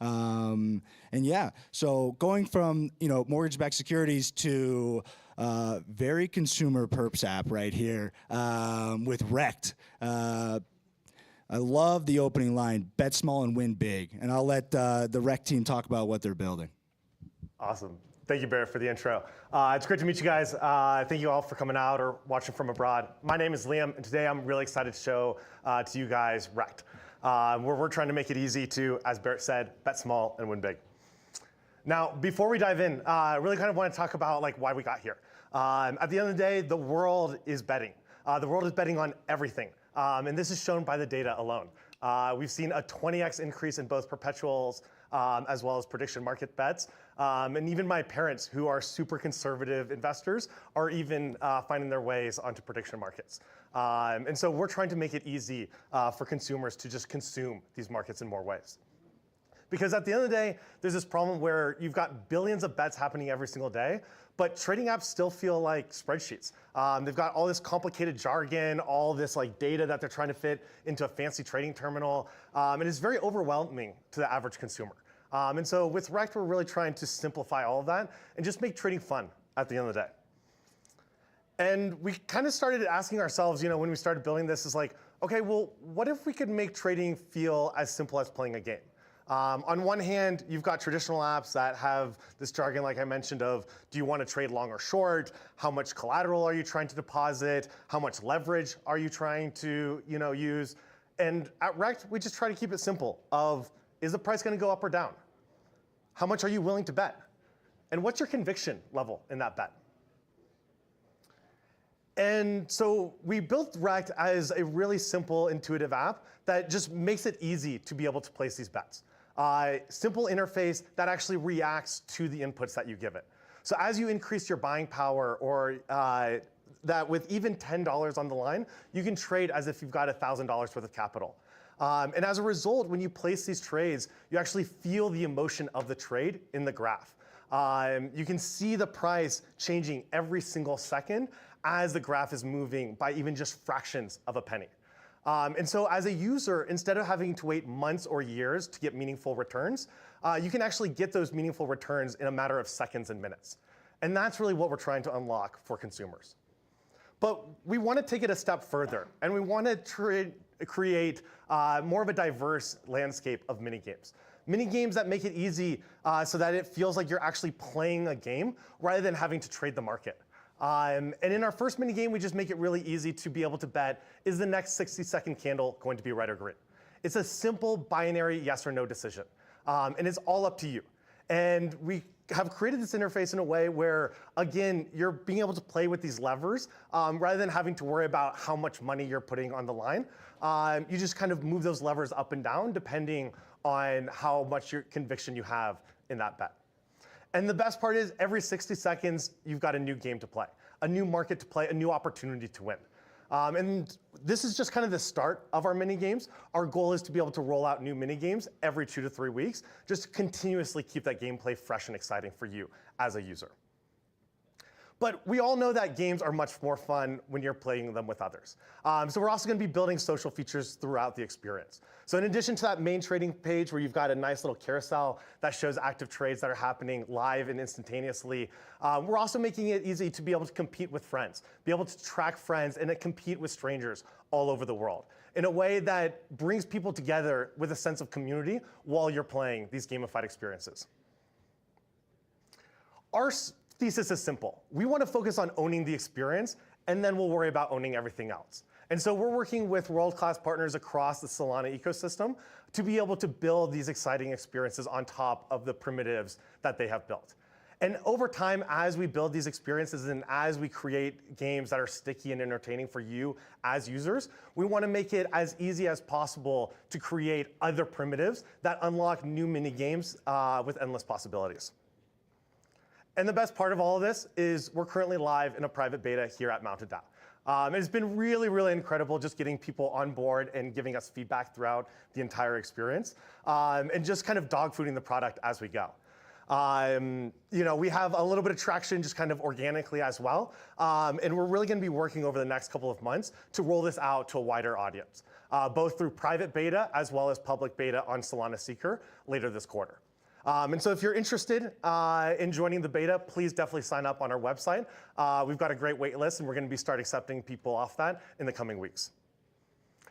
And yeah, so going from, you know, mortgage-backed securities to very consumer perps app right here with Rect. I love the opening line, bet small and win big. And I'll let the Rect team talk about what they're building. Awesome. Thank you, Barrett, for the intro. It's great to meet you guys. Thank you all for coming out or watching from abroad. My name is Liam, and today I'm really excited to show to you guys Rect. We're trying to make it easy to, as Barrett said, bet small and win big. Now, before we dive in, I really kind of want to talk about like why we got here. At the end of the day, the world is betting. The world is betting on everything, and this is shown by the data alone. We've seen a 20x increase in both perpetuals as well as prediction market bets. And even my parents, who are super conservative investors, are even finding their ways onto prediction markets. And so we're trying to make it easy for consumers to just consume these markets in more ways. Because at the end of the day, there's this problem where you've got billions of bets happening every single day, but trading apps still feel like spreadsheets. They've got all this complicated jargon, all this like data that they're trying to fit into a fancy trading terminal, and it's very overwhelming to the average consumer. And so with Rect, we're really trying to simplify all of that and just make trading fun at the end of the day. And we kind of started asking ourselves, you know, when we started building this, is like, okay, well, what if we could make trading feel as simple as playing a game? On one hand, you've got traditional apps that have this jargon, like I mentioned, of do you want to trade long or short? How much collateral are you trying to deposit? How much leverage are you trying to, you know, use? And at Rect, we just try to keep it simple of, is the price going to go up or down? How much are you willing to bet? And what's your conviction level in that bet? And so we built Rect as a really simple, intuitive app that just makes it easy to be able to place these bets. Simple interface that actually reacts to the inputs that you give it. So as you increase your buying power, or that with even $10 on the line, you can trade as if you've got $1,000 worth of capital. And as a result, when you place these trades, you actually feel the emotion of the trade in the graph. You can see the price changing every single second as the graph is moving by even just fractions of a penny. And so as a user, instead of having to wait months or years to get meaningful returns, you can actually get those meaningful returns in a matter of seconds and minutes. And that's really what we're trying to unlock for consumers. But we want to take it a step further, and we want to create more of a diverse landscape of mini games. Mini games that make it easy so that it feels like you're actually playing a game rather than having to trade the market. And in our first mini game, we just make it really easy to be able to bet, is the next 60-second candle going to be red or green? It's a simple binary yes or no decision, and it's all up to you. And we have created this interface in a way where, again, you're being able to play with these levers rather than having to worry about how much money you're putting on the line. You just kind of move those levers up and down depending on how much your conviction you have in that bet. And the best part is every 60 seconds, you've got a new game to play, a new market to play, a new opportunity to win. And this is just kind of the start of our mini games. Our goal is to be able to roll out new mini games every 2 to 3 weeks, just to continuously keep that gameplay fresh and exciting for you as a user. But we all know that games are much more fun when you're playing them with others. So we're also going to be building social features throughout the experience. So in addition to that main trading page where you've got a nice little carousel that shows active trades that are happening live and instantaneously, we're also making it easy to be able to compete with friends, be able to track friends and compete with strangers all over the world in a way that brings people together with a sense of community while you're playing these gamified experiences. Our thesis is simple. We want to focus on owning the experience, and then we'll worry about owning everything else. And so we're working with world-class partners across the Solana ecosystem to be able to build these exciting experiences on top of the primitives that they have built. And over time, as we build these experiences and as we create games that are sticky and entertaining for you as users, we want to make it as easy as possible to create other primitives that unlock new mini games with endless possibilities. And the best part of all of this is we're currently live in a private beta here at MTNDAO. It's been really, really incredible just getting people on board and giving us feedback throughout the entire experience, and just kind of dogfooding the product as we go. We have a little bit of traction just kind of organically as well, and we're really going to be working over the next couple of months to roll this out to a wider audience, both through private beta as well as public beta on Solana Seeker later this quarter. And so if you're interested in joining the beta, please definitely sign up on our website. We've got a great wait list, and we're going to start accepting people off that in the coming weeks.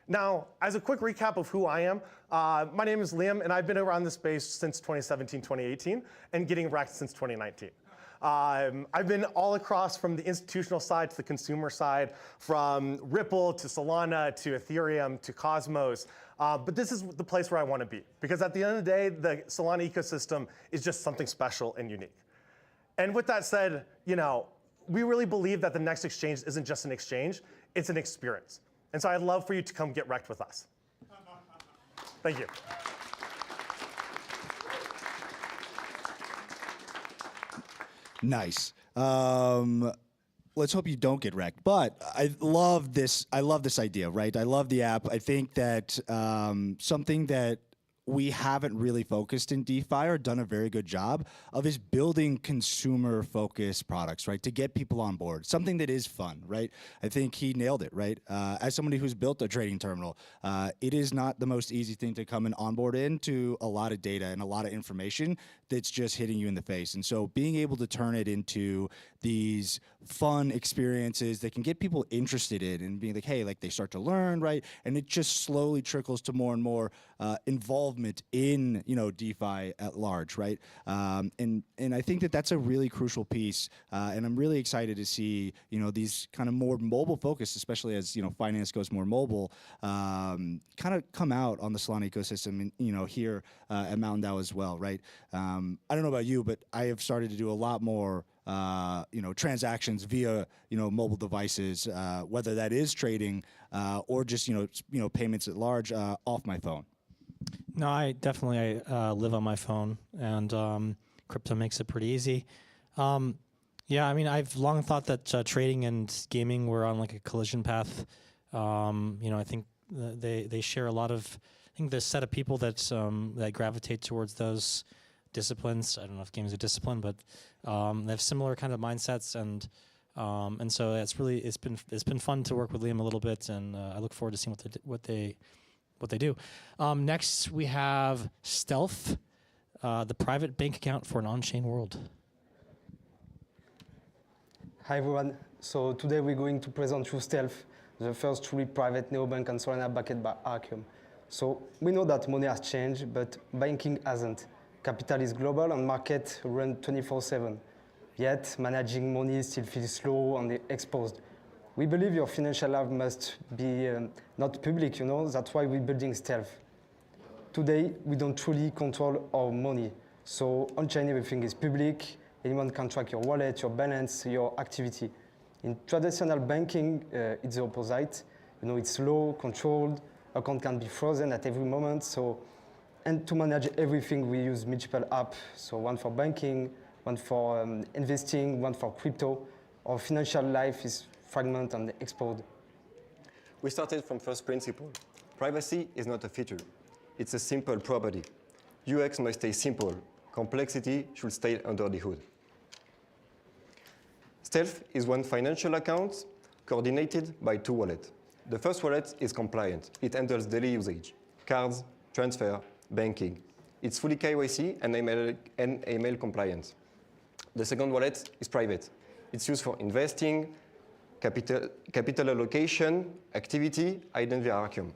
Now, as a quick recap of who I am, my name is Liam, and I've been around this space since 2017, 2018, and getting wrecked since 2019. I've been all across from the institutional side to the consumer side, from Ripple to Solana to Ethereum to Cosmos. But this is the place where I want to be, because at the end of the day, the Solana ecosystem is just something special and unique. And with that said, we really believe that the next exchange isn't just an exchange, it's an experience. And so I'd love for you to come get wrecked with us. Thank you. Nice. Let's hope you don't get wrecked. But I love this idea, right? I love the app. I think that something that we haven't really focused in DeFi or done a very good job of is building consumer-focused products, right? To get people on board, something that is fun, right? I think he nailed it, right? As somebody who's built a trading terminal, it is not the most easy thing to come and onboard into a lot of data and a lot of information that's just hitting you in the face. And so being able to turn it into these fun experiences that can get people interested in and being like, hey, like they start to learn, right? And it just slowly trickles to more and more involvement in, DeFi at large, right? And I think that that's a really crucial piece. And I'm really excited to see, these kind of more mobile focused, especially as, finance goes more mobile, kind of come out on the Solana ecosystem and, here at MTNDAO as well, right? I don't know about you, but I have started to do a lot more transactions via, mobile devices, whether that is trading or just, payments at large off my phone. No, I definitely live on my phone, and crypto makes it pretty easy. Yeah, I mean, I've long thought that trading and gaming were on like a collision path. I think they share a lot of. I think there's a set of people that that gravitate towards those disciplines. I don't know if games are discipline, but they have similar kind of mindsets, and so it's been fun to work with Liam a little bit, and I look forward to seeing what they do. Next, we have Stealth, the private bank account for an on-chain world. Hi everyone. So today we're going to present you Stealth, the first truly private neobank on Solana backed by Archium. So we know that money has changed, but banking hasn't. Capital is global and market run 24/7. Yet managing money still feels slow and exposed. We believe your financial life must be not public, That's why we're building Stealth. Today, we don't truly control our money. So on-chain, everything is public. Anyone can track your wallet, your balance, your activity. In traditional banking, it's the opposite. It's slow, controlled. Account can be frozen at every moment. And to manage everything, we use multiple apps. So one for banking, one for investing, one for crypto. Our financial life is fragmented and exposed. We started from first principle. Privacy is not a feature. It's a simple property. UX must stay simple. Complexity should stay under the hood. Stealth is one financial account coordinated by two wallets. The first wallet is compliant. It handles daily usage, cards, transfer, banking. It's fully KYC and AML compliant. The second wallet is private. It's used for investing, capital allocation, activity, hidden via Archium.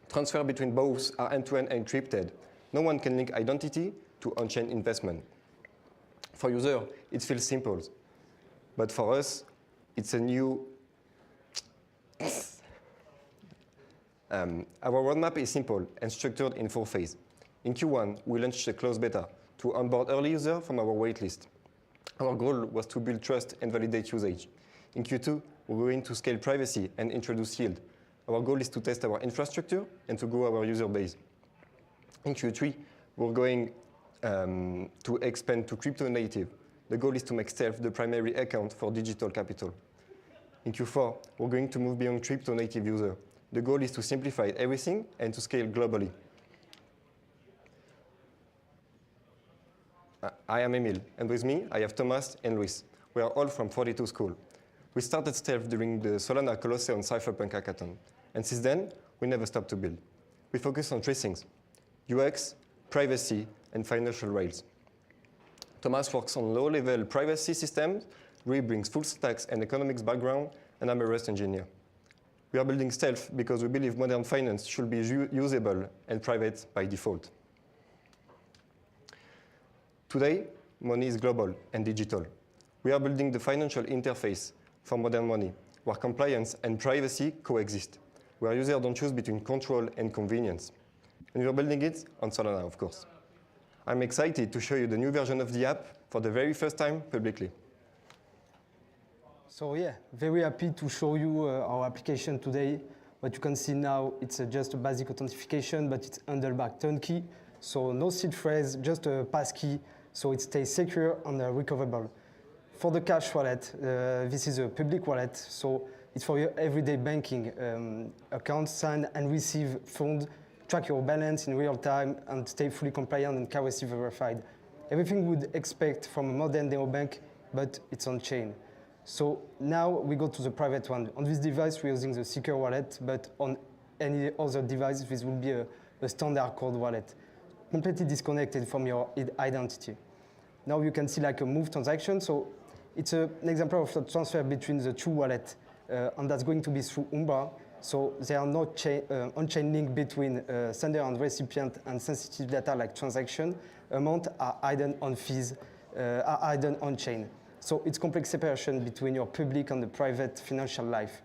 Transfer between both are end-to-end encrypted. No one can link identity to on-chain investment. For user, it feels simple. But for us, it's a new... Our roadmap is simple and structured in 4 phases. In Q1, we launched a closed beta to onboard early users from our waitlist. Our goal was to build trust and validate usage. In Q2, we're going to scale privacy and introduce yield. Our goal is to test our infrastructure and to grow our user base. In Q3, we're going to expand to crypto native. The goal is to make Stealth the primary account for digital capital. In Q4, we're going to move beyond crypto native user. The goal is to simplify everything and to scale globally. I am Emile, and with me, I have Thomas and Luis. We are all from 42 School. We started Stealth during the Solana Colosseum Cypherpunk Hackathon, and since then, we never stopped to build. We focus on 3 things: UX, privacy, and financial rails. Thomas works on low-level privacy systems, Rui brings full stacks and economics background, and I'm a Rust engineer. We are building Stealth because we believe modern finance should be usable and private by default. Today, money is global and digital. We are building the financial interface for modern money, where compliance and privacy coexist, where users don't choose between control and convenience. And we are building it on Solana, of course. I'm excited to show you the new version of the app for the very first time publicly. So yeah, very happy to show you our application today. What you can see now, it's just a basic authentication, but it's handled by turnkey. So no seed phrase, just a passkey, so it stays secure and recoverable. For the cash wallet, this is a public wallet, so it's for your everyday banking. Accounts, send and receive funds, track your balance in real time, and stay fully compliant and KYC verified. Everything we would expect from a modern neobank, but it's on chain. So now we go to the private one. On this device, we're using the secure wallet, but on any other device, this will be a standard code wallet, completely disconnected from your identity. Now you can see like a move transaction. So it's an example of a transfer between the 2 wallets, and that's going to be through Umbra. So there are no on-chain link between sender and recipient, and sensitive data like transaction amount are hidden on fees, are hidden on-chain. So it's complex separation between your public and the private financial life.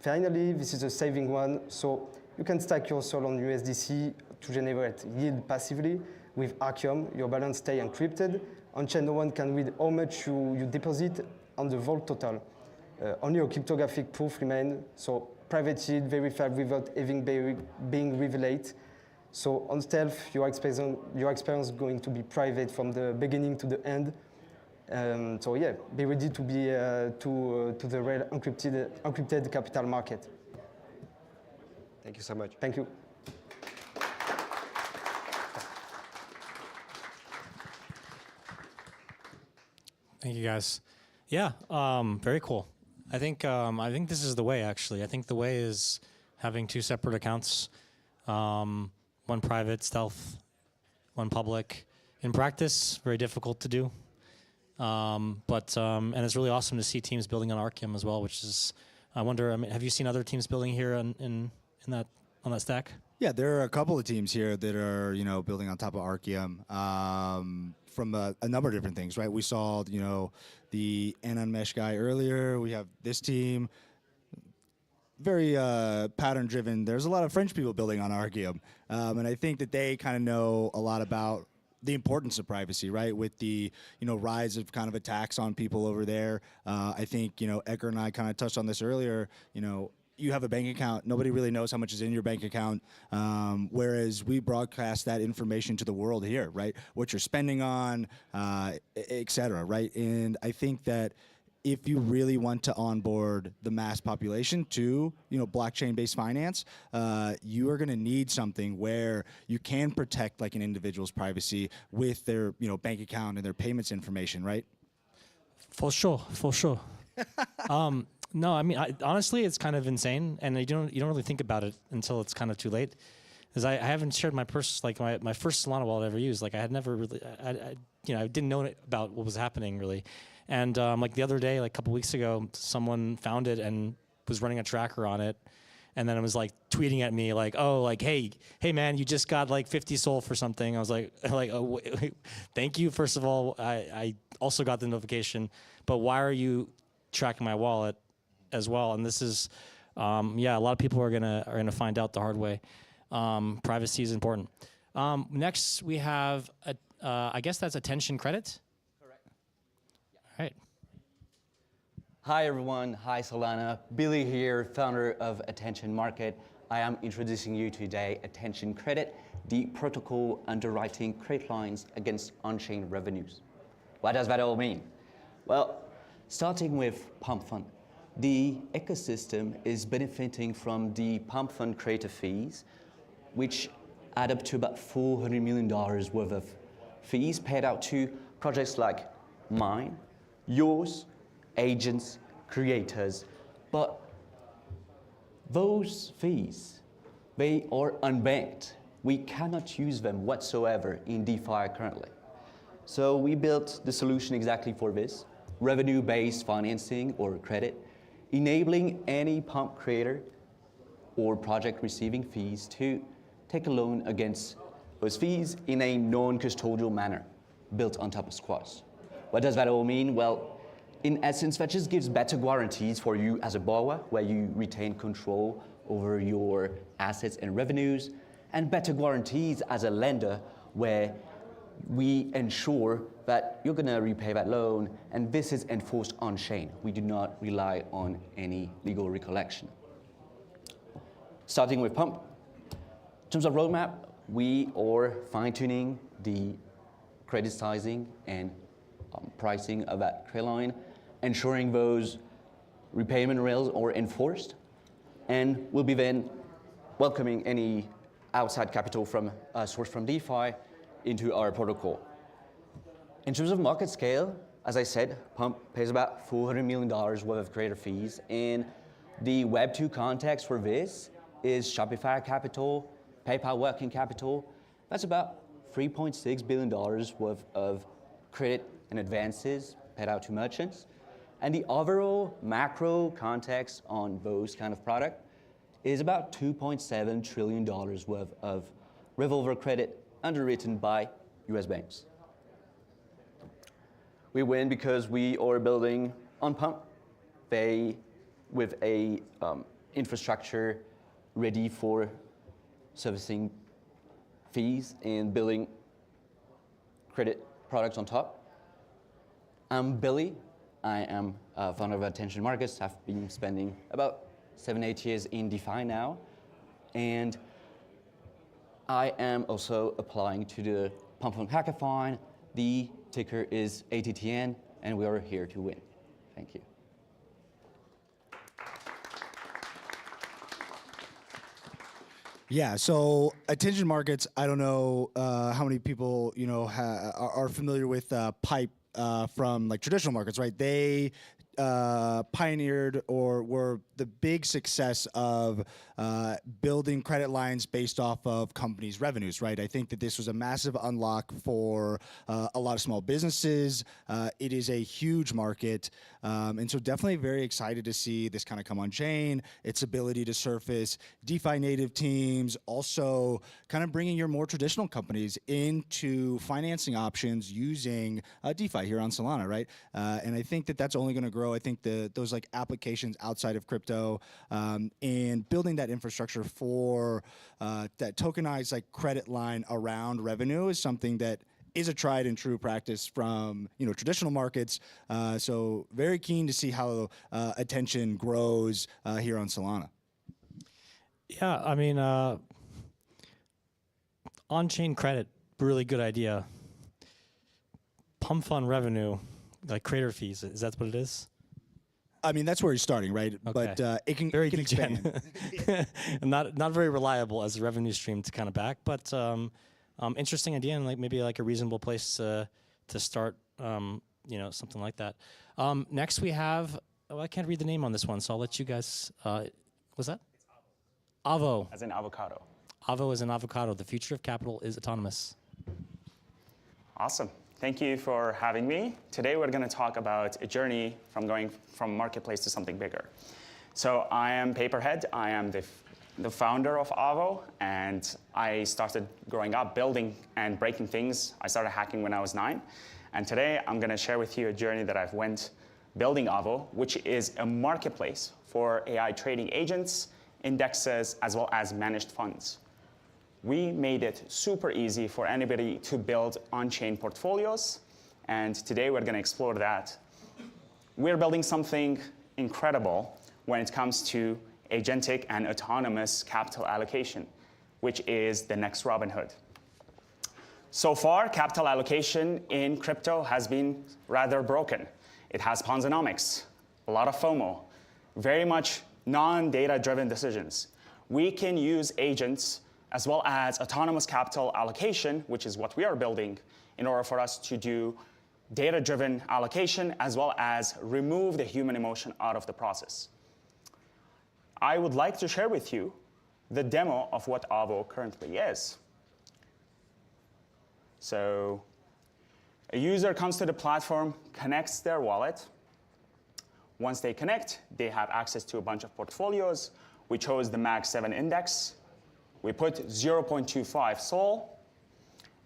Finally, this is a saving one. So you can stack your Sol on USDC to generate yield passively. With Archium, your balance stays encrypted. On-chain, no one can read how much you deposit on the vault total. Only a cryptographic proof remains. So private yield verified without having being revealed. So on Stealth, your experience is going to be private from the beginning to the end. So yeah, be ready to be to the real encrypted capital market. Thank you so much. Thank you. Thank you, guys. Yeah, very cool. I think this is the way, actually. I think the way is having 2 separate accounts, one private, Stealth, one public. In practice, very difficult to do. And it's really awesome to see teams building on Arcium as well, which is, I wonder, I mean, have you seen other teams building here in that on that stack? Yeah, there are a couple of teams here that are, building on top of Arcium from a number of different things, right? We saw, the Anon Mesh guy earlier. We have this team, very pattern-driven. There's a lot of French people building on Arcium, and I think that they kind of know a lot about the importance of privacy, right? With the, rise of kind of attacks on people over there. I think, Edgar and I kind of touched on this earlier, you have a bank account. Nobody really knows how much is in your bank account, whereas we broadcast that information to the world here, right? What you're spending on, et cetera, right? And I think that if you really want to onboard the mass population to, blockchain-based finance, you are going to need something where you can protect like an individual's privacy with their, bank account and their payments information, right? For sure. No, I mean, honestly, it's kind of insane, and you don't really think about it until it's kind of too late. Because I haven't shared my first Solana wallet I ever used. Like I had never really, I didn't know about what was happening really. And like the other day, like a couple weeks ago, someone found it and was running a tracker on it, and then it was like tweeting at me like, "Oh, like hey man, you just got like 50 SOL for something." I was like, "Oh, wait, thank you. First of all, I also got the notification, but why are you tracking my wallet as well?" And this is, a lot of people are gonna find out the hard way. Privacy is important. Next, we have I guess that's attention credit. Right. Hi everyone, hi Solana. Billy here, founder of Attention Market. I am introducing you today Attention Credit, the protocol underwriting credit lines against on-chain revenues. What does that all mean? Well, starting with Pump Fund. The ecosystem is benefiting from the Pump Fund creator fees, which add up to about $400 million worth of fees paid out to projects like mine, yours, agents, creators, but those fees, they are unbanked. We cannot use them whatsoever in DeFi currently. So we built the solution exactly for this, revenue-based financing or credit, enabling any pump creator or project receiving fees to take a loan against those fees in a non-custodial manner, built on top of Squads. What does that all mean? Well, in essence, that just gives better guarantees for you as a borrower, where you retain control over your assets and revenues, and better guarantees as a lender, where we ensure that you're going to repay that loan, and this is enforced on-chain. We do not rely on any legal recollection. Starting with Pump. In terms of roadmap, we are fine-tuning the credit sizing and pricing of that credit line, ensuring those repayment rails are enforced, and we'll be then welcoming any outside capital from sourced from DeFi into our protocol. In terms of market scale, as I said, Pump pays about $400 million worth of creator fees, and the Web2 context for this is Shopify capital, PayPal working capital. That's about $3.6 billion worth of credit and advances paid out to merchants. And the overall macro context on those kind of product is about $2.7 trillion worth of revolver credit underwritten by US banks. We win because we are building on Pump, with a infrastructure ready for servicing fees and building credit products on top. I'm Billy. I am founder of Attention Markets. I've been spending about 7-8 years in DeFi now. And I am also applying to the Pump Fund Hackathon. The ticker is ATTN, and we are here to win. Thank you. Yeah, so Attention Markets, I don't know how many people are familiar with Pipe from like traditional markets, right? They pioneered or were the big success of building credit lines based off of companies' revenues, right? I think that this was a massive unlock for a lot of small businesses. It is a huge market, and so definitely very excited to see this kind of come on chain, its ability to surface DeFi native teams, also kind of bringing your more traditional companies into financing options using DeFi here on Solana, right? And I think that that's only going to grow. I think those like applications outside of crypto and building that infrastructure for that tokenized like credit line around revenue is something that is a tried and true practice from traditional markets. So very keen to see how attention grows here on Solana. Yeah, I mean, on-chain credit, really good idea. Pump fund revenue, like creator fees, is that what it is? I mean, that's where he's starting, right? Okay. But it can expand. not very reliable as a revenue stream to kind of back, but interesting idea and like maybe like a reasonable place to start. Something like that. Next we have. Oh, I can't read the name on this one, so I'll let you guys. What's that? Avo. As in avocado. Avo as in avocado. The future of capital is autonomous. Awesome. Thank you for having me. Today we're going to talk about a journey from going from marketplace to something bigger. So I am Paperhead. I am the founder of Avo, and I started growing up building and breaking things. I started hacking when I was 9. And today I'm going to share with you a journey that I've went building Avo, which is a marketplace for AI trading agents, indexes, as well as managed funds. We made it super easy for anybody to build on-chain portfolios, and today we're going to explore that. We're building something incredible when it comes to agentic and autonomous capital allocation, which is the next Robinhood. So far, capital allocation in crypto has been rather broken. It has Ponzonomics, a lot of FOMO, very much non-data-driven decisions. We can use agents as well as autonomous capital allocation, which is what we are building, in order for us to do data-driven allocation as well as remove the human emotion out of the process. I would like to share with you the demo of what Avo currently is. So a user comes to the platform, connects their wallet. Once they connect, they have access to a bunch of portfolios. We chose the Mag 7 index. We put 0.25 SOL.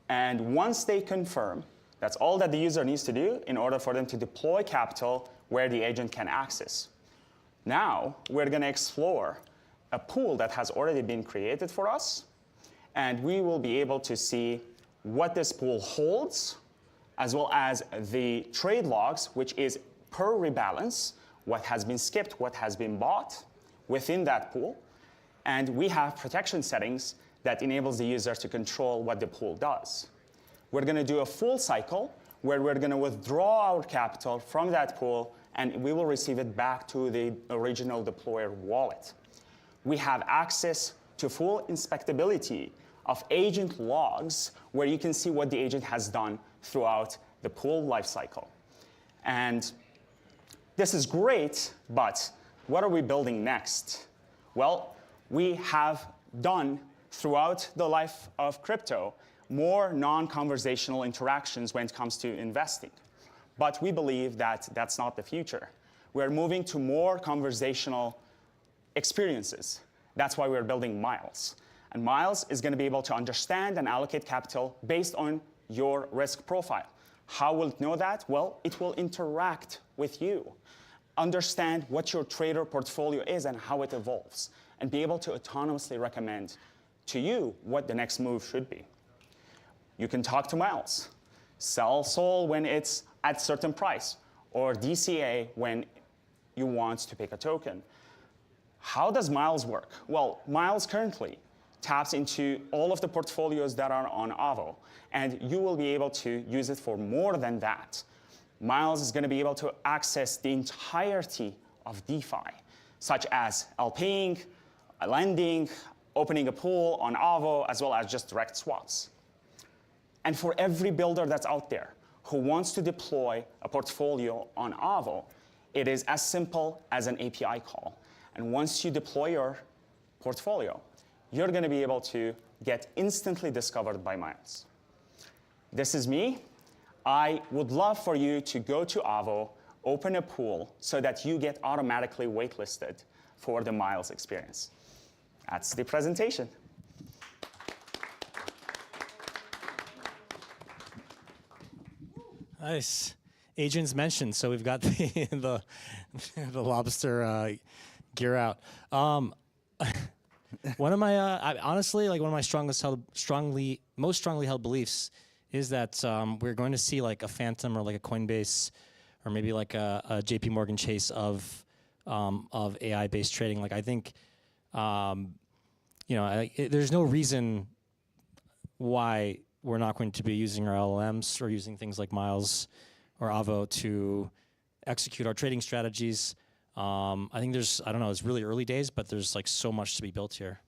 And once they confirm, that's all that the user needs to do in order for them to deploy capital where the agent can access. Now, we're going to explore a pool that has already been created for us. And we will be able to see what this pool holds, as well as the trade logs, which is per rebalance, what has been skipped, what has been bought within that pool. And we have protection settings that enables the user to control what the pool does. We're going to do a full cycle where we're going to withdraw our capital from that pool, and we will receive it back to the original deployer wallet. We have access to full inspectability of agent logs, where you can see what the agent has done throughout the pool lifecycle. And this is great, but what are we building next? Well, we have done throughout the life of crypto more non-conversational interactions when it comes to investing. But we believe that that's not the future. We're moving to more conversational experiences. That's why we're building Miles. And Miles is going to be able to understand and allocate capital based on your risk profile. How will it know that? Well, it will interact with you, understand what your trader portfolio is and how it evolves, and be able to autonomously recommend to you what the next move should be. You can talk to Miles, sell SOL when it's at a certain price, or DCA when you want to pick a token. How does Miles work? Well, Miles currently taps into all of the portfolios that are on Avo, and you will be able to use it for more than that. Miles is going to be able to access the entirety of DeFi, such as LPing, lending, opening a pool on Avo, as well as just direct swaps. And for every builder that's out there who wants to deploy a portfolio on Avo, It is as simple as an API call. And once you deploy your portfolio, you're going to be able to get instantly discovered by Miles. This is me. I would love for you to go to Avo, open a pool so that you get automatically waitlisted for the Miles experience. That's the presentation. Nice. Agents mentioned, so we've got the lobster gear out. One of my honestly, like one of my most strongly held beliefs is that we're going to see like a Phantom or like a Coinbase or maybe like a JP Morgan Chase of AI-based trading. Like I think, there's no reason why we're not going to be using our LLMs or using things like Miles or Avo to execute our trading strategies. I think it's really early days, but there's like so much to be built here.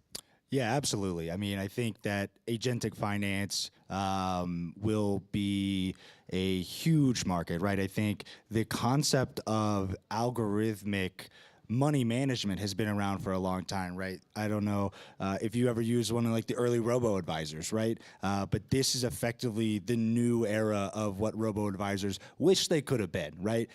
Yeah, absolutely. I mean, I think that agentic finance will be a huge market, right? I think the concept of algorithmic money management has been around for a long time, right? I don't know if you ever used one of like the early robo-advisors, right? But this is effectively the new era of what robo-advisors wish they could have been, right?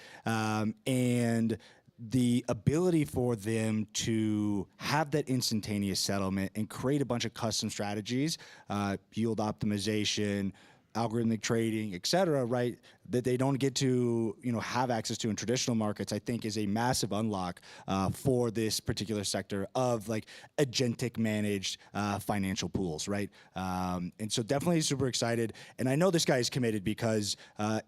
And the ability for them to have that instantaneous settlement and create a bunch of custom strategies, yield optimization, algorithmic trading, et cetera, right, that they don't get to have access to in traditional markets, I think is a massive unlock for this particular sector of like agentic managed financial pools, right? And so definitely super excited. And I know this guy is committed because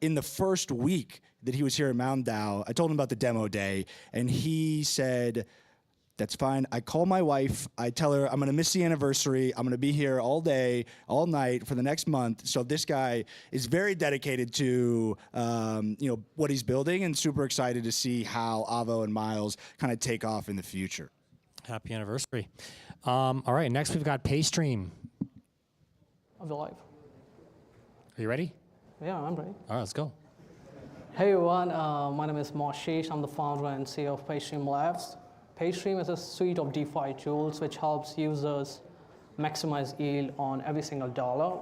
in the first week that he was here at MTNDAO, I told him about the demo day, and he said, that's fine. I call my wife. I tell her I'm going to miss the anniversary. I'm going to be here all day, all night for the next month. So this guy is very dedicated to what he's building, and super excited to see how Avo and Miles kind of take off in the future. Happy anniversary. All right, next we've got Paystream. Of the live. Are you ready? Yeah, I'm ready. All right, let's go. Hey everyone, my name is Hashish. I'm the founder and CEO of Paystream Labs. Paystream is a suite of DeFi tools which helps users maximize yield on every single dollar.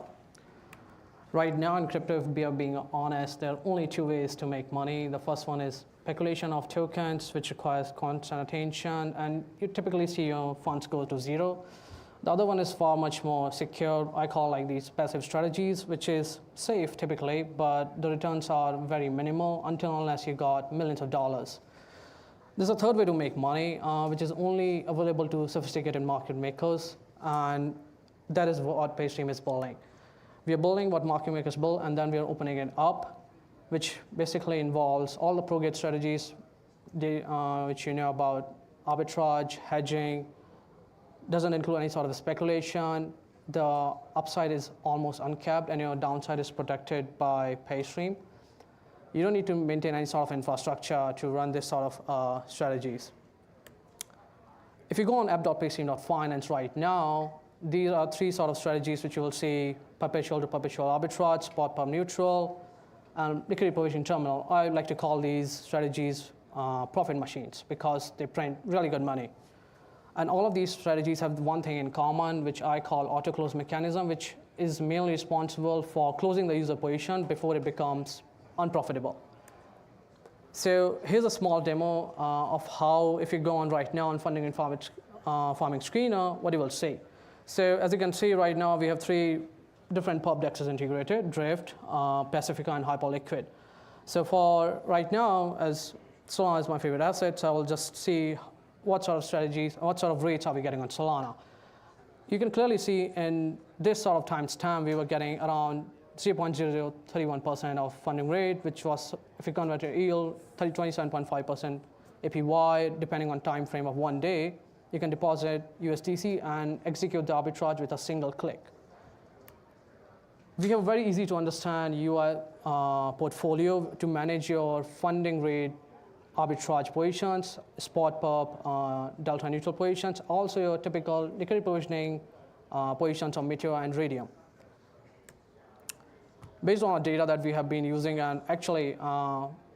Right now in crypto, if we are being honest, there are only two ways to make money. The first one is speculation of tokens, which requires constant attention, and you typically see your funds go to zero. The other one is far much more secure. I call like these passive strategies, which is safe typically, but the returns are very minimal unless you got millions of dollars. There's a third way to make money, which is only available to sophisticated market makers, and that is what Paystream is building. We are building what market makers build, and then we are opening it up, which basically involves all the pro-gate strategies, which you know about arbitrage, hedging, doesn't include any sort of speculation. The upside is almost uncapped, and your downside is protected by Paystream. You don't need to maintain any sort of infrastructure to run this sort of strategies. If you go on app.paystream.finance right now, these are three sort of strategies which you will see: perpetual to perpetual arbitrage, spot per neutral, and liquidity provision terminal. I like to call these strategies profit machines because they print really good money. And all of these strategies have one thing in common, which I call auto-close mechanism, which is mainly responsible for closing the user position before it becomes unprofitable. So here's a small demo of how, if you go on right now on funding and farming screener, what you will see. So as you can see right now, we have three different pub dexes integrated: Drift, Pacifica, and Hyperliquid. So for right now, as Solana is my favorite asset, so I will just see what sort of strategies, what sort of rates are we getting on Solana. You can clearly see in this sort of timestamp, we were getting around 0.0031% of funding rate, which was, if you convert your yield, 27.5% APY, depending on time frame of 1 day. You can deposit USDC and execute the arbitrage with a single click. We have a very easy to understand UI portfolio to manage your funding rate arbitrage positions, spot perp, delta neutral positions, also your typical liquidity provisioning positions on Meteor and Radium. Based on our data that we have been using, and actually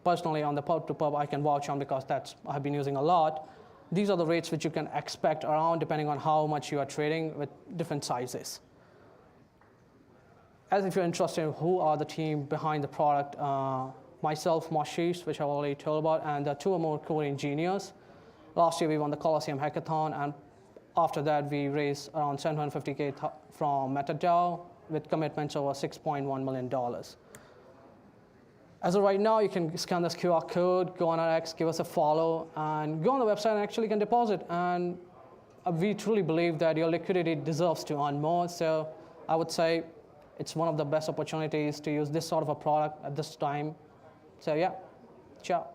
personally on the pub-to-pub, I can vouch on because I've been using a lot. These are the rates which you can expect around depending on how much you are trading with different sizes. As if you're interested in who are the team behind the product, myself, Hashish, which I've already told about, and the 2 or more core engineers. Last year we won the Colosseum Hackathon, and after that we raised around $750K from MTNDAO with commitments over $6.1 million. As of right now, you can scan this QR code, go on our X, give us a follow, and go on the website and actually can deposit. And we truly believe that your liquidity deserves to earn more. So I would say it's one of the best opportunities to use this sort of a product at this time. So yeah, ciao.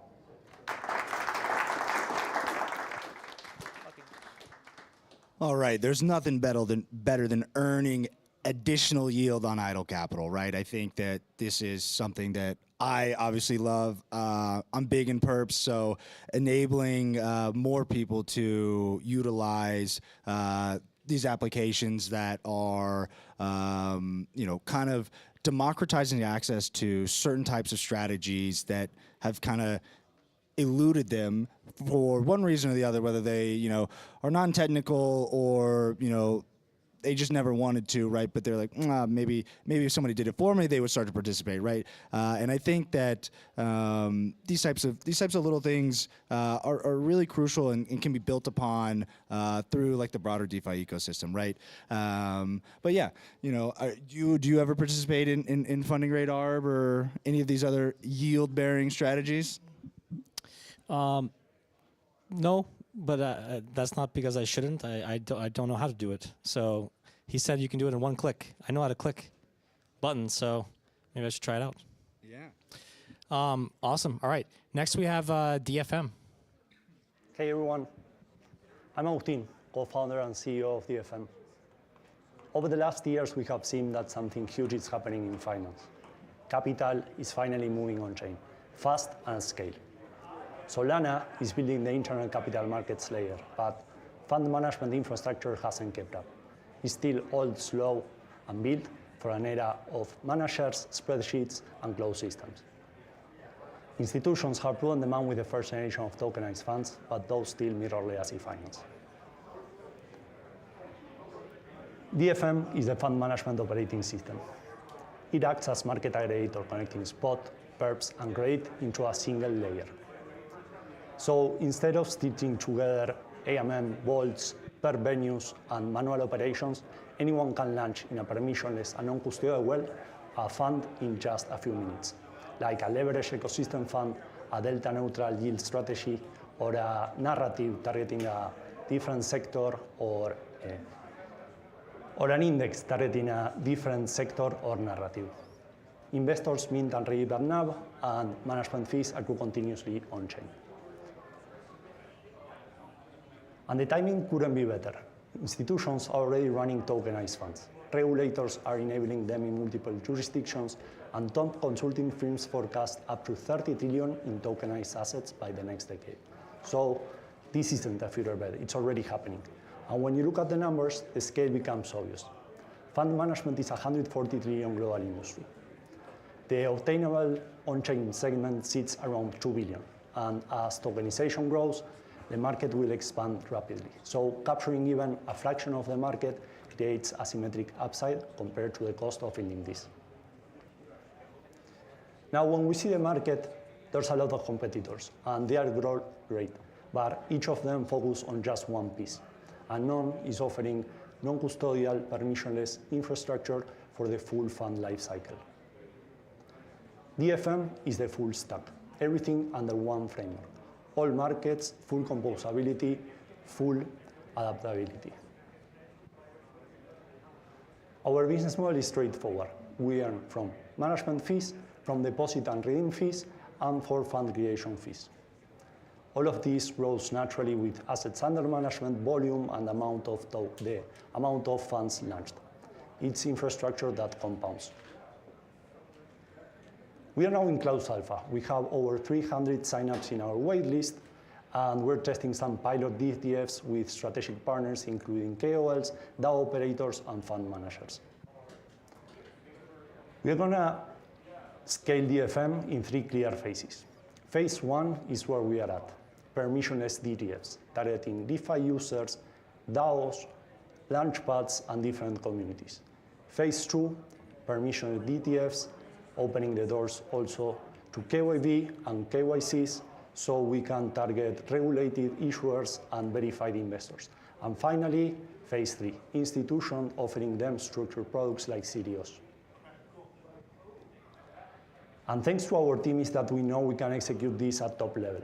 All right, there's nothing better than earning additional yield on idle capital, right? I think that this is something that I obviously love. I'm big in perps, so enabling more people to utilize these applications that are, kind of democratizing access to certain types of strategies that have kind of eluded them for one reason or the other, whether they, are non-technical or, they just never wanted to, right? But they're like, maybe if somebody did it for me, they would start to participate, right? And I think that these types of little things are really crucial and can be built upon through like the broader DeFi ecosystem, right? But yeah, do you ever participate in funding rate ARB or any of these other yield-bearing strategies? No, but that's not because I shouldn't. I don't know how to do it. So he said you can do it in one click. I know how to click buttons, so maybe I should try it out. Yeah. Awesome. All right. Next we have DFM. Hey everyone. I'm Agustin, co-founder and CEO of DFM. Over the last years, we have seen that something huge is happening in finance. Capital is finally moving on-chain, fast and at scale. Solana is building the internal capital markets layer, but fund management infrastructure hasn't kept up. It's still old, slow, and built for an era of managers, spreadsheets, and closed systems. Institutions have proven demand with the first generation of tokenized funds, but those still mirror legacy finance. DFM is the fund management operating system. It acts as market aggregator, connecting spot, perps, and credit into a single layer. So instead of stitching together AMM, vaults, perp venues, and manual operations, anyone can launch in a permissionless and non-custodial way a fund in just a few minutes, like a leverage ecosystem fund, a delta-neutral yield strategy, or a narrative targeting a different sector, or an index targeting a different sector or narrative. Investors mint and redeem their NAV, and management fees accrue continuously on-chain. And the timing couldn't be better. Institutions are already running tokenized funds. Regulators are enabling them in multiple jurisdictions, and top consulting firms forecast up to 30 trillion in tokenized assets by the next decade. So this isn't a future bet, it's already happening. And when you look at the numbers, the scale becomes obvious. Fund management is a 140 trillion global industry. The obtainable on-chain segment sits around 2 billion. And as tokenization grows, the market will expand rapidly. So capturing even a fraction of the market creates asymmetric upside compared to the cost of building this. Now, when we see the market, there's a lot of competitors, and they are great, but each of them focus on just one piece. Anon is offering non-custodial, permissionless infrastructure for the full fund lifecycle. DFM is the full stack, everything under one framework. All markets, full composability, full adaptability. Our business model is straightforward. We earn from management fees, from deposit and redeem fees, and for fund creation fees. All of these grows naturally with assets under management, volume, and the amount of funds launched. It's infrastructure that compounds. We are now in Closed Alpha. We have over 300 signups in our waitlist, and we're testing some pilot DTFs with strategic partners, including KOLs, DAO operators, and fund managers. We're going to scale DFM in 3 clear phases. Phase 1 is where we are at, permissionless DTFs, targeting DeFi users, DAOs, launchpads, and different communities. Phase 2, permissionless DTFs, opening the doors also to KYB and KYCs, so we can target regulated issuers and verified investors. And finally, phase 3, institutions offering them structured products like CDOs. And thanks to our team is that we know we can execute this at top level.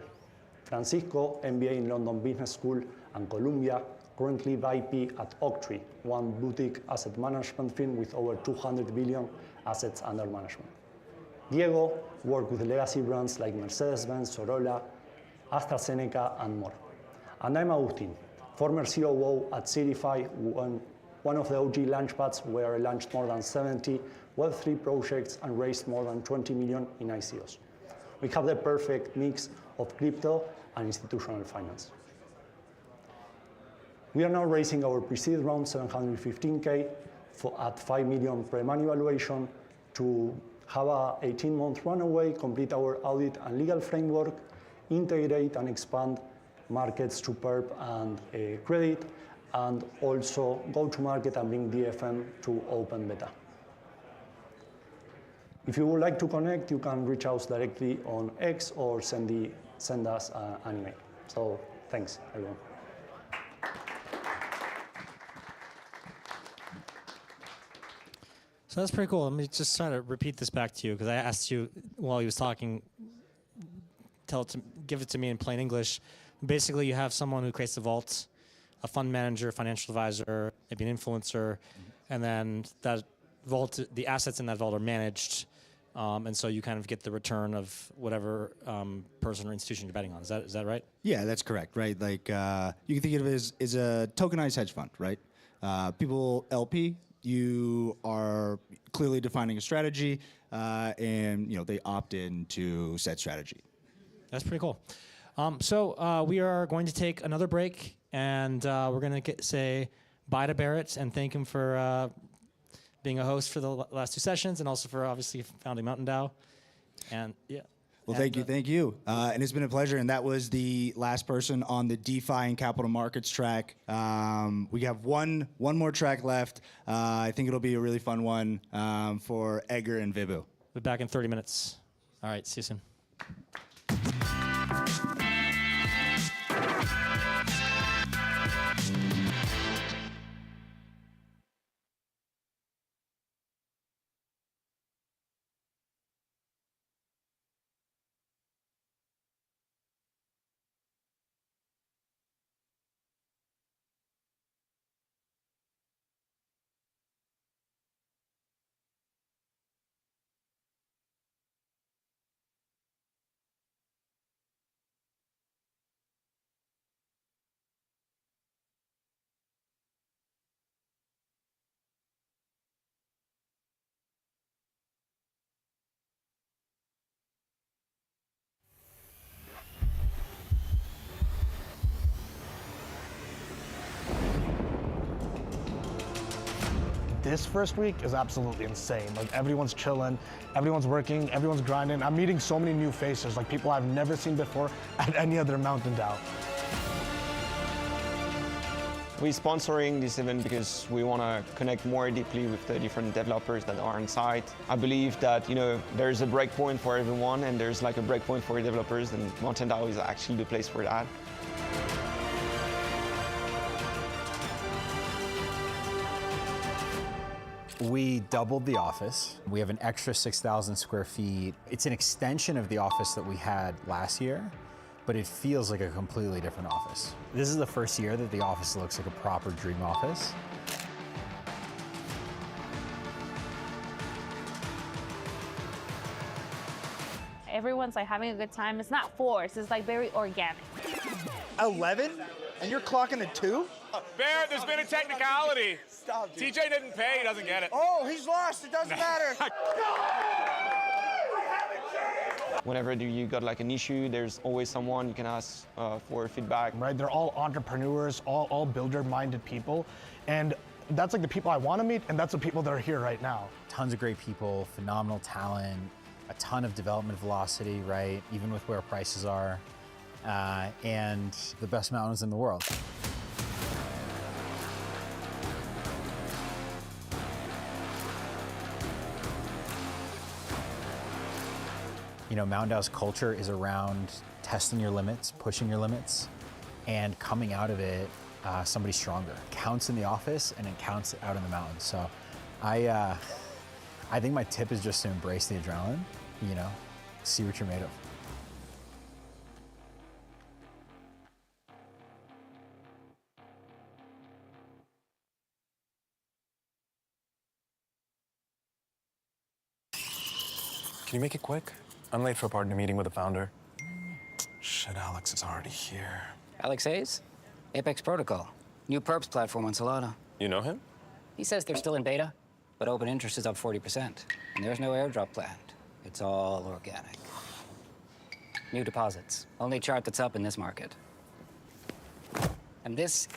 Francisco, MBA in London Business School, and Columbia, currently VP at Oaktree, one boutique asset management firm with over 200 billion assets under management. Diego worked with legacy brands like Mercedes-Benz, Sorolla, AstraZeneca, and more. And I'm Agustin, former COO at Certify, one of the OG launchpads where I launched more than 70 Web3 projects and raised more than 20 million in ICOs. We have the perfect mix of crypto and institutional finance. We are now raising our pre-seed round 715K at 5 million pre-money valuation to have a 18-month runaway, complete our audit and legal framework, integrate and expand markets to perp and credit, and also go to market and bring DFM to open beta. If you would like to connect, you can reach out directly on X or send us an email. So thanks, everyone. So that's pretty cool. Let me just try to repeat this back to you because I asked you while he was talking, give it to me in plain English. Basically, you have someone who creates the vault, a fund manager, financial advisor, maybe an influencer, and then that vault, the assets in that vault are managed, and so you kind of get the return of whatever person or institution you're betting on. Is that right? Yeah, that's correct, right? Like you can think of it as a tokenized hedge fund, right? People LP, you are clearly defining a strategy, and they opt in to said strategy. That's pretty cool. So we are going to take another break, and we're going to say bye to Barrett and thank him for being a host for the last two sessions, and also for obviously founding Mountain DAO. And yeah. Well, thank you. And it's been a pleasure. And that was the last person on the DeFi and capital markets track. We have one more track left. I think it'll be a really fun one for Edgar and Vibu. We'll be back in 30 minutes. All right, see you soon. This first week is absolutely insane. Like everyone's chilling, everyone's working, everyone's grinding. I'm meeting so many new faces, like people I've never seen before at any other Mountain DAO. We're sponsoring this event because we want to connect more deeply with the different developers that are on site. I believe that there's a breakpoint for everyone, and there's like a breakpoint for developers, and Mountain DAO is actually the place for that. We doubled the office. We have an extra 6,000 square feet. It's an extension of the office that we had last year, but it feels like a completely different office. This is the first year that the office looks like a proper dream office. Everyone's like having a good time. It's not forced, it's like very organic. 11? And you're clocking at 2? Barrett, there's been a technicality. Stop, dude. TJ didn't pay, he doesn't get it. Oh, he's lost, it doesn't matter. Whenever you got like an issue, there's always someone you can ask for feedback. Right, they're all entrepreneurs, all builder-minded people. And that's like the people I want to meet, and that's the people that are here right now. Tons of great people, phenomenal talent. a ton of development velocity, right? Even with where prices are, and the best mountains in the world. You know, MTNDAO's culture is around testing your limits, pushing your limits, and coming out of it somebody stronger. It counts in the office and it counts out in the mountains. So I think my tip is just to embrace the adrenaline, you know, see what you're made of. Can you make it quick? I'm late for a partner meeting with the founder. Shit, Alex is already here. Alex Hayes? Apex Protocol. New perps platform on Solana. You know him? He says they're still in beta, but open interest is up 40%. And there's no airdrop planned. It's all organic. New deposits. Only chart that's up in this market. And this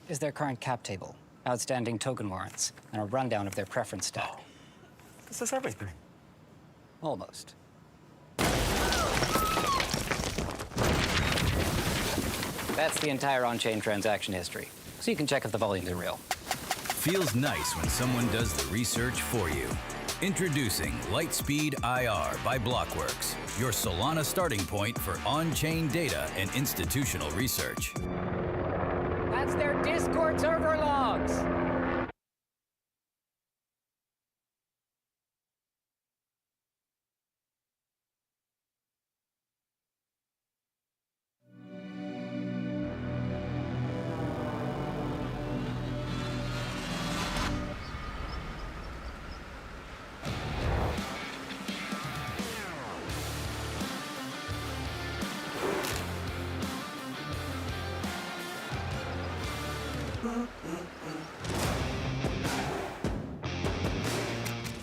is their current cap table, outstanding token warrants, and a rundown of their preference stack. This is everything. Almost. That's the entire on-chain transaction history, so you can check if the volumes are real. Feels nice when someone does the research for you. Introducing Lightspeed IR by Blockworks, your Solana starting point for on-chain data and institutional research. That's their Discord server logs!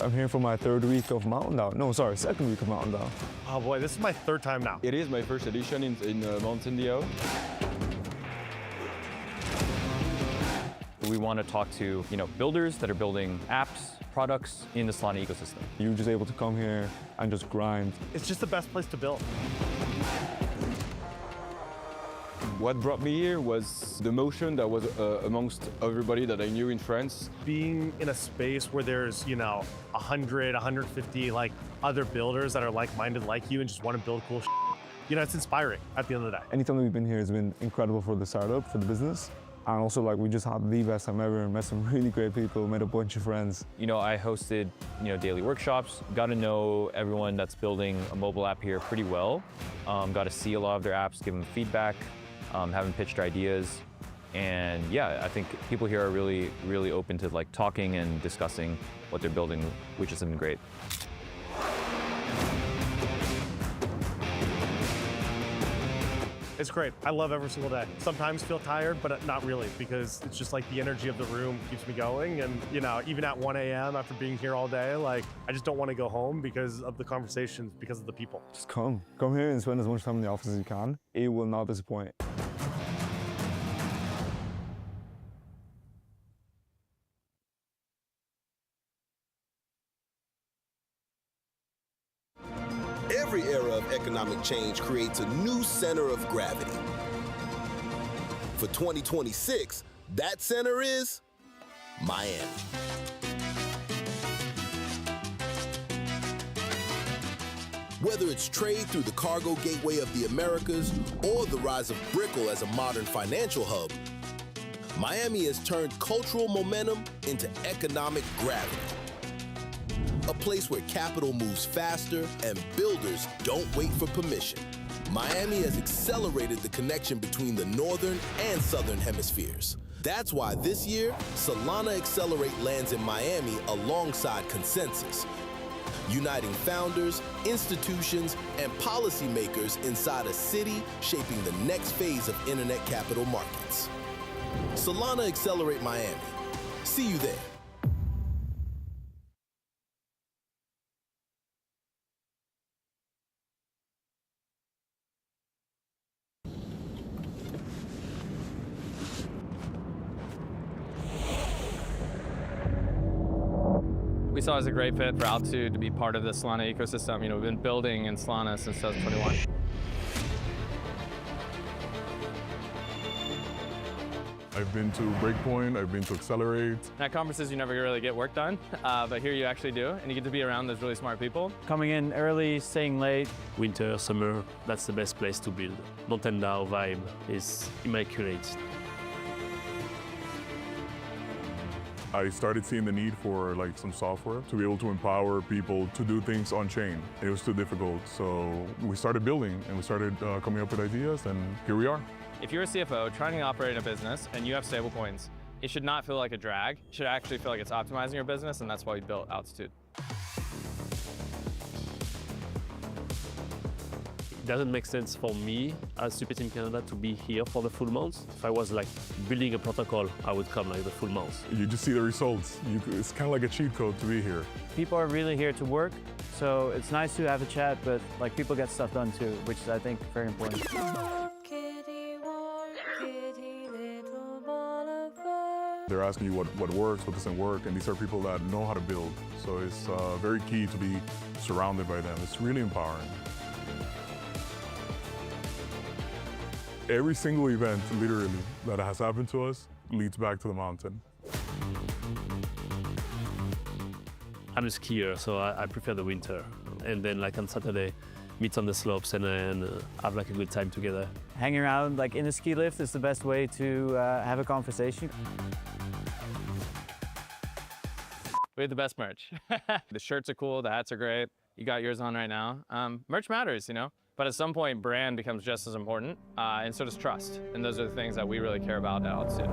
I'm here for my third week of MTNDAO. No, sorry, second week of MTNDAO. Oh boy, this is my third time now. It is my first edition in MTNDAO. We want to talk to, builders that are building apps, products in the Solana ecosystem. You're just able to come here and just grind. It's just the best place to build. What brought me here was the motion that was amongst everybody that I knew in France. Being in a space where there's, 100, 150 other builders that are like-minded like you and just want to build cool shit. It's inspiring at the end of the day. Anytime we've been here has been incredible for the startup, for the business. And also, we just had the best time ever, met some really great people, met a bunch of friends. I hosted, daily workshops, got to know everyone that's building a mobile app here pretty well, got to see a lot of their apps, give them feedback, haven't pitched ideas. And yeah, I think people here are really, really open to talking and discussing what they're building, which has been great. It's great. I love every single day. Sometimes feel tired, but not really, because it's just the energy of the room keeps me going. And even at 1 a.m. after being here all day, I just don't want to go home because of the conversations, because of the people. Just come here and spend as much time in the office as you can. It will not disappoint. Every era of economic change creates a new center of gravity. For 2026, that center is Miami. Whether it's trade through the cargo gateway of the Americas or the rise of Brickell as a modern financial hub, Miami has turned cultural momentum into economic gravity. A place where capital moves faster and builders don't wait for permission. Miami has accelerated the connection between the northern and southern hemispheres. That's why this year, Solana Accelerate lands in Miami alongside Consensus, uniting founders, institutions, and policymakers inside a city shaping the next phase of internet capital markets. Solana Accelerate Miami. See you there. We saw it as a great fit for Altitude to be part of the Solana ecosystem. We've been building in Solana since 2021. I've been to Breakpoint, I've been to Accelerate. At conferences, you never really get work done, but here you actually do, and you get to be around those really smart people. Coming in early, staying late. Winter, summer, that's the best place to build. MTN DAO vibe is immaculate. I started seeing the need for some software to be able to empower people to do things on chain. It was too difficult, so we started building and we started coming up with ideas, and here we are. If you're a CFO trying to operate a business and you have stablecoins, it should not feel like a drag. It should actually feel like it's optimizing your business, and that's why we built Altitude. It doesn't make sense for me as Super Team Canada to be here for the full month. If I was building a protocol, I would come the full month. You just see the results. It's kind of like a cheat code to be here. People are really here to work, so it's nice to have a chat, but people get stuff done too, which is, I think, very important. They're asking you what works, what doesn't work, and these are people that know how to build. So it's very key to be surrounded by them. It's really empowering. Every single event, literally, that has happened to us leads back to the mountain. I'm a skier, so I prefer the winter. And then on Saturday, meet on the slopes and have a good time together. Hanging around in a ski lift is the best way to have a conversation. We have the best merch. The shirts are cool, the hats are great. You got yours on right now. Merch matters, but at some point, brand becomes just as important, and so does trust. And those are the things that we really care about at Altitude.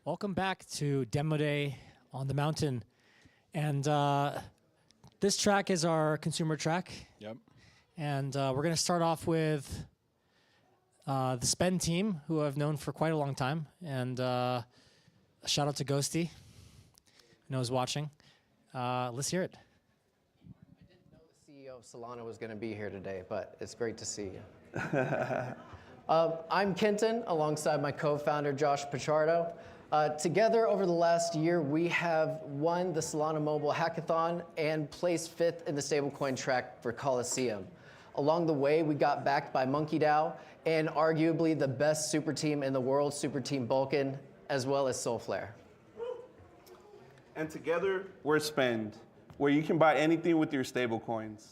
Welcome back to Demo Day on the Mountain. And this track is our consumer track. Yep. And we're going to start off with the Spend team, who I've known for quite a long time. And a shout out to Ghosty, who knows watching. Let's hear it. CEO of Solana was going to be here today, but it's great to see you. I'm Kenton, alongside my co-founder, Josh Pichardo. Together, over the last year, we have won the Solana Mobile Hackathon and placed 5th in the stablecoin track for Coliseum. Along the way, we got backed by MTNDAO and arguably the best super team in the world, Super Team Vulcan, as well as Soulflare. And together, we're Spend, where you can buy anything with your stablecoins.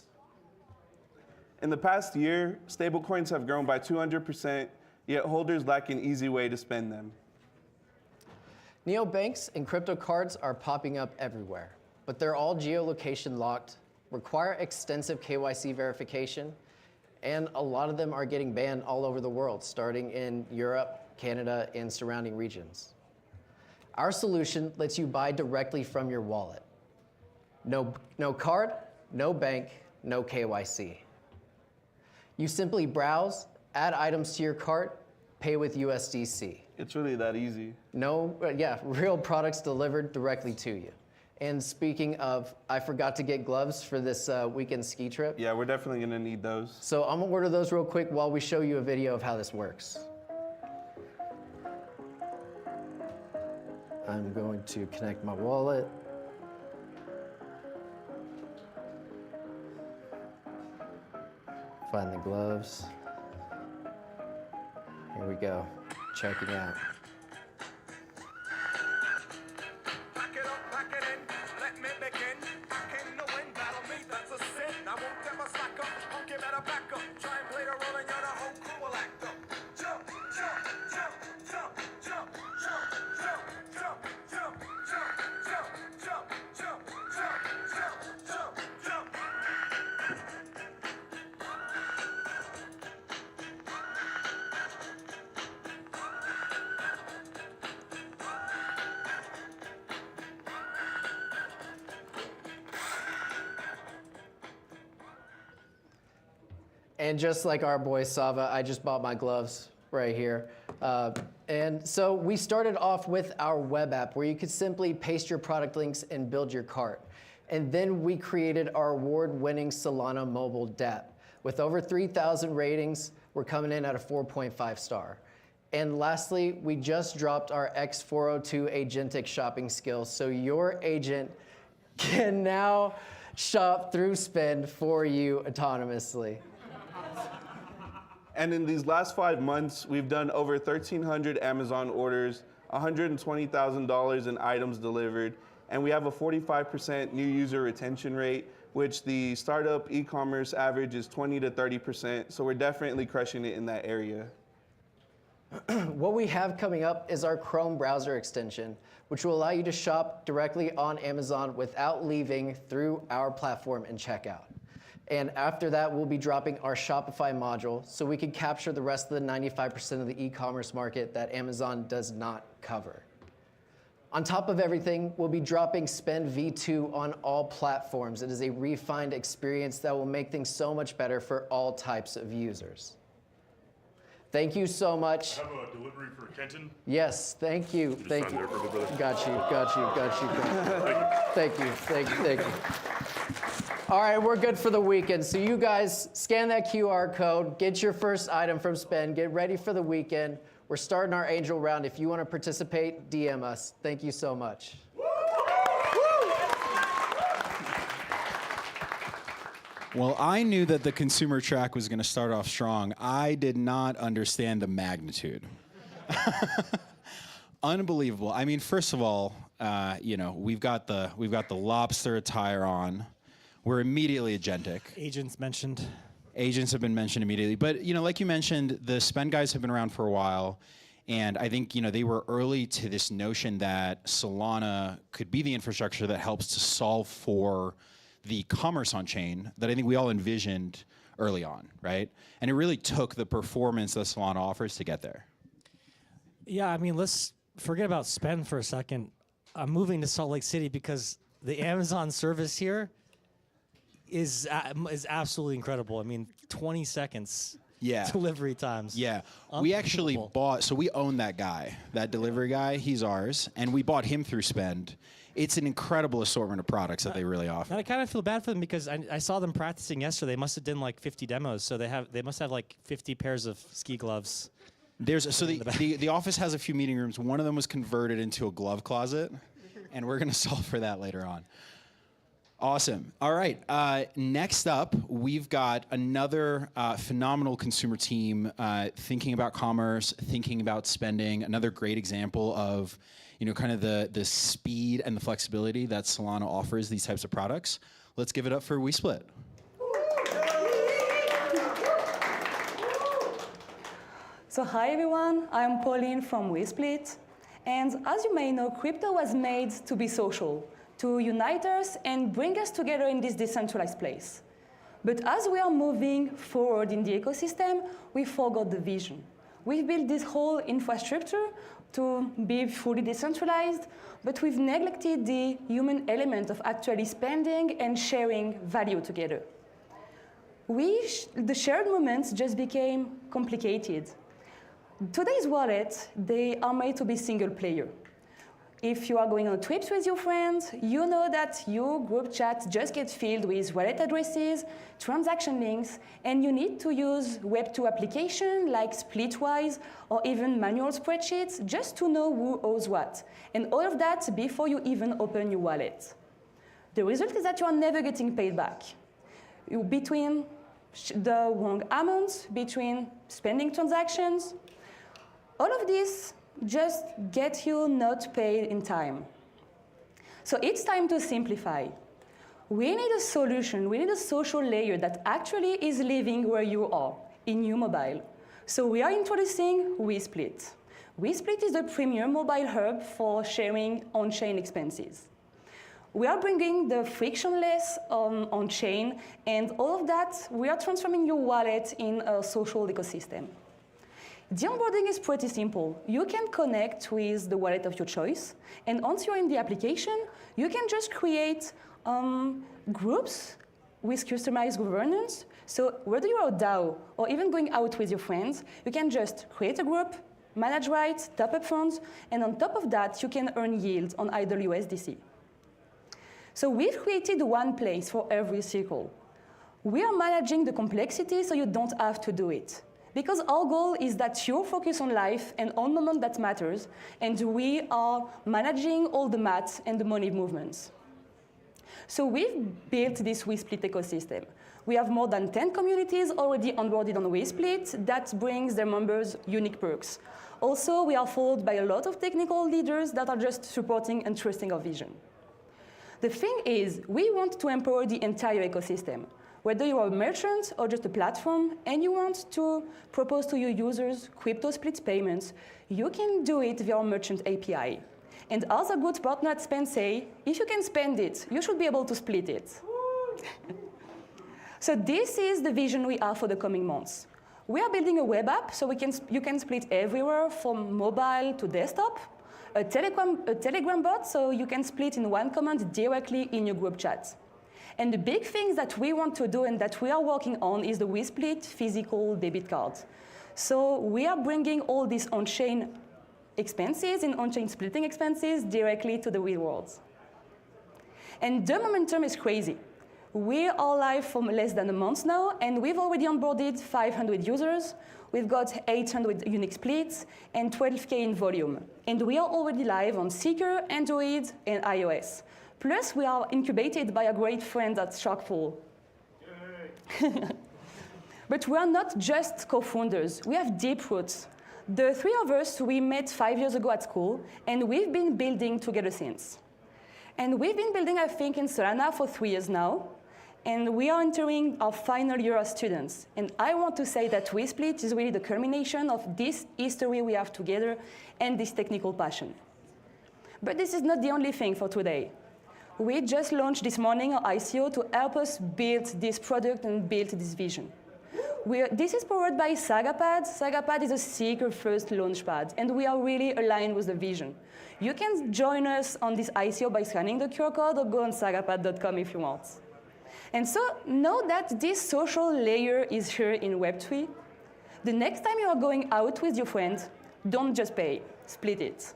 In the past year, stablecoins have grown by 200%, yet holders lack an easy way to spend them. Neobanks and crypto cards are popping up everywhere, but they're all geolocation locked, require extensive KYC verification, and a lot of them are getting banned all over the world, starting in Europe, Canada, and surrounding regions. Our solution lets you buy directly from your wallet. No card, no bank, no KYC. You simply browse, add items to your cart, pay with USDC. It's really that easy. Real products delivered directly to you. And speaking of, I forgot to get gloves for this weekend ski trip. Yeah, we're definitely gonna need those. So I'm gonna order those real quick while we show you a video of how this works. I'm going to connect my wallet. Find the gloves. Here we go. Checking out. And just like our boy Sava, I just bought my gloves right here. And so we started off with our web app where you could simply paste your product links and build your cart. And then we created our award-winning Solana mobile DApp. With over 3,000 ratings, we're coming in at a 4.5 star. And lastly, we just dropped our X402 agentic shopping skills, so your agent can now shop through Spend for you autonomously. And in these last 5 months, we've done over 1,300 Amazon orders, $120,000 in items delivered, and we have a 45% new user retention rate, which the startup e-commerce average is 20 to 30%, so we're definitely crushing it in that area. What we have coming up is our Chrome browser extension, which will allow you to shop directly on Amazon without leaving through our platform and checkout. And after that, we'll be dropping our Shopify module so we can capture the rest of the 95% of the e-commerce market that Amazon does not cover. On top of everything, we'll be dropping Spend V2 on all platforms. It is a refined experience that will make things so much better for all types of users. Thank you so much. I have a delivery for Kenton. Yes, thank you. Thank you. Got you. Thank you. All right, we're good for the weekend. So you guys scan that QR code, get your first item from Spend, get ready for the weekend. We're starting our angel round. If you want to participate, DM us. Thank you so much. Well, I knew that the consumer track was going to start off strong. I did not understand the magnitude. Unbelievable. I mean, first of all, we've got the lobster attire on. We're immediately agentic. Agents mentioned. Agents have been mentioned immediately. But, like you mentioned, the Spend guys have been around for a while. And I think, they were early to this notion that Solana could be the infrastructure that helps to solve for the commerce on chain that I think we all envisioned early on, right? And it really took the performance that Solana offers to get there. Yeah, I mean, let's forget about spend for a second. I'm moving to Salt Lake City because the Amazon service here is absolutely incredible. I mean, 20 seconds delivery times. Yeah, we actually bought, so we own that guy, that delivery guy, he's ours, and we bought him through Spend. It's an incredible assortment of products that they really offer. And I kind of feel bad for them because I saw them practicing yesterday. They must have done like 50 demos, so they must have like 50 pairs of ski gloves. The office has a few meeting rooms. One of them was converted into a glove closet, and we're going to solve for that later on. Awesome. All right. Next up, we've got another phenomenal consumer team thinking about commerce, thinking about spending. Another great example of, kind of the speed and the flexibility that Solana offers these types of products. Let's give it up for WeSplit. So hi everyone, I'm Pauline from WeSplit. And as you may know, crypto was made to be social, to unite us and bring us together in this decentralized place. But as we are moving forward in the ecosystem, we forgot the vision. We've built this whole infrastructure to be fully decentralized, but we've neglected the human element of actually spending and sharing value together. The shared moments just became complicated. Today's wallets, they are made to be single player. If you are going on trips with your friends, you know that your group chat just gets filled with wallet addresses, transaction links, and you need to use Web 2 applications like Splitwise or even manual spreadsheets just to know who owes what. And all of that before you even open your wallet. The result is that you are never getting paid back. Between the wrong amounts, between spending transactions, all of this just get you not paid in time. So it's time to simplify. We need a solution, we need a social layer that actually is living where you are, in your mobile. So we are introducing WeSplit. WeSplit is the premier mobile hub for sharing on-chain expenses. We are bringing the frictionless on-chain, and all of that, we are transforming your wallet in a social ecosystem. The onboarding is pretty simple. You can connect with the wallet of your choice, and once you're in the application, you can just create groups with customized governance. So whether you're a DAO or even going out with your friends, you can just create a group, manage rights, top up funds, and on top of that, you can earn yield on idle USDC. So we've created one place for every circle. We are managing the complexity so you don't have to do it. Because our goal is that you focus on life and on moment that matters, and we are managing all the math and the money movements. So we've built this WeSplit ecosystem. We have more than 10 communities already onboarded on WeSplit that brings their members unique perks. Also, we are followed by a lot of technical leaders that are just supporting and trusting our vision. The thing is, we want to empower the entire ecosystem. Whether you are a merchant or just a platform and you want to propose to your users crypto split payments, you can do it via our merchant API. And as a good partner at Spend say, if you can spend it, you should be able to split it. So this is the vision we have for the coming months. We are building a web app so you can split everywhere from mobile to desktop, a Telegram bot so you can split in one command directly in your group chat. And the big things that we want to do and that we are working on is the WeSplit physical debit card. So we are bringing all these on-chain expenses and on-chain splitting expenses directly to the real world. And the momentum is crazy. We are live for less than a month now, and we've already onboarded 500 users. We've got 800 unique splits and 12K in volume. And we are already live on Seeker, Android, and iOS. Plus, we are incubated by a great friend at Sharkpool. But we are not just co-founders. We have deep roots. The three of us, we met 5 years ago at school, and we've been building together since. And we've been building, I think, in Solana for 3 years now. And we are entering our final year as students. And I want to say that WeSplit is really the culmination of this history we have together and this technical passion. But this is not the only thing for today. We just launched this morning our ICO to help us build this product and build this vision. This is powered by Sagapad. Sagapad is a seeker-first launchpad, and we are really aligned with the vision. You can join us on this ICO by scanning the QR code or go on sagapad.com if you want. And so know that this social layer is here in Web3. The next time you are going out with your friends, don't just pay, split it.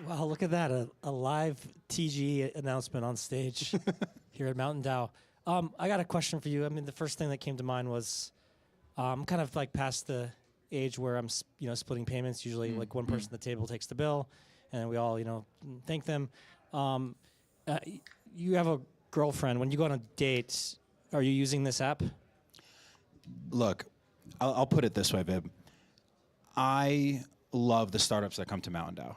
Wow, look at that, a live TG announcement on stage here at Mountain DAO. I got a question for you. I mean, the first thing that came to mind was I'm kind of like past the age where I'm splitting payments. Usually like one person at the table takes the bill and we all, thank them. You have a girlfriend. When you go on a date, are you using this app? Look, I'll put it this way, Bib. I love the startups that come to Mountain DAO.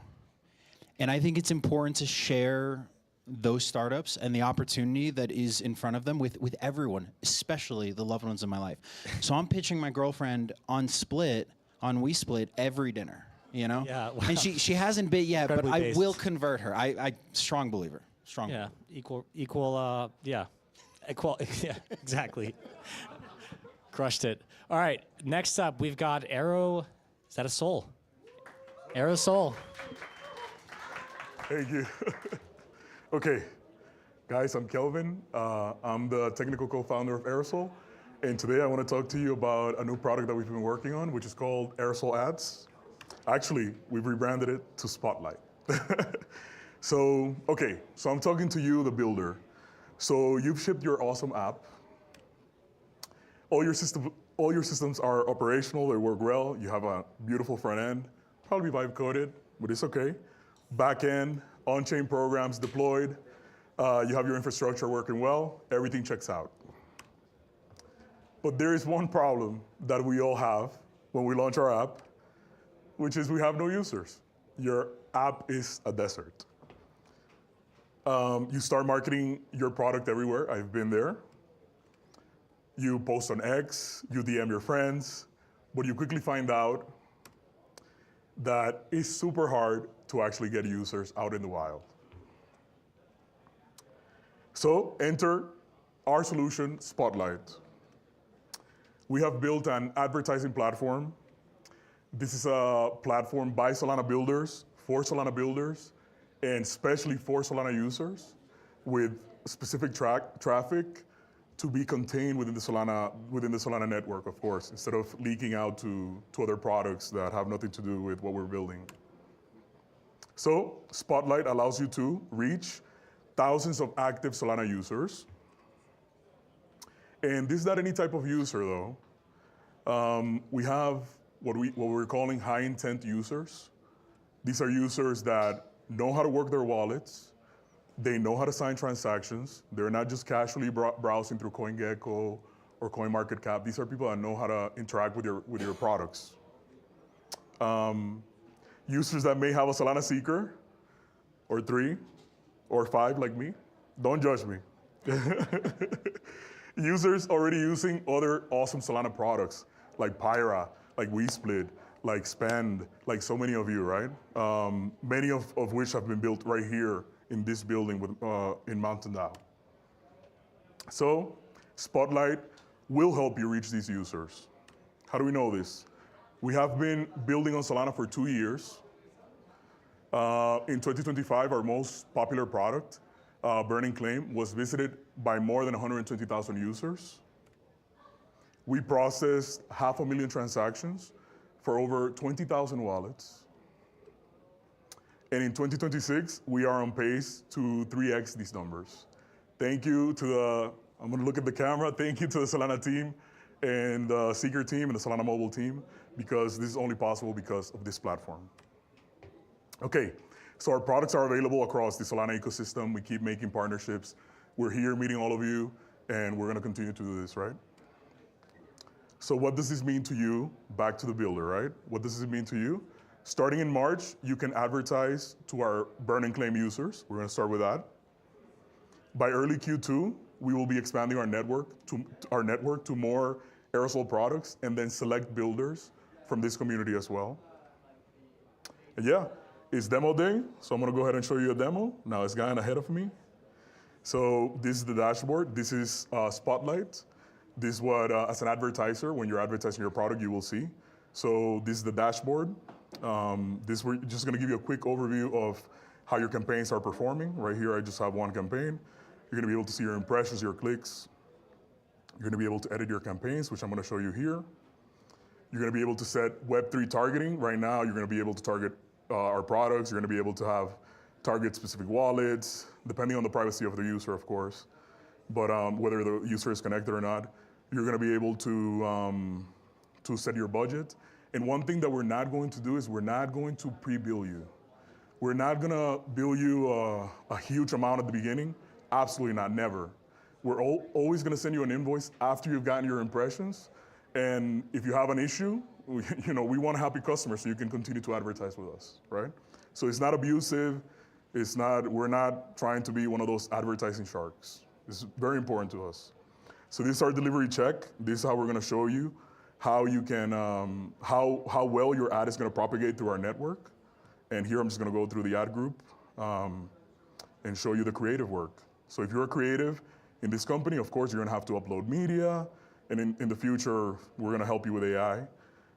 And I think it's important to share those startups and the opportunity that is in front of them with everyone, especially the loved ones in my life. So I'm pitching my girlfriend on WeSplit every dinner, Yeah. Wow. And she hasn't bit yet, but I will convert her. I strong believer. Strong. Yeah. Equal. Yeah, exactly. Crushed it. All right. Next up, we've got Aero. Is that a soul? Aerosol. Thank you. Okay, guys, I'm Kelvin. I'm the technical co-founder of Aerosol. And today I want to talk to you about a new product that we've been working on, which is called Aerosol Ads. Actually, we've rebranded it to Spotlight. So I'm talking to you, the builder. So you've shipped your awesome app. All your systems are operational, they work well. You have a beautiful front end, probably vibe coded, but it's okay. Back end, on-chain programs deployed. You have your infrastructure working well. Everything checks out. But there is one problem that we all have when we launch our app, which is we have no users. Your app is a desert. You start marketing your product everywhere. I've been there. You post on X, you DM your friends, but you quickly find out that it's super hard to actually get users out in the wild. So enter our solution, Spotlight. We have built an advertising platform. This is a platform by Solana builders, for Solana builders, and especially for Solana users with specific traffic to be contained within the Solana network, of course, instead of leaking out to other products that have nothing to do with what we're building. So Spotlight allows you to reach thousands of active Solana users. And this is not any type of user, though. We have what we're calling high intent users. These are users that know how to work their wallets. They know how to sign transactions. They're not just casually browsing through CoinGecko or CoinMarketCap. These are people that know how to interact with your products. Users that may have a Solana seeker, or 3, or 5 like me. Don't judge me. Users already using other awesome Solana products like Pyra, like WeSplit, like Spend, like so many of you, right? Many of which have been built right here in this building in Mountain DAO. So Spotlight will help you reach these users. How do we know this? We have been building on Solana for 2 years. In 2025, our most popular product, Burning Claim, was visited by more than 120,000 users. We processed 500,000 transactions for over 20,000 wallets. And in 2026, we are on pace to 3x these numbers. Thank you to I'm gonna look at the camera, thank you to the Solana team and the Seeker team and the Solana mobile team, because this is only possible because of this platform. Okay, so our products are available across the Solana ecosystem. We keep making partnerships. We're here meeting all of you, and we're gonna continue to do this, right? So what does this mean to you? Back to the builder, right? What does this mean to you? Starting in March, you can advertise to our Burning Claim users. We're gonna start with that. By early Q2, we will be expanding our network to more Aerosol products and then select builders from this community as well. And yeah, It's demo day, so I'm gonna go ahead and show you a demo. Now it's going ahead of me. So this is the dashboard. This is Spotlight. This is what, as an advertiser, when you're advertising your product, you will see. So this is the dashboard. We're just gonna give you a quick overview of how your campaigns are performing. Right here, I just have one campaign. You're gonna be able to see your impressions, your clicks. You're gonna be able to edit your campaigns, which I'm gonna show you here. You're gonna be able to set Web3 targeting. Right now, you're gonna be able to target our products. You're gonna be able to have target specific wallets, depending on the privacy of the user, of course. But whether the user is connected or not, you're gonna be able to set your budget. And one thing that we're not going to do is we're not going to pre-bill you. We're not gonna bill you a huge amount at the beginning. Absolutely not, never. We're always gonna send you an invoice after you've gotten your impressions. And if you have an issue, we want happy customers so you can continue to advertise with us, right? So it's not abusive. We're not trying to be one of those advertising sharks. It's very important to us. So this is our delivery check. This is how we're gonna show you how you can, how well your ad is gonna propagate through our network. And here I'm just gonna go through the ad group and show you the creative work. So if you're a creative in this company, of course, you're gonna have to upload media. And in the future, we're gonna help you with AI.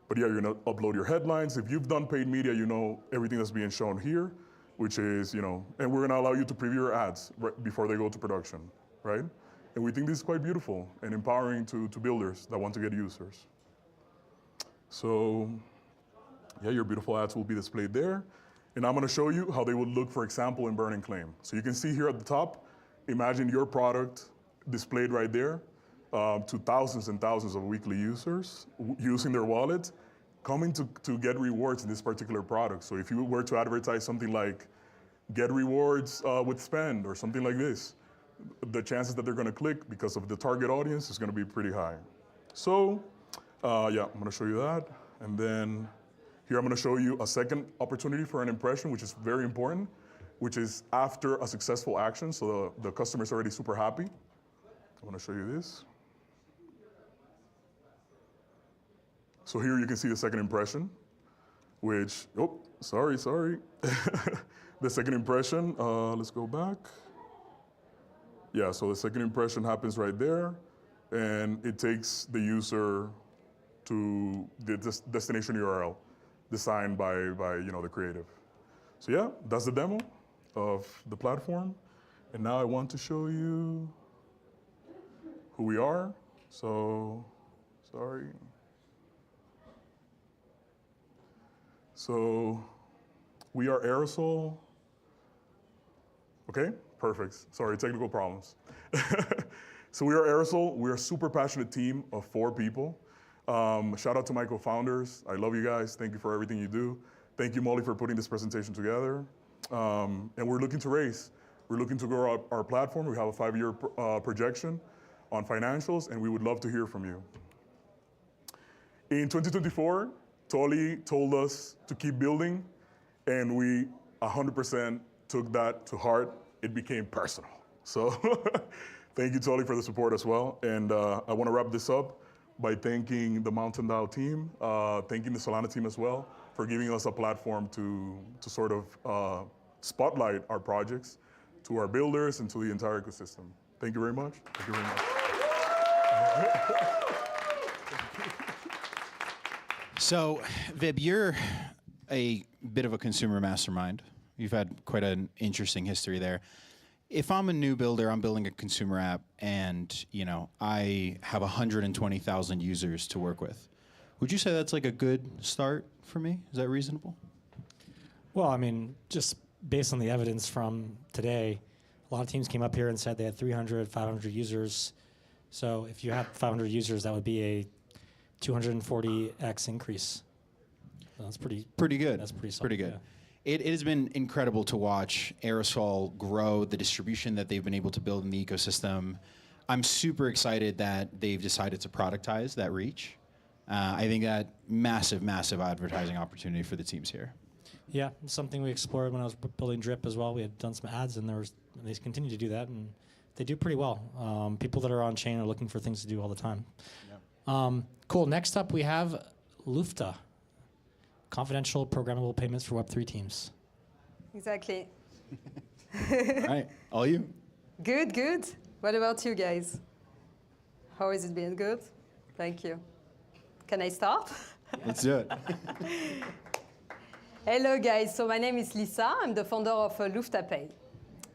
But yeah, you're gonna upload your headlines. If you've done paid media, you know everything that's being shown here, which is, and we're gonna allow you to preview your ads right before they go to production, right? And we think this is quite beautiful and empowering to builders that want to get users. So yeah, your beautiful ads will be displayed there. And I'm gonna show you how they would look, for example, in burn and claim. So you can see here at the top, imagine your product displayed right there to thousands and thousands of weekly users using their wallet, coming to get rewards in this particular product. So if you were to advertise something like get rewards with spend or something like this, the chances that they're gonna click because of the target audience is gonna be pretty high. So yeah, I'm gonna show you that. And then here I'm gonna show you a second opportunity for an impression, which is very important, which is after a successful action. So the customer's already super happy. I'm gonna show you this. So here you can see the second impression, which, sorry. The second impression, let's go back. Yeah, so the second impression happens right there, and it takes the user to the destination URL designed by the creative. So yeah, that's the demo of the platform. And now I want to show you who we are. So, sorry. So we are Aerosol. Okay, perfect. Sorry, technical problems. So we are Aerosol. We're a super passionate team of 4 people. Shout out to my co-founders. I love you guys. Thank you for everything you do. Thank you, Molly, for putting this presentation together. And we're looking to raise. We're looking to grow our platform. We have a 5-year projection on financials, and we would love to hear from you. In 2024, Tolly told us to keep building, and we 100% took that to heart. It became personal. So thank you, Tolly, for the support as well. And I want to wrap this up by thanking the MTNDAO team, thanking the Solana team as well for giving us a platform to sort of spotlight our projects to our builders and to the entire ecosystem. Thank you very much. Thank you very much. So, Vib, you're a bit of a consumer mastermind. You've had quite an interesting history there. If I'm a new builder, I'm building a consumer app, and I have 120,000 users to work with. Would you say that's like a good start for me? Is that reasonable? Well, I mean, just based on the evidence from today, a lot of teams came up here and said they had 300, 500 users. So if you have 500 users, that would be a 240x increase. So that's pretty good. That's pretty solid. Pretty good. Yeah. It has been incredible to watch Aerosol grow, the distribution that they've been able to build in the ecosystem. I'm super excited that they've decided to productize that reach. I think that massive advertising opportunity for the teams here. Yeah, something we explored when I was building Drip as well. We had done some ads, and they continue to do that, and they do pretty well. People that are on chain are looking for things to do all the time. Yeah. Cool. Next up, we have Lufta, confidential programmable payments for Web3 teams. Exactly. All right, all you. Good, good. What about you guys? How is it been? Good? Thank you. Can I start? Let's do it. Hello guys, so my name is Lisa. I'm the founder of Lufta Pay.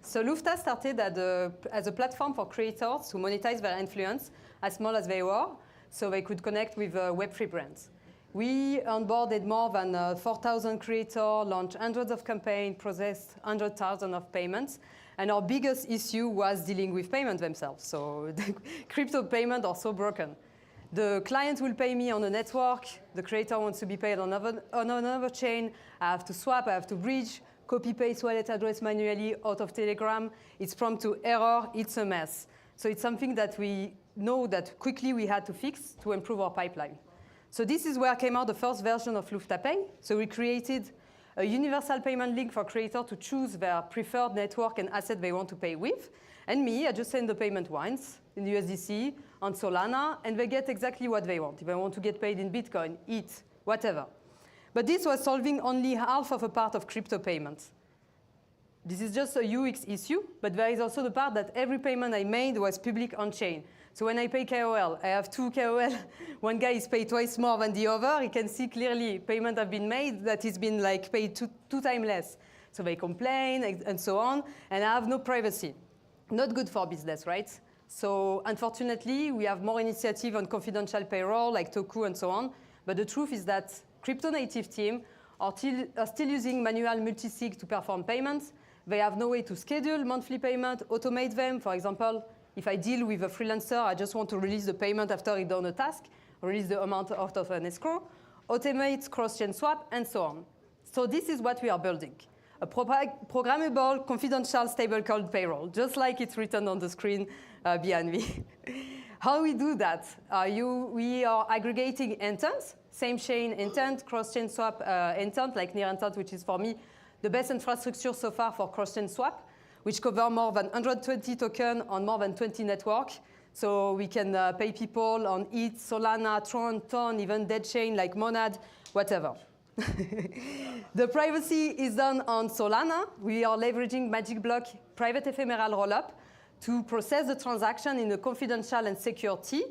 So Lufta started as a platform for creators to monetize their influence, as small as they were, so they could connect with Web3 brands. We onboarded more than 4,000 creators, launched hundreds of campaigns, processed 100,000 of payments, and our biggest issue was dealing with payments themselves. So the crypto payments are so broken. The client will pay me on a network, the creator wants to be paid on another chain, I have to swap, I have to bridge, copy-paste wallet address manually out of Telegram, it's prompt to error, it's a mess. So it's something that we know that quickly we had to fix to improve our pipeline. So this is where came out the first version of Lufta Pay. So we created a universal payment link for creators to choose their preferred network and asset they want to pay with. And me, I just send the payment once in USDC, on Solana, and they get exactly what they want. If they want to get paid in Bitcoin, ETH, whatever. But this was solving only half of a part of crypto payments. This is just a UX issue, but there is also the part that every payment I made was public on-chain. So when I pay KOL, I have two KOL. One guy is paid twice more than the other. He can see clearly payment have been made that it's been like paid two times less. So they complain and so on, and I have no privacy. Not good for business, right? So unfortunately, we have more initiative on confidential payroll like Toku and so on. But the truth is that crypto native team are still using manual multi-sig to perform payments. They have no way to schedule monthly payment, automate them. For example, if I deal with a freelancer, I just want to release the payment after he done a task, release the amount out of an escrow, automate cross-chain swap, and so on. So this is what we are building. A programmable, confidential, stable code payroll, just like it's written on the screen behind me. How we do that? We are aggregating intents, same chain intent, cross-chain swap intent, like near intent, which is for me the best infrastructure so far for cross-chain swap, which cover more than 120 tokens on more than 20 networks. So we can pay people on ETH, Solana, Tron, Ton, even dead chain like Monad, whatever. The privacy is done on Solana. We are leveraging Magic Block private ephemeral rollup to process the transaction in a confidential and secure key.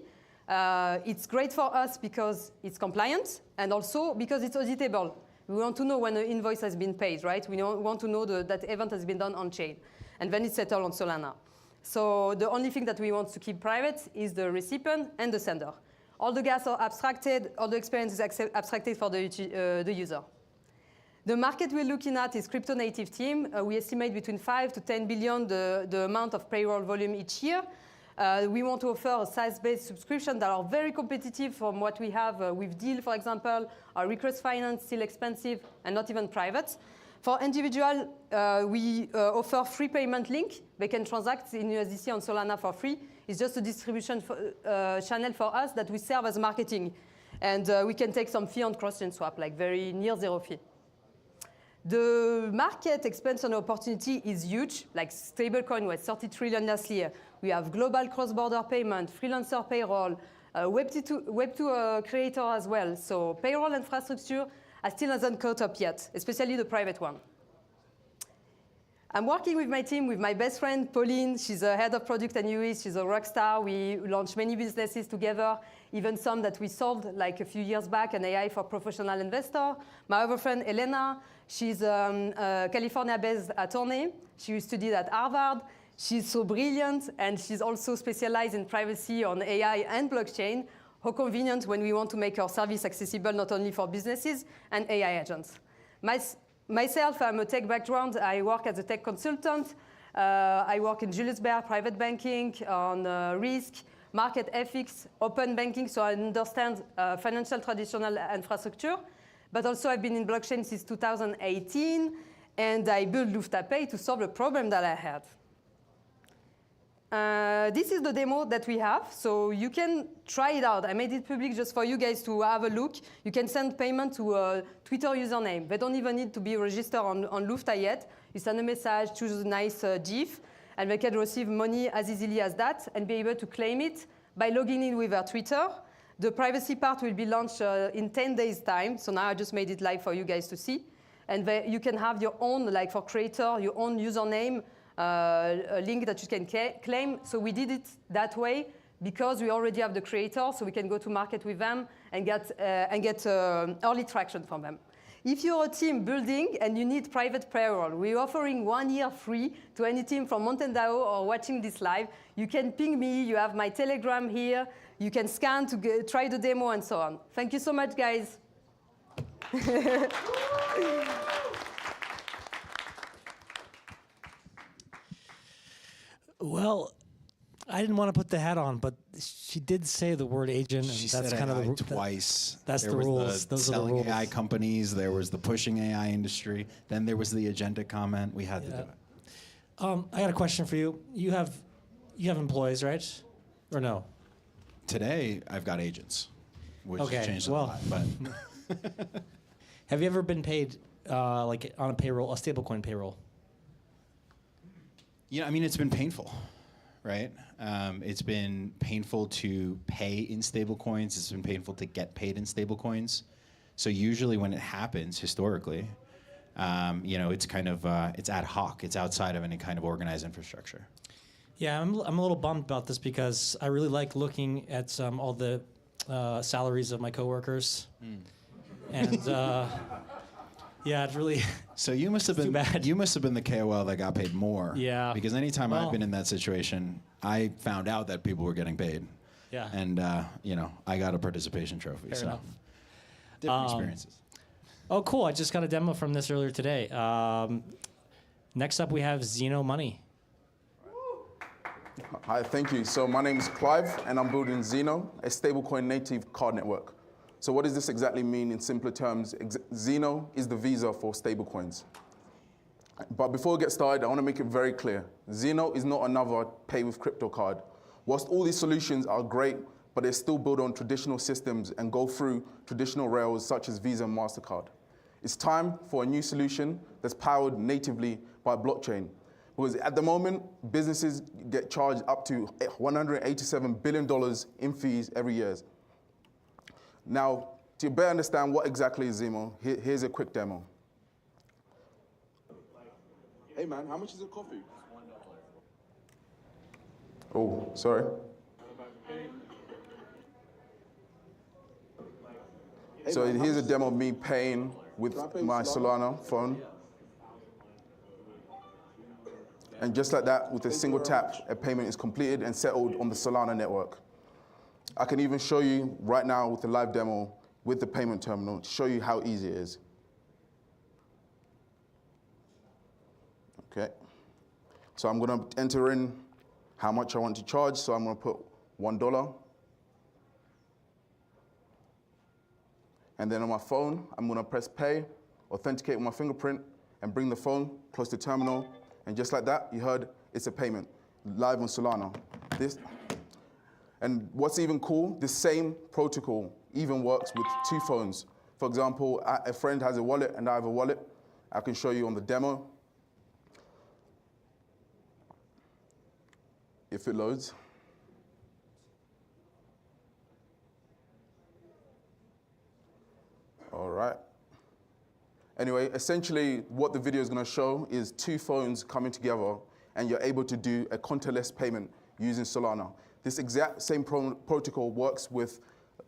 It's great for us because it's compliant and also because it's auditable. We want to know when an invoice has been paid, right? We want to know that event has been done on-chain. And then it's settled on Solana. So the only thing that we want to keep private is the recipient and the sender. All the gas are abstracted, all the experience is abstracted for the user. The market we're looking at is crypto native team. We estimate between 5 to 10 billion the amount of payroll volume each year. We want to offer a SaaS-based subscription that are very competitive from what we have with Deal, for example. Our request finance, still expensive and not even private. For individual, we offer free payment link. They can transact in USDC on Solana for free. It's just a distribution channel for us that we serve as marketing. And we can take some fee on cross-chain swap, like very near zero fee. The market expansion opportunity is huge, like stablecoin was 30 trillion last year. We have global cross-border payment, freelancer payroll, Web2 creator as well. So payroll infrastructure still hasn't caught up yet, especially the private one. I'm working with my team, with my best friend, Pauline. She's a head of product and UX. She's a rock star. We launched many businesses together, even some that we sold like a few years back, an AI for professional investor. My other friend, Elena, she's a California-based attorney. She studied at Harvard. She's so brilliant, and she's also specialized in privacy on AI and blockchain. How convenient when we want to make our service accessible not only for businesses and AI agents. Myself, I'm a tech background. I work as a tech consultant. I work in Julius Baer, private banking, on risk, market ethics, open banking, so I understand financial traditional infrastructure. But also I've been in blockchain since 2018, and I built Lufta Pay to solve a problem that I had. This is the demo that we have, so you can try it out. I made it public just for you guys to have a look. You can send payment to a Twitter username. They don't even need to be registered on Lufta yet. You send a message, choose a nice GIF, and they can receive money as easily as that and be able to claim it by logging in with their Twitter. The privacy part will be launched in 10 days' time, so now I just made it live for you guys to see. And you can have your own, like for creator, your own username, a link that you can claim. So we did it that way because we already have the creator, so we can go to market with them and get early traction from them. If you're a team building and you need private payroll, we're offering 1 year free to any team from MTN DAO or watching this live. You can ping me, you have my Telegram here, you can scan to try the demo and so on. Thank you so much, guys. Well, I didn't want to put the hat on, but she did say the word agent, and She that's said kind AI of the twice. That's there the was rules. The Those are the selling rules. AI companies. There was the pushing AI industry. Then there was the agenda comment. We had to do it. I got a question for you. You have employees, right? Or no? Today, I've got agents, which Okay, changed well. a lot. But Have you ever been paid like on a payroll, a stablecoin payroll? I mean, it's been painful, right? It's been painful to pay in stablecoins. It's been painful to get paid in stablecoins. So usually when it happens, historically, it's kind of it's ad hoc. It's outside of any kind of organized infrastructure. Yeah, I'm a little bummed about this because I really like looking at all the salaries of my coworkers, and yeah, it really. So you must have been the KOL that got paid more. Yeah. Because anytime Well. I've been in that situation, I found out that people were getting paid. Yeah. And I got a participation trophy. Fair so enough. different experiences. Oh, cool! I just got a demo from this earlier today. Next up, we have Zeno Money. Hi, thank you. So my name is Clive, and I'm building Zeno, a stablecoin native card network. So what does this exactly mean in simpler terms? Zeno is the Visa for stablecoins. But before we get started, I want to make it very clear. Zeno is not another pay with crypto card. Whilst all these solutions are great, but they're still built on traditional systems and go through traditional rails such as Visa and MasterCard. It's time for a new solution that's powered natively by blockchain. Because at the moment, businesses get charged up to $187 billion in fees every year. Now, to better understand what exactly is Zeno, here's a quick demo. Hey man, how much is a coffee? Oh, sorry. So here's a demo of me paying with my Solana phone. And just like that, with a single tap, a payment is completed and settled on the Solana network. I can even show you right now with the live demo with the payment terminal to show you how easy it is. Okay. So I'm going to enter in how much I want to charge. So I'm going to put $1. And then on my phone, I'm going to press pay, authenticate with my fingerprint, and bring the phone close to the terminal. And just like that, you heard it's a payment live on Solana. And what's even cool, this same protocol even works with two phones. For example, a friend has a wallet and I have a wallet. I can show you on the demo. If it loads. All right. Anyway, essentially what the video is going to show is two phones coming together and you're able to do a contactless payment using Solana. This exact same protocol works with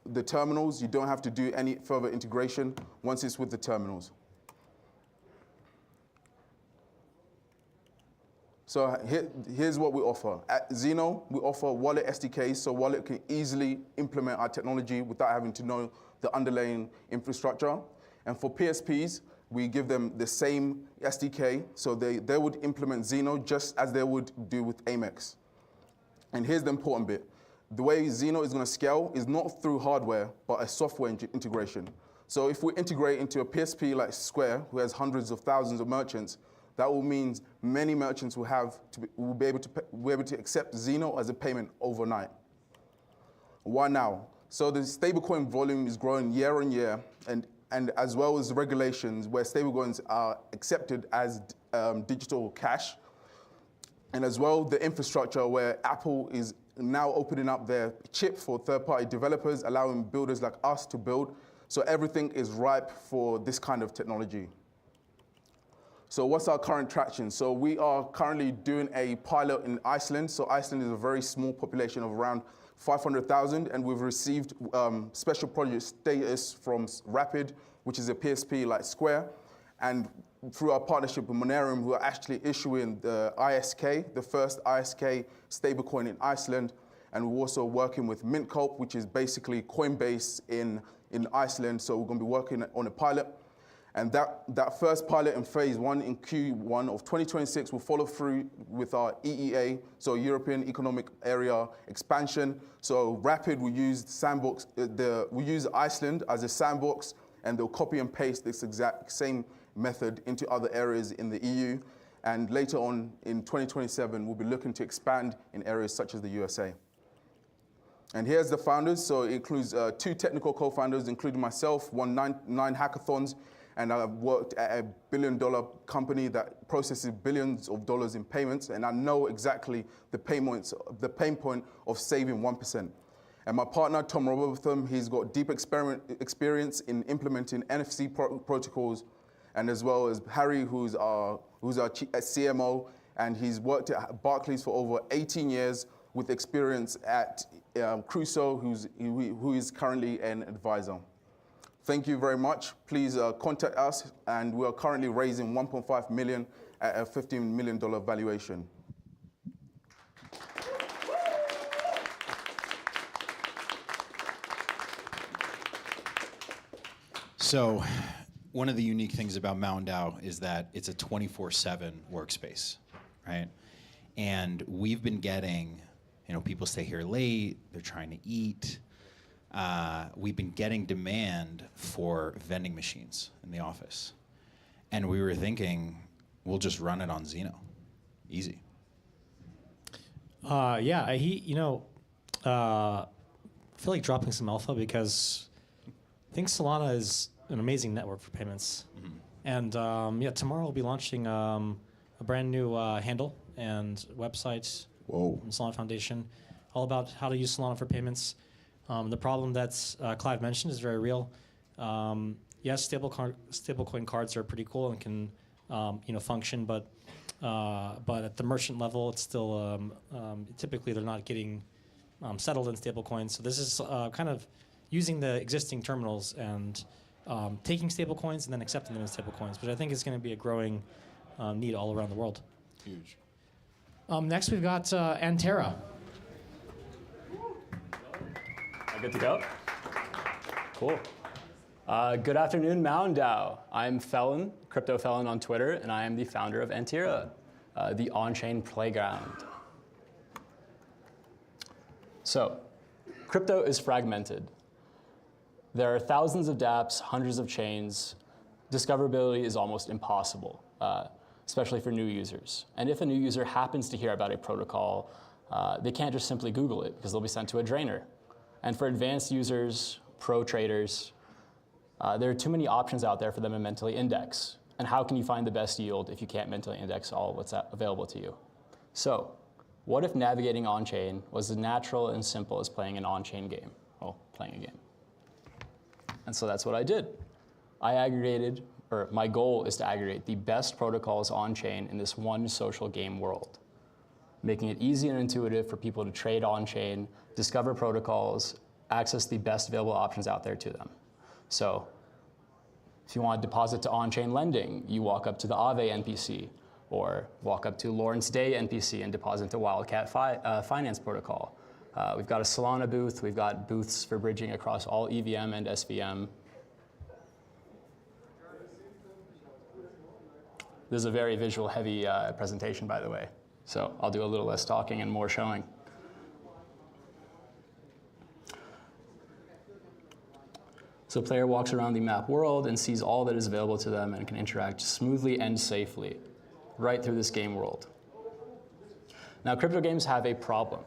the terminals. You don't have to do any further integration once it's with the terminals. So here's what we offer. At Zeno, we offer wallet SDKs, so wallet can easily implement our technology without having to know the underlying infrastructure. And for PSPs, we give them the same SDK, so they would implement Zeno just as they would do with Amex. And here's the important bit. The way Zeno is going to scale is not through hardware, but a software integration. So if we integrate into a PSP like Square, who has hundreds of thousands of merchants, that will mean many merchants will be able to accept Zeno as a payment overnight. Why now? So the stablecoin volume is growing year on year, and as well as regulations where stablecoins are accepted as digital cash, and as well the infrastructure where Apple is now opening up their chip for third-party developers, allowing builders like us to build. So everything is ripe for this kind of technology. So what's our current traction? So we are currently doing a pilot in Iceland. So Iceland is a very small population of around 500,000, and we've received special project status from Rapid, which is a PSP like Square, and through our partnership with Monerium, who are actually issuing the ISK, the first ISK stablecoin in Iceland, and we're also working with Mintcope, which is basically Coinbase in Iceland. So we're going to be working on a pilot. And that first pilot in phase 1 in Q1 of 2026 will follow through with our EEA, so European Economic Area expansion. So Rapid will use sandbox, we use Iceland as a sandbox, and they'll copy and paste this exact same method into other areas in the EU. And later on in 2027, we'll be looking to expand in areas such as the USA. And here's the founders. So it includes 2 technical co-founders, including myself, won 9 hackathons, and I've worked at a billion-dollar company that processes billions of dollars in payments, and I know exactly the pain point of saving 1%. And my partner, Tom Robotham, he's got deep experience in implementing NFC protocols, and as well as Harry, who's our CMO, and he's worked at Barclays for over 18 years with experience at Crusoe, who is currently an advisor. Thank you very much. Please contact us, and we are currently raising 1.5 million at a $15 million valuation. So one of the unique things about MTN DAO is that it's a 24/7 workspace, right? And we've been getting, people stay here late, they're trying to eat. We've been getting demand for vending machines in the office. And we were thinking, we'll just run it on Zeno. Easy. I feel like dropping some alpha because I think Solana is an amazing network for payments. And tomorrow we'll be launching a brand new handle and website from Solana Foundation, all about how to use Solana for payments. The problem that Clive mentioned is very real. Yes, stablecoin cards are pretty cool and can function, but at the merchant level, it's still typically they're not getting settled in stablecoins. So this is kind of using the existing terminals and taking stablecoins and then accepting them as stablecoins, which I think is going to be a growing need all around the world. Huge. Next, we've got Antera. Good to go? Cool. Good afternoon, MTN DAO. I'm Felon, Crypto Felon on Twitter, and I am the founder of Antera, the on-chain playground. So, crypto is fragmented. There are thousands of dApps, hundreds of chains. Discoverability is almost impossible, especially for new users. And if a new user happens to hear about a protocol, they can't just simply Google it because they'll be sent to a drainer. And for advanced users, pro traders, there are too many options out there for them to mentally index. And how can you find the best yield if you can't mentally index all of what's available to you? So, what if navigating on-chain was as natural and simple as playing an on-chain game? Well, playing a game. And so that's what I did. My goal is to aggregate the best protocols on-chain in this one social game world, making it easy and intuitive for people to trade on-chain, discover protocols, access the best available options out there to them. So if you want to deposit to on-chain lending, you walk up to the Aave NPC, or walk up to Lawrence Day NPC and deposit to Wildcat Finance Protocol. We've got a Solana booth. We've got booths for bridging across all EVM and SVM. This is a very visual heavy presentation, by the way. So I'll do a little less talking and more showing. So the player walks around the map world and sees all that is available to them and can interact smoothly and safely right through this game world. Now, crypto games have a problem.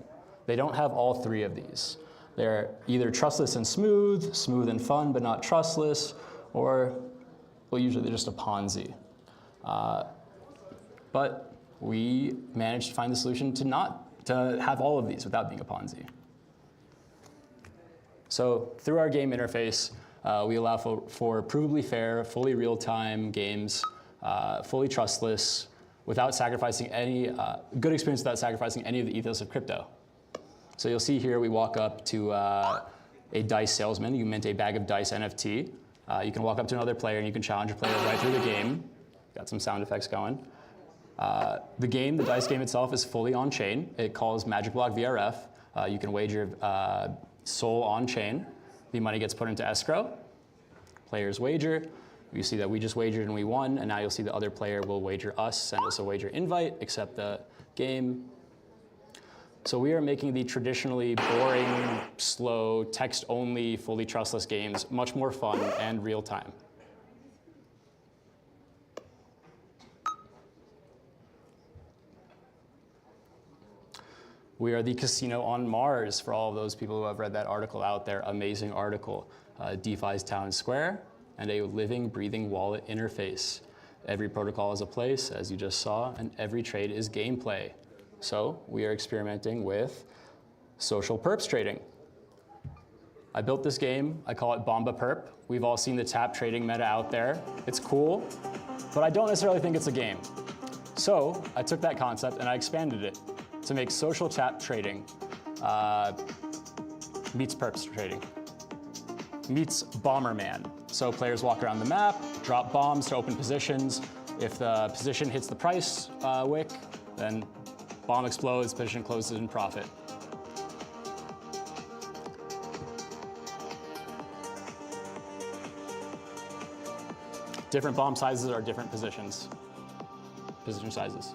They don't have all three of these. They're either trustless and smooth, smooth and fun, but not trustless, or, well, usually they're just a Ponzi. But we managed to find the solution to have all of these without being a Ponzi. So through our game interface, we allow for provably fair, fully real-time games fully trustless, without sacrificing any, good experience without sacrificing any of the ethos of crypto. So you'll see here we walk up to a dice salesman. You mint a bag of dice NFT. You can walk up to another player and you can challenge a player right through the game. Got some sound effects going. The dice game itself is fully on-chain. It calls Magic Block VRF. You can wager SOL on-chain. The money gets put into escrow. Players wager. You see that we just wagered and we won, and now you'll see the other player will wager us, send us a wager invite, accept the game. So we are making the traditionally boring, slow, text-only, fully trustless games much more fun and real-time. We are the casino on Mars for all of those people who have read that article out there. Amazing article. DeFi's town square and a living, breathing wallet interface. Every protocol is a place, as you just saw, and every trade is gameplay. So we are experimenting with social perps trading. I built this game. I call it Bomba Perp. We've all seen the tap trading meta out there. It's cool, but I don't necessarily think it's a game. So I took that concept and I expanded it to make social tap trading meets perps trading, meets Bomberman. So players walk around the map, drop bombs to open positions. If the position hits the price wick, then bomb explodes, position closes in profit. Different bomb sizes are different position sizes.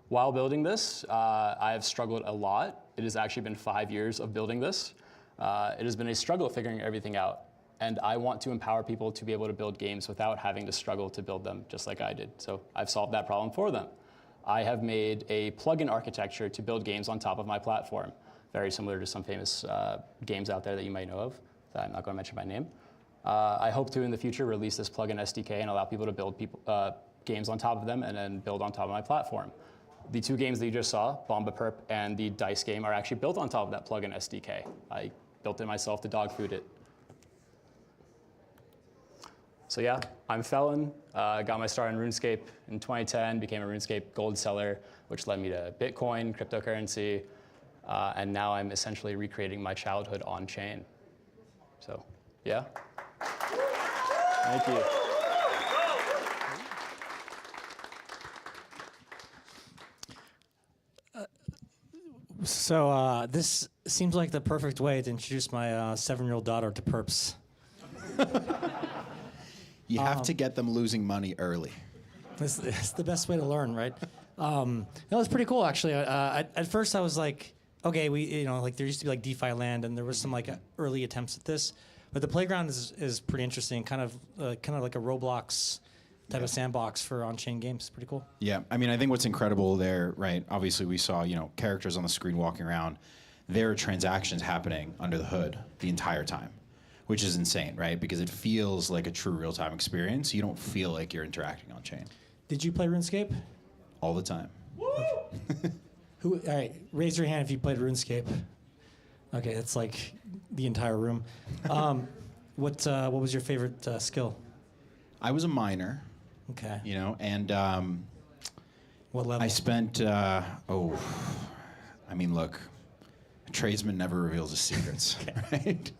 While building this, I have struggled a lot. It has actually been 5 years of building this. It has been a struggle figuring everything out. And I want to empower people to be able to build games without having to struggle to build them, just like I did. So I've solved that problem for them. I have made a plugin architecture to build games on top of my platform, very similar to some famous games out there that you might know of, that I'm not going to mention by name. I hope to, in the future, release this plugin SDK and allow people to build games on top of them and then build on top of my platform. The two games that you just saw, Bomba Perp and the dice game, are actually built on top of that plugin SDK. I built it myself to dog food it. So yeah, I'm Felon. Got my start in RuneScape in 2010, became a RuneScape gold seller, which led me to Bitcoin, cryptocurrency, and now I'm essentially recreating my childhood on-chain. So yeah. Thank you. So this seems like the perfect way to introduce my 7-year-old daughter to perps. You have to get them losing money early. It's the best way to learn, right? That was pretty cool, actually. At first, I was like, okay, there used to be like DeFi land, and there was some like early attempts at this, but the playground is pretty interesting, kind of like a Roblox type of sandbox for on-chain games. Pretty cool. Yeah, I mean, I think what's incredible there, right? Obviously, we saw characters on the screen walking around. There are transactions happening under the hood the entire time, which is insane, right? Because it feels like a true real-time experience. You don't feel like you're interacting on-chain. Did you play RuneScape? All the time. All right, raise your hand if you played RuneScape. Okay, that's like the entire room. What was your favorite skill? I was a miner. Okay. And what level? I spent, I mean, look, a tradesman never reveals his secrets, right?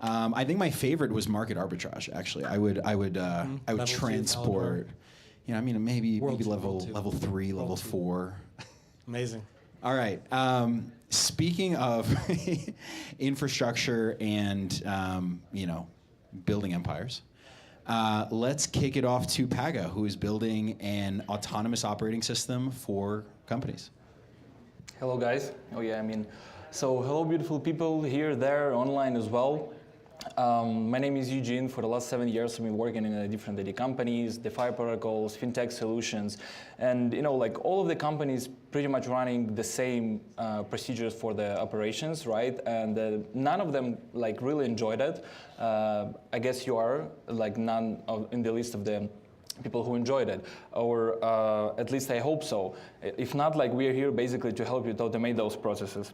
I think my favorite was market arbitrage. Actually, I would transport. Maybe level 3, level 4. Amazing. All right. Speaking of infrastructure and building empires, let's kick it off to Paga, who is building an autonomous operating system for companies. Hello, guys. So hello, beautiful people here, there, online as well. My name is Eugene. For the last 7 years, I've been working in different data companies, DeFi protocols, fintech solutions, and all of the companies pretty much running the same procedures for the operations, right? And none of them really enjoyed it. I guess you are none in the list of the people who enjoyed it, or at least I hope so. If not, we are here basically to help you to automate those processes.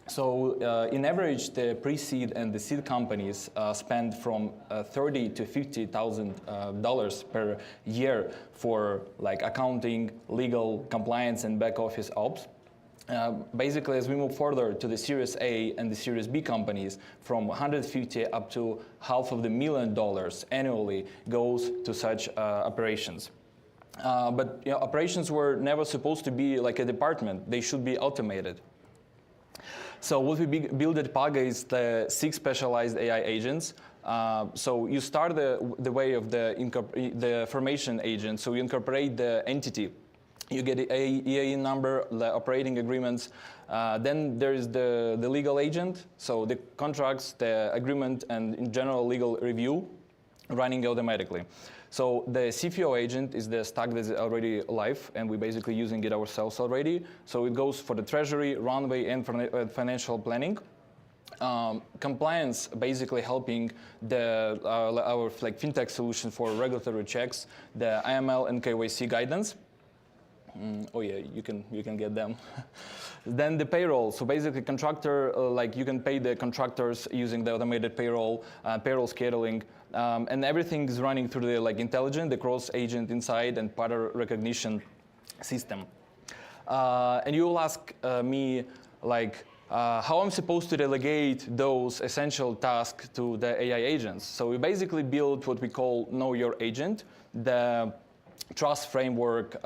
So in average, the pre-seed and the seed companies spend from $30,000 to $50,000 per year for like accounting, legal, compliance, and back office ops. Basically, as we move further to the Series A and the Series B companies, from 150 up to $500,000 annually goes to such operations. But operations were never supposed to be like a department. They should be automated. So what we built at Paga is the 6 specialized AI agents. So you start the way of the formation agent. So you incorporate the entity. You get the EAN number, the operating agreements. Then there is the legal agent. So the contracts, the agreement, and in general legal review running automatically. So the CFO agent is the stack that is already live, and we're basically using it ourselves already. So it goes for the treasury, runway, and financial planning. Compliance, basically helping our like fintech solution for regulatory checks, the AML and KYC guidance. Oh yeah, you can get them. Then the payroll. So basically, contractor, like you can pay the contractors using the automated payroll, payroll scheduling, and everything is running through the like intelligent, the cross agent inside, and pattern recognition system. And you will ask me like how I'm supposed to delegate those essential tasks to the AI agents. So we basically build what we call Know Your Agent, the trust framework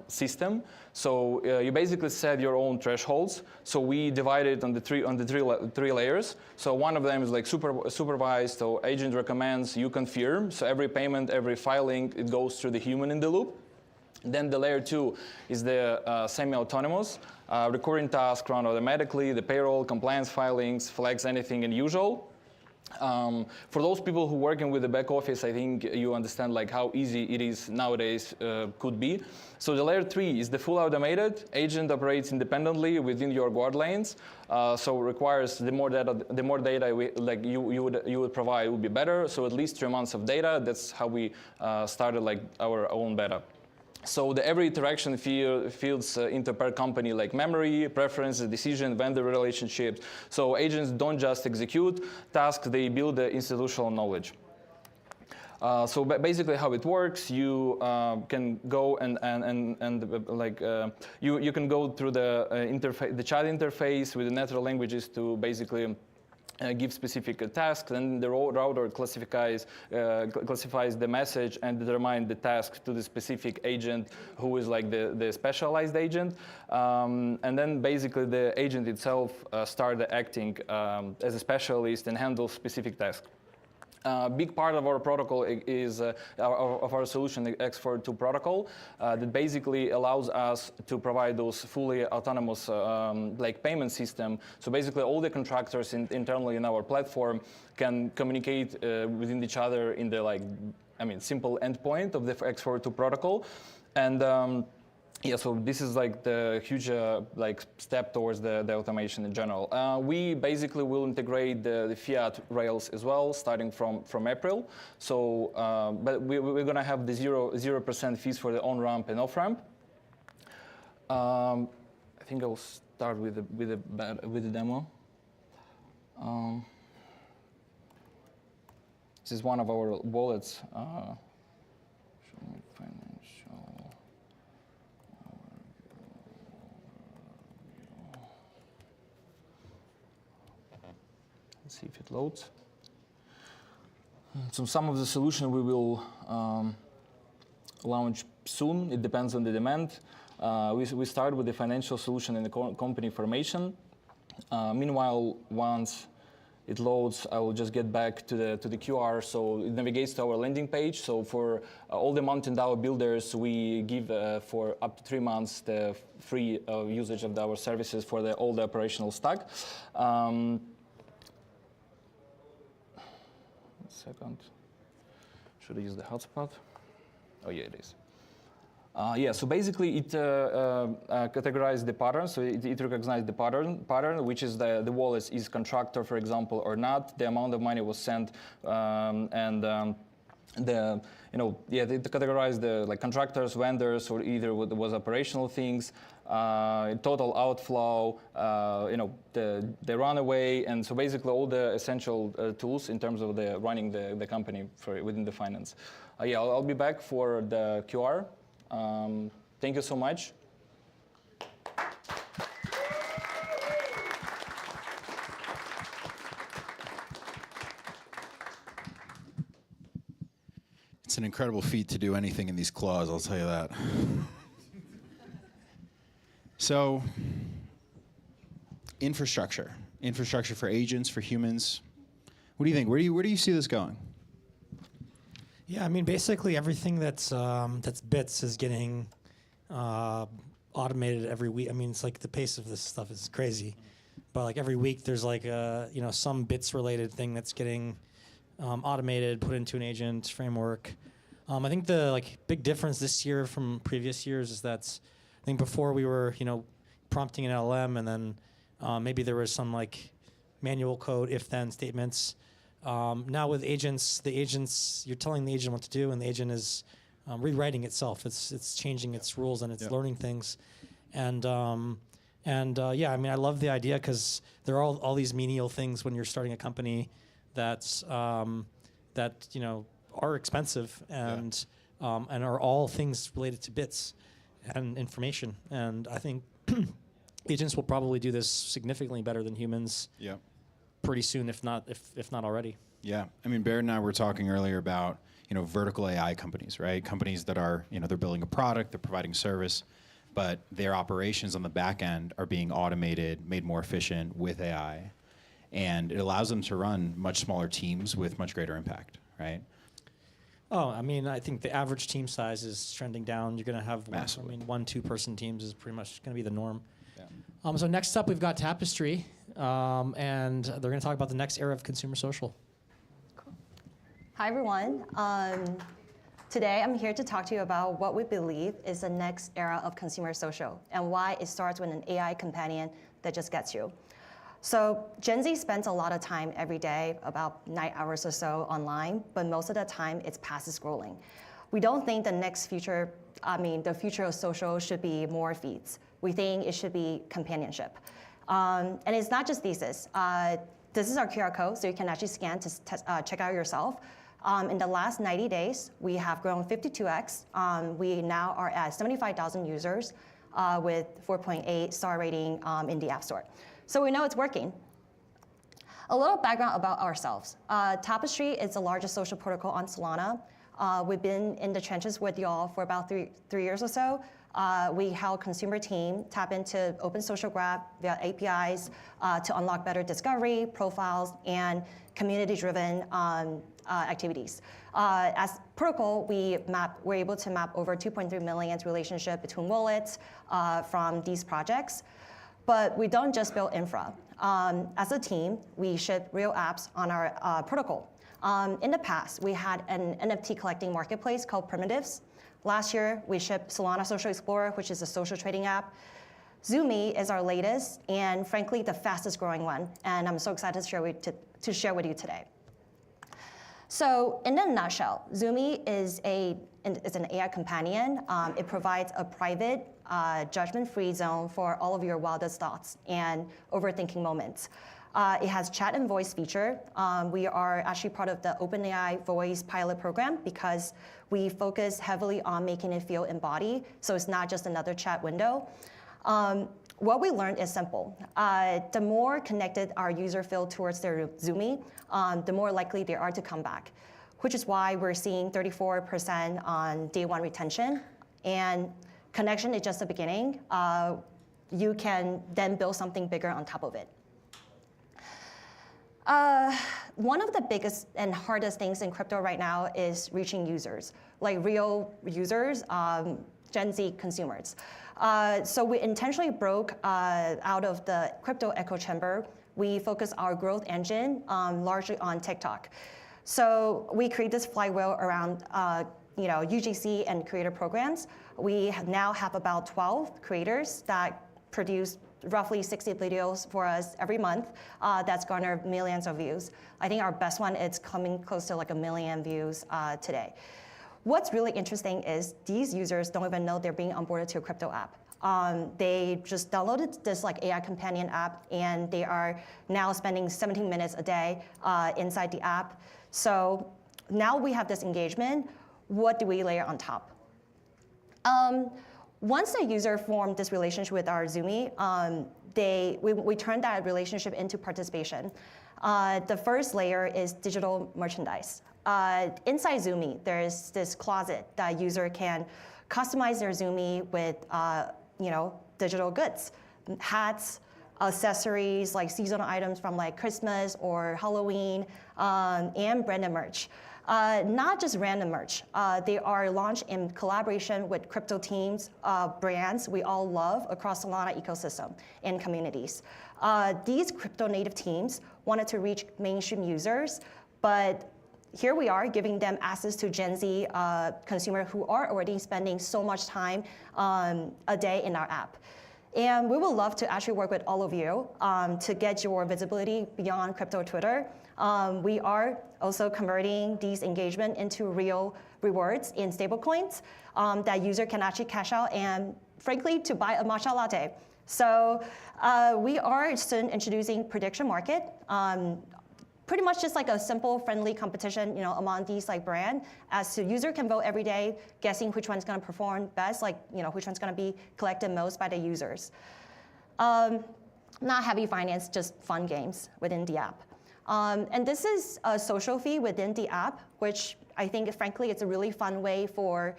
system. So you basically set your own thresholds. So we divide it on the three layers. So one of them is like supervised. So agent recommends, you confirm. So every payment, every filing, it goes through the human in the loop. Then the layer 2 is the semi-autonomous. Recurring tasks run automatically. The payroll, compliance filings, flags anything unusual. For those people who are working with the back office, I think you understand like how easy it is nowadays could be. So the layer 3 is the full automated. Agent operates independently within your guard lanes. So it requires the more data you would provide would be better. So at least 3 months of data. That's how we started like our own beta. So every interaction feeds into per company like memory, preferences, decision, vendor relationships. So agents don't just execute tasks, they build the institutional knowledge. So basically how it works, you can go and you can go through the chat interface with the natural languages to basically give specific tasks, and the router classifies the message and determine the task to the specific agent who is like the specialized agent. And then basically the agent itself started acting as a specialist and handles specific tasks. A big part of our protocol is of our solution, the X42 protocol, that basically allows us to provide those fully autonomous like payment system. So basically, all the contractors internally in our platform can communicate within each other in the simple endpoint of the X42 protocol, and. Yeah, so this is like the huge step towards the automation in general. We basically will integrate the fiat rails as well, starting from April. So, but we're gonna have the 0% fees for the on-ramp and off-ramp. I think I will start with the demo. This is one of our wallets. Show me financial. Let's see if it loads. So some of the solution we will launch soon. It depends on the demand. We start with the financial solution and the company formation. Meanwhile, once it loads, I will just get back to the QR. So it navigates to our landing page. So for all the MTN DAO builders, we give for up to 3 months the free usage of our services for all the operational stack. Second, should I use the hotspot? Oh yeah, it is. Yeah, so basically it categorizes the pattern. So it recognizes the pattern, which is the wallet is contractor, for example, or not, the amount of money was sent, and they categorize the like contractors, vendors, or either it was operational things, total outflow, the runaway, and so basically all the essential tools in terms of the running the company within the finance. I'll be back for the QR. Thank you so much. It's an incredible feat to do anything in these claws, I'll tell you that. So, infrastructure for agents, for humans. What do you think? Where do you see this going? Yeah, I mean, basically everything that's bits is getting automated every week. I mean, it's like the pace of this stuff is crazy, but like every week there's like some bits related thing that's getting automated, put into an agent framework. I think the big difference this year from previous years is that I think before we were prompting an LLM, and then maybe there was some manual code if-then statements. Now with agents, you're telling the agent what to do, and the agent is rewriting itself. It's changing its rules, and it's learning things. And yeah, I mean, I love the idea because there are all these menial things when you're starting a company that are expensive and are all things related to bits and information. And I think agents will probably do this significantly better than humans. Yeah. Pretty soon, if not already. Yeah, I mean, Baird and I were talking earlier about vertical AI companies, right? Companies that are they're building a product, they're providing service, but their operations on the back end are being automated, made more efficient with AI, and it allows them to run much smaller teams with much greater impact, right? Oh, I mean, I think the average team size is trending down. You're going to have Massively. 1-2 person teams is pretty much going to be the norm. Yeah. So next up, we've got Tapestry, and they're going to talk about the next era of consumer social. Hi, everyone. Today, I'm here to talk to you about what we believe is the next era of consumer social and why it starts with an AI companion that just gets you. So Gen Z spends a lot of time every day, about 9 hours or so online, but most of the time it's passive scrolling. We don't think the future of social should be more feeds. We think it should be companionship. And it's not just thesis. This is our QR code, so you can actually scan to check out yourself. In the last 90 days, we have grown 52x. We now are at 75,000 users with 4.8 star rating in the App Store. So we know it's working. A little background about ourselves. Tapestry is the largest social protocol on Solana. We've been in the trenches with y'all for about three years or so. We help consumer team tap into open social graph via APIs to unlock better discovery, profiles, and community-driven activities. As protocol, we're able to map over 2.3 million relationship between wallets from these projects. But we don't just build infra. As a team, we ship real apps on our protocol. In the past, we had an NFT collecting marketplace called Primitives. Last year, we shipped Solana Social Explorer, which is a social trading app. Zoomy is our latest and, frankly, the fastest growing one. And I'm so excited to share with you today. So in a nutshell, Zoomy is an AI companion. It provides a private, judgment-free zone for all of your wildest thoughts and overthinking moments. It has chat and voice feature. We are actually part of the OpenAI voice pilot program because we focus heavily on making it feel embodied, so it's not just another chat window. What we learned is simple. The more connected our user feel towards their Zoomy, the more likely they are to come back, which is why we're seeing 34% on day one retention. And connection is just the beginning. You can then build something bigger on top of it. One of the biggest and hardest things in crypto right now is reaching users, like real users, Gen Z consumers. So we intentionally broke out of the crypto echo chamber. We focus our growth engine largely on TikTok. So we create this flywheel around UGC and creator programs. We now have about 12 creators that produce roughly 60 videos for us every month that's garnered millions of views. I think our best one is coming close to like 1 million views today. What's really interesting is these users don't even know they're being onboarded to a crypto app. They just downloaded this like AI companion app, and they are now spending 17 minutes a day inside the app. So now we have this engagement. What do we layer on top? Once the user formed this relationship with our Zoomy, we turned that relationship into participation. The first layer is digital merchandise. Inside Zoomy, there's this closet that user can customize their Zoomy with digital goods, hats, accessories, like seasonal items from like Christmas or Halloween, and branded merch. Not just random merch. They are launched in collaboration with crypto teams, brands we all love across Solana ecosystem and communities. These crypto native teams wanted to reach mainstream users, but here we are giving them access to Gen Z consumers who are already spending so much time a day in our app. And we would love to actually work with all of you to get your visibility beyond crypto Twitter. We are also converting these engagement into real rewards in stablecoins that user can actually cash out and, frankly, to buy a matcha latte. So we are soon introducing prediction market. Pretty much just like a simple, friendly competition, among these like brand, as to user can vote every day, guessing which one's going to perform best, which one's going to be collected most by the users. Not heavy finance, just fun games within the app. And this is a social fee within the app, which I think, frankly, it's a really fun way for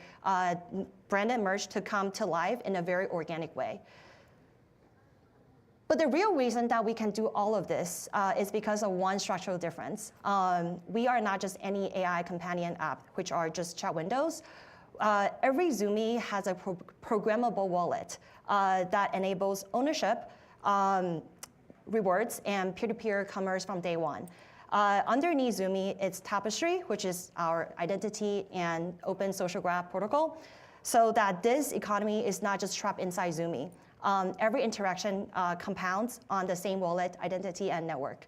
branded merch to come to life in a very organic way. But the real reason that we can do all of this is because of one structural difference. We are not just any AI companion app, which are just chat windows. Every Zoomy has a programmable wallet that enables ownership, rewards, and peer-to-peer commerce from day one. Underneath Zoomy, it's Tapestry, which is our identity and open social graph protocol, so that this economy is not just trapped inside Zoomy. Every interaction compounds on the same wallet, identity, and network.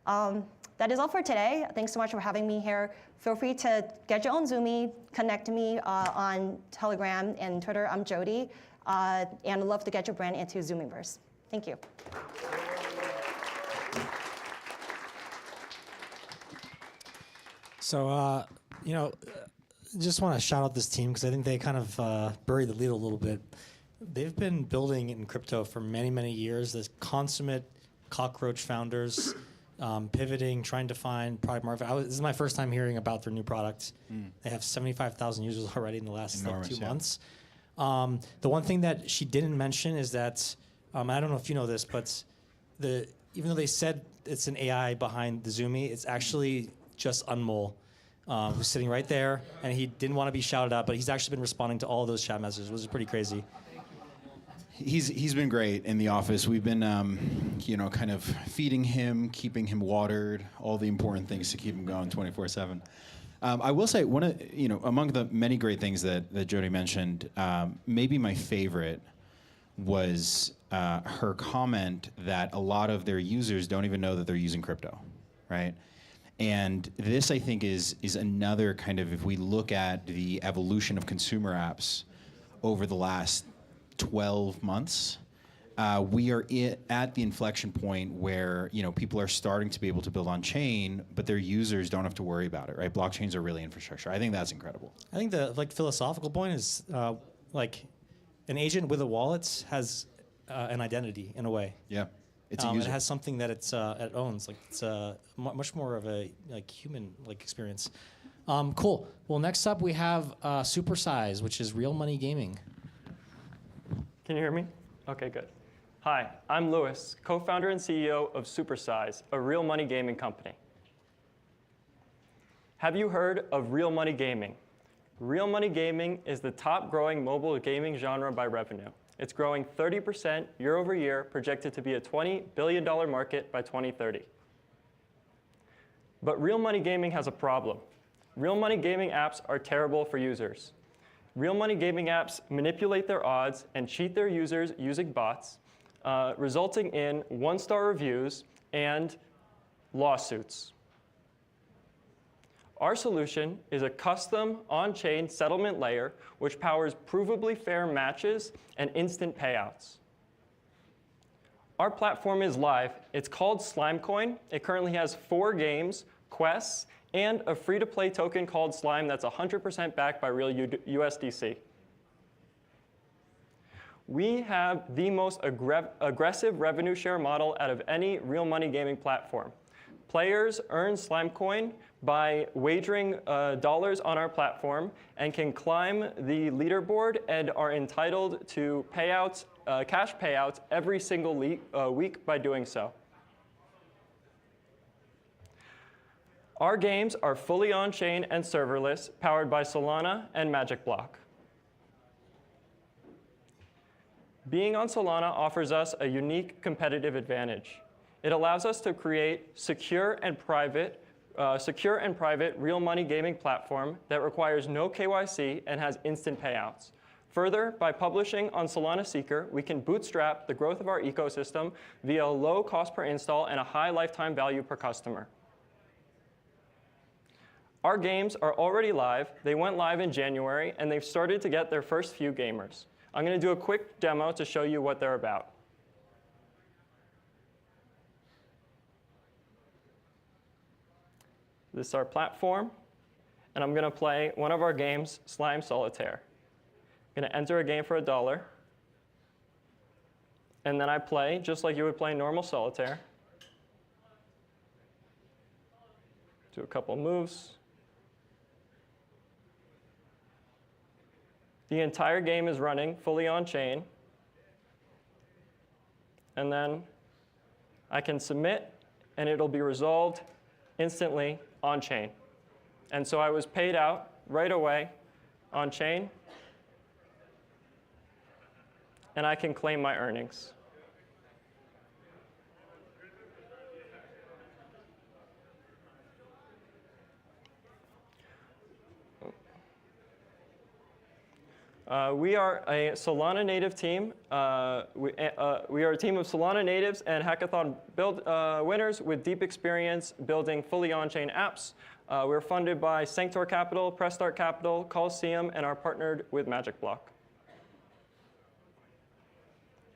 That is all for today. Thanks so much for having me here. Feel free to get your own Zoomy, connect to me on Telegram and Twitter. I'm Jody, and I'd love to get your brand into Zoomyverse. Thank you. So, just want to shout out this team because I think they kind of buried the lead a little bit. They've been building in crypto for many, many years. There's consummate cockroach founders pivoting, trying to find product market. This is my first time hearing about their new product. They have 75,000 users already in the last Enormous, 2 months. The one thing that she didn't mention is that, I don't know if you know this, but even though they said it's an AI behind the Zoomy, it's actually just Unmol, who's sitting right there, and he didn't want to be shouted out, but he's actually been responding to all of those chat messages, which is pretty crazy. He's been great in the office. We've been, kind of feeding him, keeping him watered, all the important things to keep him going 24/7. I will say among the many great things that Jody mentioned, maybe my favorite was her comment that a lot of their users don't even know that they're using crypto, right? And this, I think, is another kind of, if we look at the evolution of consumer apps over the last 12 months, we are at the inflection point where people are starting to be able to build on chain, but their users don't have to worry about it, right? Blockchains are really infrastructure. I think that's incredible. I think the philosophical point is an agent with a wallet has an identity in a way. Yeah, it's It has something that it owns. It's much more of a human experience. Cool. Well, next up we have Supersize, which is real money gaming. Can you hear me? Okay, good. Hi, I'm Louis, co-founder and CEO of Supersize, a real money gaming company. Have you heard of real money gaming? Real money gaming is the top growing mobile gaming genre by revenue. It's growing 30% year over year, projected to be a $20 billion market by 2030. But real money gaming has a problem. Real money gaming apps are terrible for users. Real money gaming apps manipulate their odds and cheat their users using bots. resulting in one-star reviews and lawsuits. Our solution is a custom on-chain settlement layer which powers provably fair matches and instant payouts. Our platform is live. It's called Slimecoin. It currently has 4 games, quests, and a free-to-play token called Slime that's 100% backed by real USDC. We have the most aggressive revenue share model out of any real money gaming platform. Players earn Slimecoin by wagering dollars on our platform and can climb the leaderboard and are entitled to payouts, cash payouts every single week by doing so. Our games are fully on-chain and serverless, powered by Solana and Magic Block. Being on Solana offers us a unique competitive advantage. It allows us to create secure and private real money gaming platform that requires no KYC and has instant payouts. Further, by publishing on Solana Seeker, we can bootstrap the growth of our ecosystem via low cost per install and a high lifetime value per customer. Our games are already live. They went live in January, and they've started to get their first few gamers. I'm going to do a quick demo to show you what they're about. This is our platform, and I'm going to play one of our games, Slime Solitaire. I'm going to enter a game for $1, and then I play just like you would play normal solitaire. Do a couple moves. The entire game is running fully on-chain, and then I can submit, and it'll be resolved instantly on-chain. And so I was paid out right away on-chain, and I can claim my earnings. We are a Solana native team. We are a team of Solana natives and hackathon winners with deep experience building fully on-chain apps. We're funded by Sanctor Capital, Press Start Capital, Coliseum, and are partnered with Magic Block.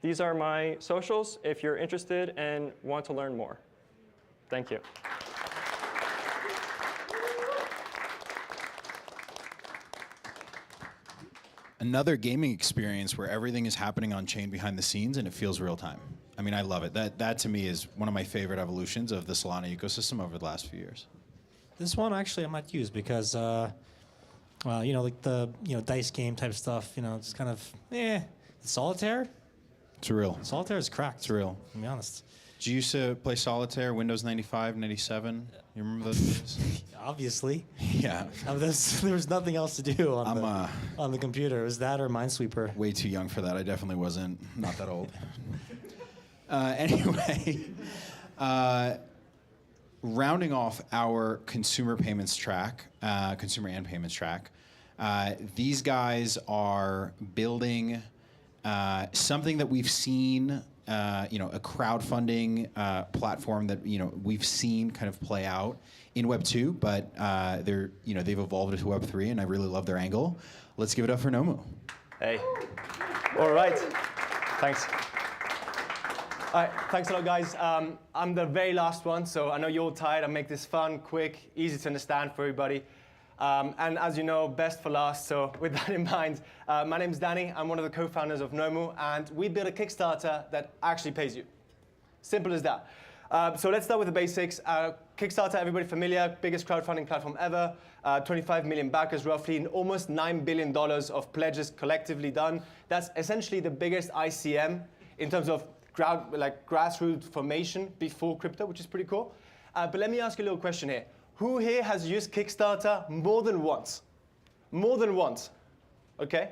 These are my socials if you're interested and want to learn more. Thank you. Another gaming experience where everything is happening on chain behind the scenes and it feels real time. I mean, I love it. That to me is one of my favorite evolutions of the Solana ecosystem over the last few years. This one actually I might use because, like the dice game type stuff. It's kind of solitaire. It's real. Solitaire is cracked. It's real. To be honest. Did you used to play solitaire, Windows 95, 97? You remember those days? Obviously. Yeah. There was nothing else to do on the computer. It was that or Minesweeper. Way too young for that. I definitely wasn't. Not that old. Anyway, rounding off our consumer payments track, consumer and payments track, these guys are building something that we've seen. A crowdfunding platform that we've seen kind of play out in Web 2, but they've evolved into Web 3, and I really love their angle. Let's give it up for Nomu. Hey. All right. Thanks. All right. Thanks a lot, guys. I'm the very last one, so I know you're all tired. I'll make this fun, quick, easy to understand for everybody. And as you know, best for last, so with that in mind, my name's Danny. I'm one of the co-founders of Nomu, and we built a Kickstarter that actually pays you. Simple as that. So let's start with the basics. Kickstarter, everybody familiar, biggest crowdfunding platform ever, 25 million backers roughly, and almost $9 billion of pledges collectively done. That's essentially the biggest ICM in terms of grassroots formation before crypto, which is pretty cool. But let me ask you a little question here. Who here has used Kickstarter more than once? More than once, okay?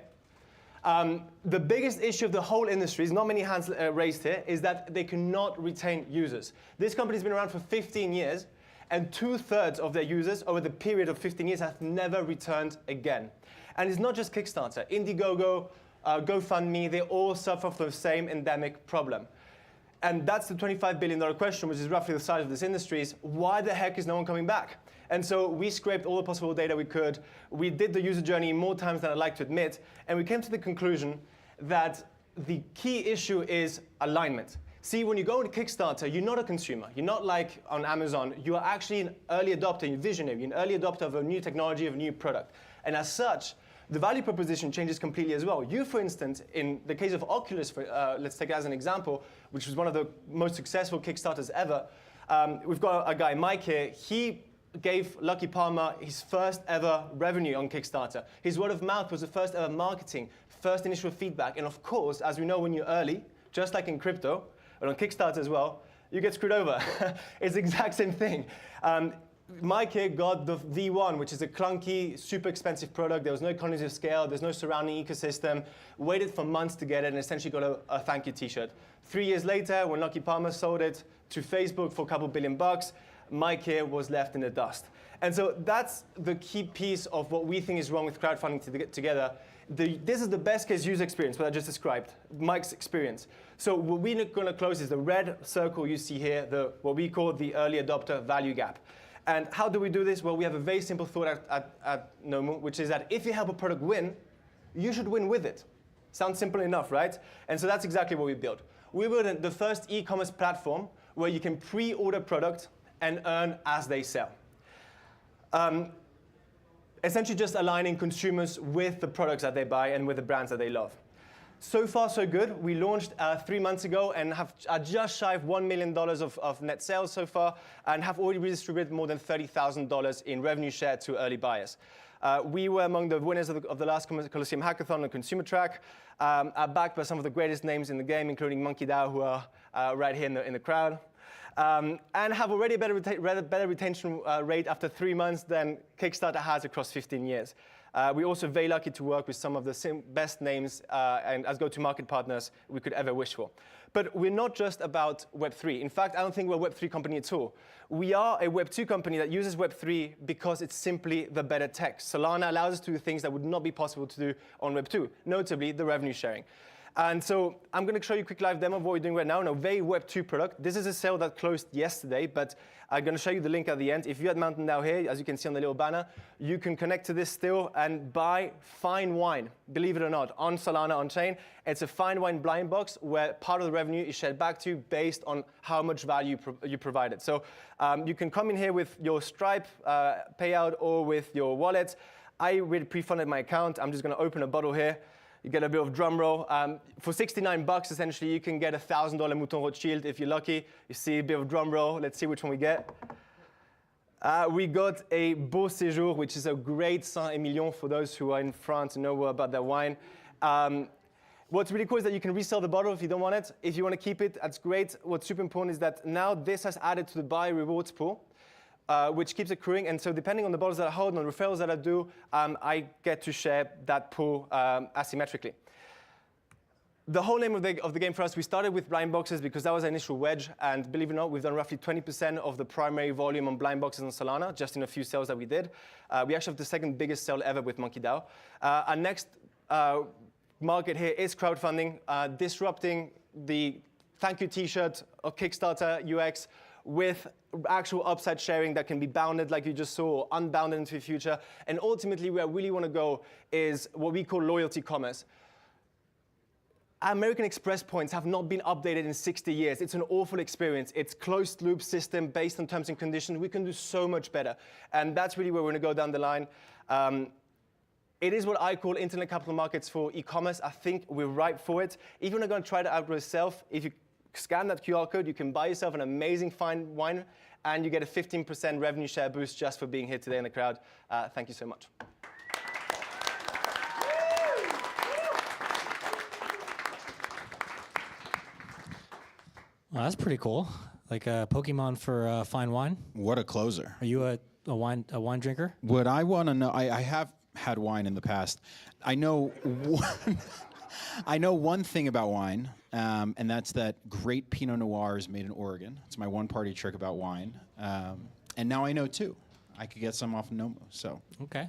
The biggest issue of the whole industry, is not many hands raised here, is that they cannot retain users. This company's been around for 15 years, and 2/3 of their users over the period of 15 years have never returned again. And it's not just Kickstarter. Indiegogo, GoFundMe, they all suffer from the same endemic problem. And that's the $25 billion question, which is roughly the size of this industry, is why the heck is no one coming back? And so we scraped all the possible data we could. We did the user journey more times than I'd like to admit, and we came to the conclusion that the key issue is alignment. See, when you go into Kickstarter, you're not a consumer. You're not like on Amazon. You are actually an early adopter, you're visionary, you're an early adopter of a new technology, of a new product. And as such, the value proposition changes completely as well. You, for instance, in the case of Oculus, let's take it as an example, which was one of the most successful Kickstarters ever. We've got a guy, Mike, here. He gave Lucky Palmer his first ever revenue on Kickstarter. His word of mouth was the first ever marketing, first initial feedback. And of course, as we know, when you're early, just like in crypto, but on Kickstarter as well, you get screwed over. It's the exact same thing. Mike here got the V1, which is a clunky, super expensive product. There was no economies of scale. There's no surrounding ecosystem. Waited for months to get it and essentially got a thank you t-shirt. 3 years later, when Lucky Palmer sold it to Facebook for a couple $1 billion, Mike here was left in the dust. And so that's the key piece of what we think is wrong with crowdfunding together. This is the best case user experience, what I just described, Mike's experience. So what we're going to close is the red circle you see here, what we call the early adopter value gap. And how do we do this? Well, we have a very simple thought at Nomu, which is that if you help a product win, you should win with it. Sounds simple enough, right? And so that's exactly what we built. We built the first e-commerce platform where you can pre-order product and earn as they sell. Essentially just aligning consumers with the products that they buy and with the brands that they love. So far, so good. We launched 3 months ago and have just shy of $1 million of net sales so far and have already redistributed more than $30,000 in revenue share to early buyers. We were among the winners of the last Colosseum Hackathon on Consumer Track, backed by some of the greatest names in the game, including MTNDAO, who are right here in the crowd. And have already a better retention rate after 3 months than Kickstarter has across 15 years. We're also very lucky to work with some of the best names and as go-to-market partners we could ever wish for. But we're not just about Web3. In fact, I don't think we're a Web3 company at all. We are a Web2 company that uses Web3 because it's simply the better tech. Solana allows us to do things that would not be possible to do on Web2, notably the revenue sharing. And so I'm going to show you a quick live demo of what we're doing right now in a very Web2 product. This is a sale that closed yesterday, but I'm going to show you the link at the end. If you're at MTNDAO here, as you can see on the little banner, you can connect to this still and buy fine wine, believe it or not, on Solana on-chain. It's a fine wine blind box where part of the revenue is shared back to you based on how much value you provided. So you can come in here with your Stripe payout or with your wallet. I already pre-funded my account. I'm just going to open a bottle here. You get a bit of drum roll. For $69, essentially, you can get a $1,000 Mouton Rothschild if you're lucky. You see a bit of drum roll. Let's see which one we get. We got a Beau Séjour, which is a great Saint-Emilion for those who are in France and know about their wine. What's really cool is that you can resell the bottle if you don't want it. If you want to keep it, that's great. What's super important is that now this has added to the buy rewards pool, which keeps accruing. And so depending on the bottles that I hold, on referrals that I do, I get to share that pool asymmetrically. The whole name of the game for us, we started with blind boxes because that was our initial wedge. And believe it or not, we've done roughly 20% of the primary volume on blind boxes on Solana, just in a few sales that we did. We actually have the second biggest sale ever with MTNDAO. Our next market here is crowdfunding, disrupting the thank you t-shirt or Kickstarter UX with actual upside sharing that can be bounded like you just saw, or unbounded into the future. And ultimately, where I really want to go is what we call loyalty commerce. American Express points have not been updated in 60 years. It's an awful experience. It's closed loop system based on terms and conditions. We can do so much better. And that's really where we're going to go down the line. It is what I call internet capital markets for e-commerce. I think we're ripe for it. If you're not going to try to outgrow yourself, if you scan that QR code, you can buy yourself an amazing fine wine, and you get a 15% revenue share boost just for being here today in the crowd. Thank you so much. Well, that's pretty cool. Like a Pokemon for fine wine. What a closer. Are you a wine drinker? What I want to know, I have had wine in the past. I know one thing about wine, and that's that great Pinot Noir is made in Oregon. It's my one party trick about wine. And now I know two. I could get some off Nomu. So okay.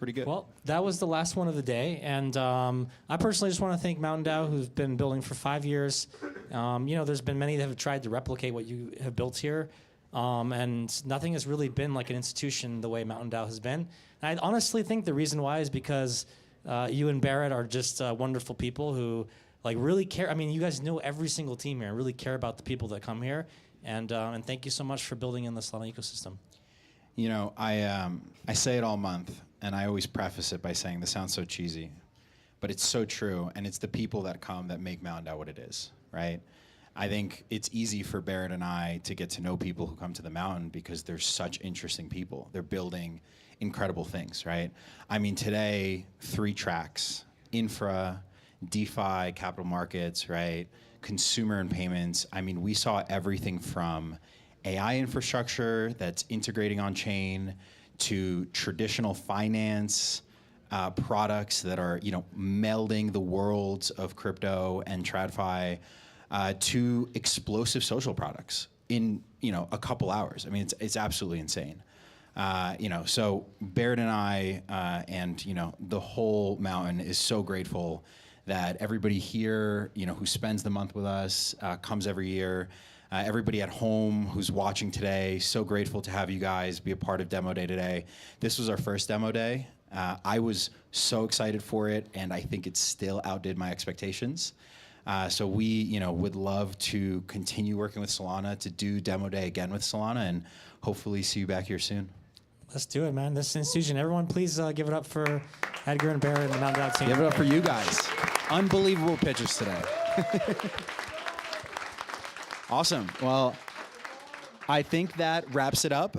pretty good. Well, that was the last one of the day, and I personally just want to thank Mountain DAO, who's been building for 5 years. There's been many that have tried to replicate what you have built here, and nothing has really been like an institution the way Mountain DAO has been. And I honestly think the reason why is because you and Barrett are just wonderful people who really care. I mean, you guys know every single team here and really care about the people that come here. And thank you so much for building in the Solana ecosystem. I say it all month, and I always preface it by saying this sounds so cheesy, but it's so true, and it's the people that come that make Mountain DAO what it is, right? I think it's easy for Barrett and I to get to know people who come to the mountain because they're such interesting people. They're building incredible things, right? I mean, today, 3 tracks: infra, DeFi, capital markets, right? Consumer and payments. I mean, we saw everything from AI infrastructure that's integrating on chain to traditional finance products that are, melding the worlds of crypto and TradFi to explosive social products in, a couple hours. I mean, it's absolutely insane. So Barrett and I and, the whole mountain is so grateful that everybody here, who spends the month with us, comes every year. Everybody at home who's watching today, so grateful to have you guys be a part of Demo Day today. This was our first Demo Day. I was so excited for it, and I think it still outdid my expectations. So we, would love to continue working with Solana to do Demo Day again with Solana, and hopefully see you back here soon. Let's do it, man. This institution. Everyone, please give it up for Edgar and Barrett and the Mountain DAO team. Give it up for you guys. Unbelievable pitches today. Awesome. Well, I think that wraps it up.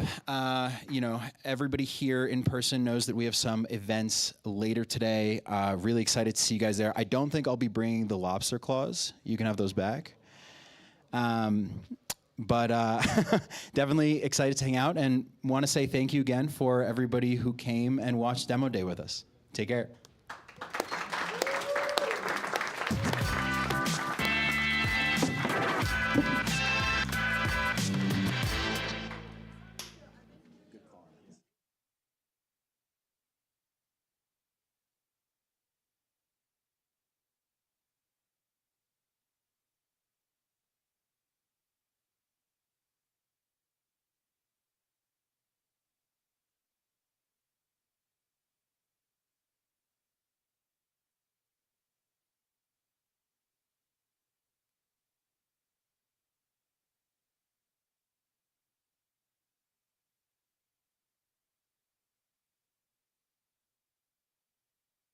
Everybody here in person knows that we have some events later today. Really excited to see you guys there. I don't think I'll be bringing the lobster claws. You can have those back. But definitely excited to hang out, and want to say thank you again for everybody who came and watched Demo Day with us. Take care.